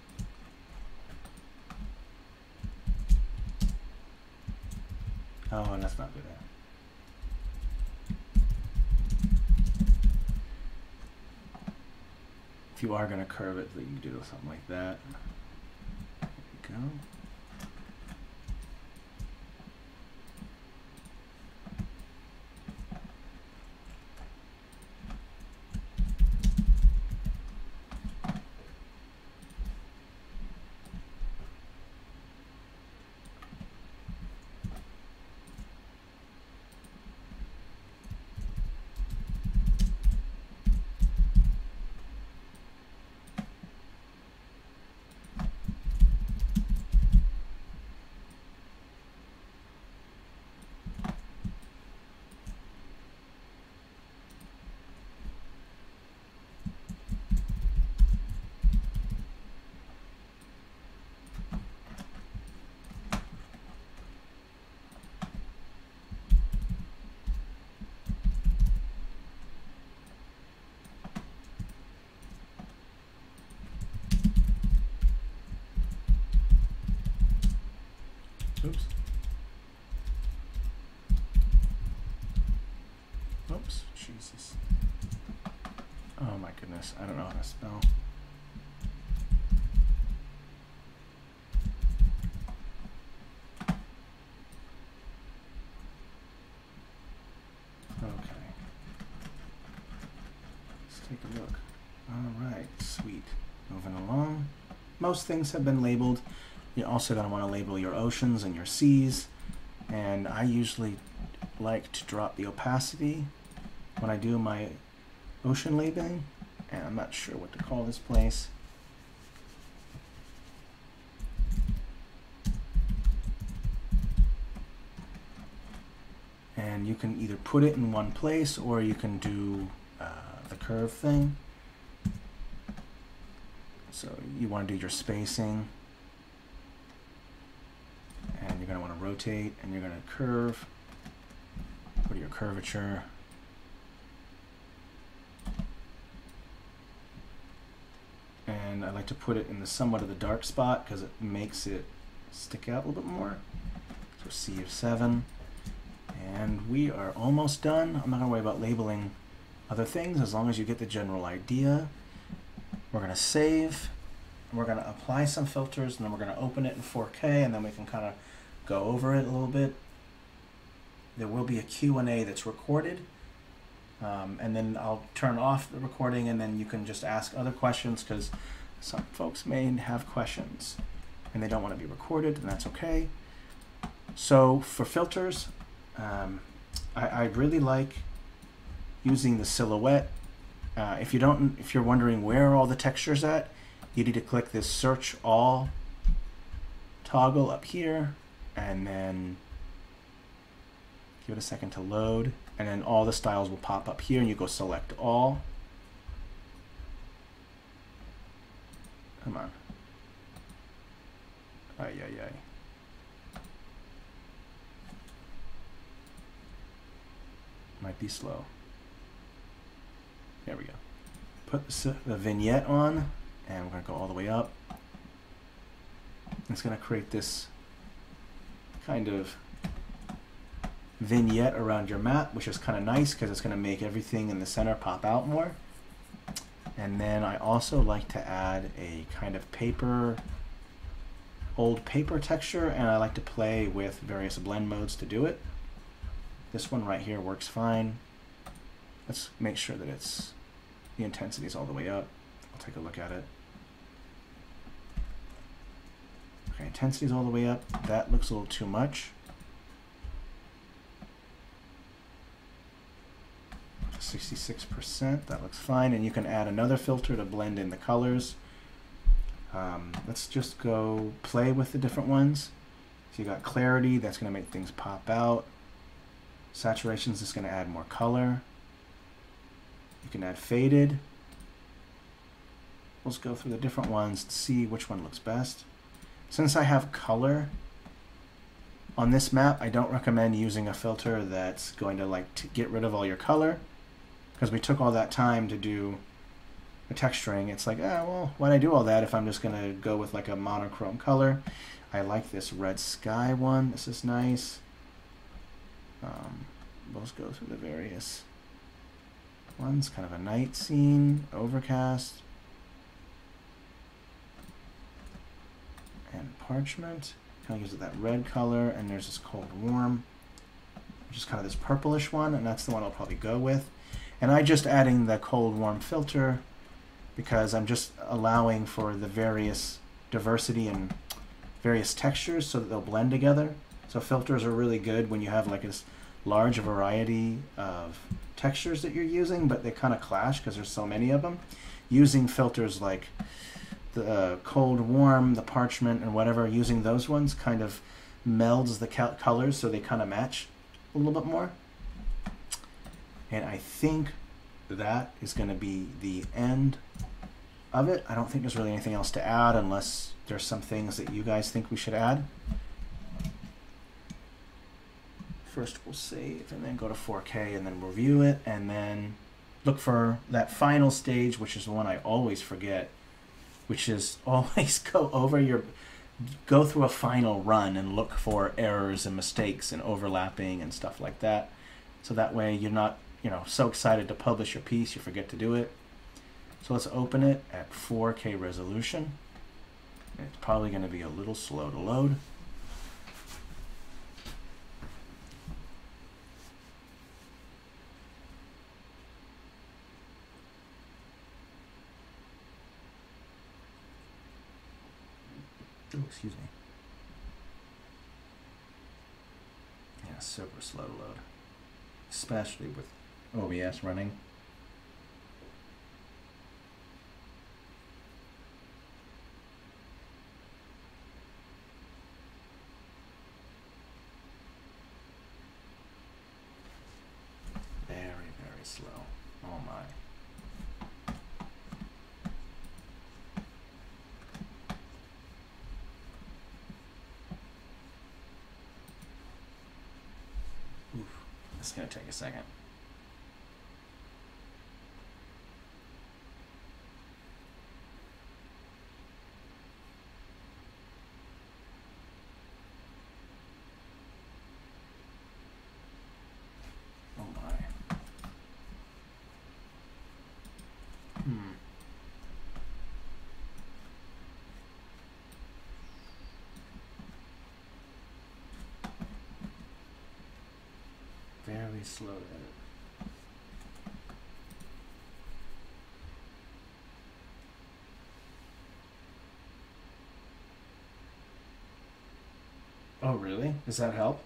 Oh, let's not do that. If you are going to curve it, you can do something like that. There we go. Oops. Oops. Jesus. Oh my goodness. I don't know how to spell. Okay. Let's take a look. All right. Sweet. Moving along. Most things have been labeled. You're also going to want to label your oceans and your seas. And I usually like to drop the opacity when I do my ocean labeling. And I'm not sure what to call this place. And you can either put it in one place or you can do the curve thing. So you want to do your spacing, and you're going to want to rotate, and you're going to curve. Go to your curvature. And I like to put it in the somewhat of the dark spot because it makes it stick out a little bit more. So C of 7. And we are almost done. I'm not going to worry about labeling other things as long as you get the general idea. We're going to save. We're going to apply some filters, and then we're going to open it in 4K, and then we can kind of go over it a little bit. There will be a Q&A that's recorded. And then I'll turn off the recording, and then you can just ask other questions because some folks may have questions and they don't want to be recorded, and that's okay. So for filters, I really like using the silhouette. If you're wondering where are all the textures at, you need to click this Search All toggle up here, and then give it a second to load, and then all the styles will pop up here, and you go Select All. Come on. Ay, ay, ay. Might be slow. There we go. Put the vignette on, and we're going to go all the way up. It's going to create this kind of vignette around your map, which is kind of nice because it's going to make everything in the center pop out more. And then I also like to add a kind of old paper texture, and I like to play with various blend modes to do it. This one right here works fine. Let's make sure that the intensity is all the way up. I'll take a look at it. Okay, intensity is all the way up. That looks a little too much. 66%, that looks fine, and you can add another filter to blend in the colors. Let's just go play with the different ones. So you got clarity, that's going to make things pop out. Saturation is just going to add more color. You can add faded. Let's go through the different ones to see which one looks best. Since I have color on this map, I don't recommend using a filter that's going to get rid of all your color, because we took all that time to do the texturing. It's like, well, why'd I do all that if I'm just going to go with like a monochrome color? I like this red sky one. This is nice. Let's go through the various ones. Kind of a night scene, overcast, and parchment. Kind of gives it that red color, and there's this cold warm, which is kind of this purplish one, and that's the one I'll probably go with. And I'm just adding the cold warm filter because I'm just allowing for the various diversity and various textures so that they'll blend together. So filters are really good when you have like this large variety of textures that you're using, but they kind of clash because there's so many of them. Using filters like the cold warm, the parchment, and whatever, using those ones kind of melds the colors so they kind of match a little bit more. And I think that is going to be the end of it. I don't think there's really anything else to add unless there's some things that you guys think we should add. First we'll save and then go to 4K and then review it, and then look for that final stage, which is the one I always forget, which is always go through a final run and look for errors and mistakes and overlapping and stuff like that. So that way you're not, so excited to publish your piece you forget to do it. So let's open it at 4K resolution. It's probably going to be a little slow to load. Oh, excuse me. Yeah, super slow to load, especially with OBS running. slow. Oh my. Oof. This is gonna take a second. Very slow to edit. Oh, really? Does that help?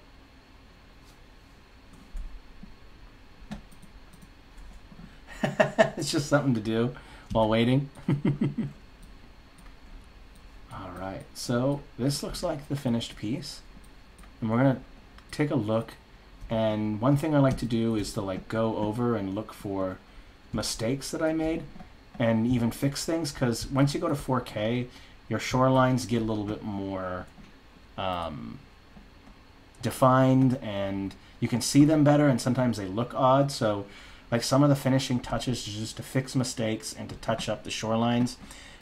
It's just something to do while waiting. All right, so this looks like the finished piece. And we're gonna take a look. And one thing I like to do is to like go over and look for mistakes that I made and even fix things, because once you go to 4K, your shorelines get a little bit more defined and you can see them better, and sometimes they look odd. So like some of the finishing touches is just to fix mistakes and to touch up the shorelines.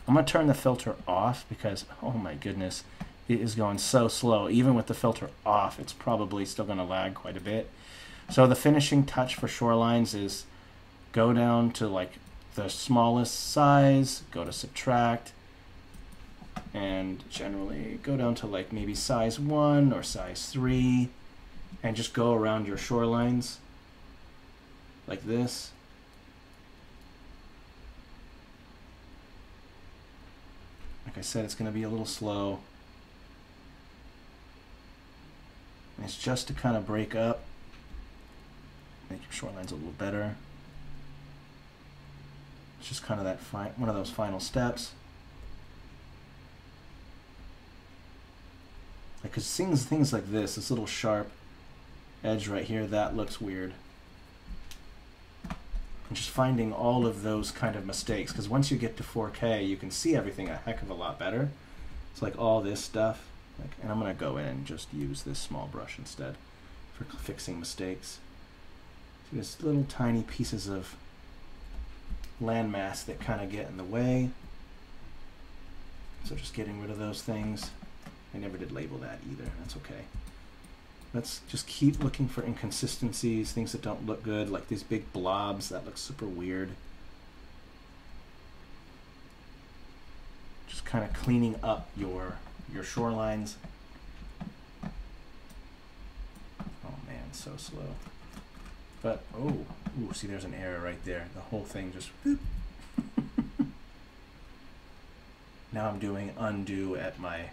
I'm going to turn the filter off because, oh my goodness, it is going so slow. Even with the filter off, it's probably still going to lag quite a bit. So the finishing touch for shorelines is go down to like the smallest size, go to subtract, and generally go down to like maybe size 1 or size 3, and just go around your shorelines like this. Like I said, it's going to be a little slow. And it's just to kind of break up, make your shorelines a little better. It's just kind of that one of those final steps. Like, cause things like this little sharp edge right here, that looks weird. And just finding all of those kind of mistakes, because once you get to 4K, you can see everything a heck of a lot better. It's like all this stuff. And I'm going to go in and just use this small brush instead for fixing mistakes. See, there's little tiny pieces of landmass that kind of get in the way. So just getting rid of those things. I never did label that either. That's okay. Let's just keep looking for inconsistencies, things that don't look good, like these big blobs. That looks super weird. Just kind of cleaning up your shorelines. Oh man, so slow. But ooh, see, there's an error right there. The whole thing just whoop. Now I'm doing undo at my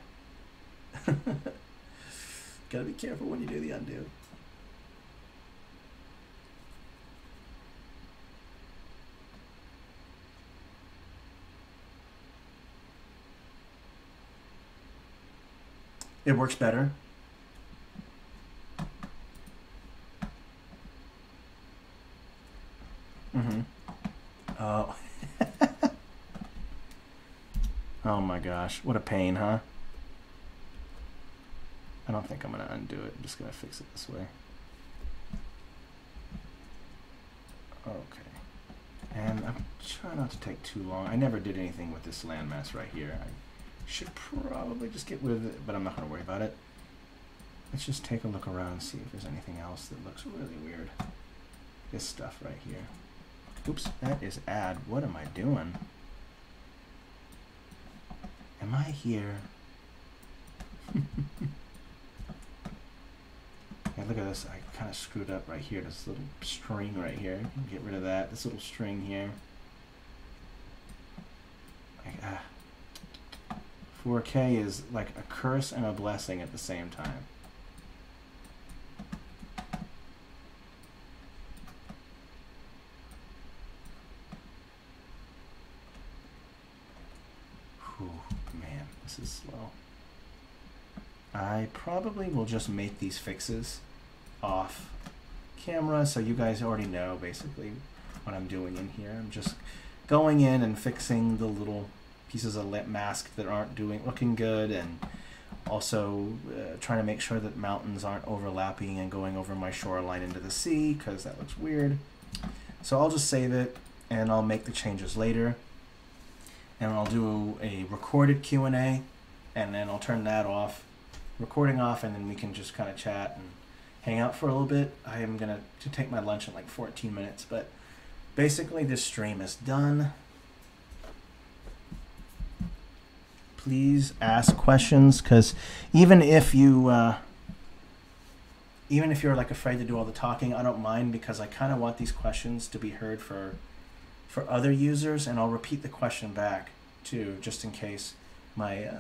gotta be careful when you do the undo. It works better. Oh. Oh my gosh, what a pain, huh? I don't think I'm gonna undo it. I'm just gonna fix it this way. Okay. And I'm trying not to take too long. I never did anything with this landmass right here. I should probably just get rid of it, but I'm not gonna worry about it. Let's just take a look around and see if there's anything else that looks really weird. This stuff right here. Oops, that is add. What am I doing? Am I here? Yeah, look at this. I kind of screwed up right here. This little string right here. Get rid of that. This little string here. 4K is like a curse and a blessing at the same time. Whew, man, this is slow. I probably will just make these fixes off camera, so you guys already know basically what I'm doing in here. I'm just going in and fixing the little pieces of lip mask that aren't looking good, and also trying to make sure that mountains aren't overlapping and going over my shoreline into the sea, because that looks weird. So I'll just save it and I'll make the changes later, and I'll do a recorded Q&A, and then I'll turn that off, recording off, and then we can just kind of chat and hang out for a little bit. I am gonna take my lunch in like 14 minutes, but basically this stream is done. Please ask questions, because even if you're like afraid to do all the talking, I don't mind, because I kind of want these questions to be heard for other users, and I'll repeat the question back too, just in case my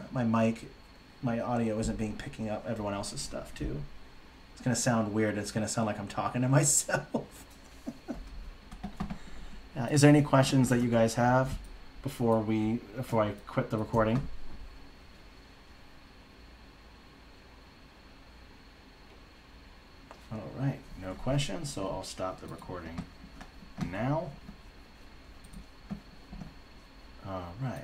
my audio isn't picking up everyone else's stuff too. It's gonna sound weird. It's gonna sound like I'm talking to myself. Is there any questions that you guys have before I quit the recording? All right, no questions, so I'll stop the recording now. All right.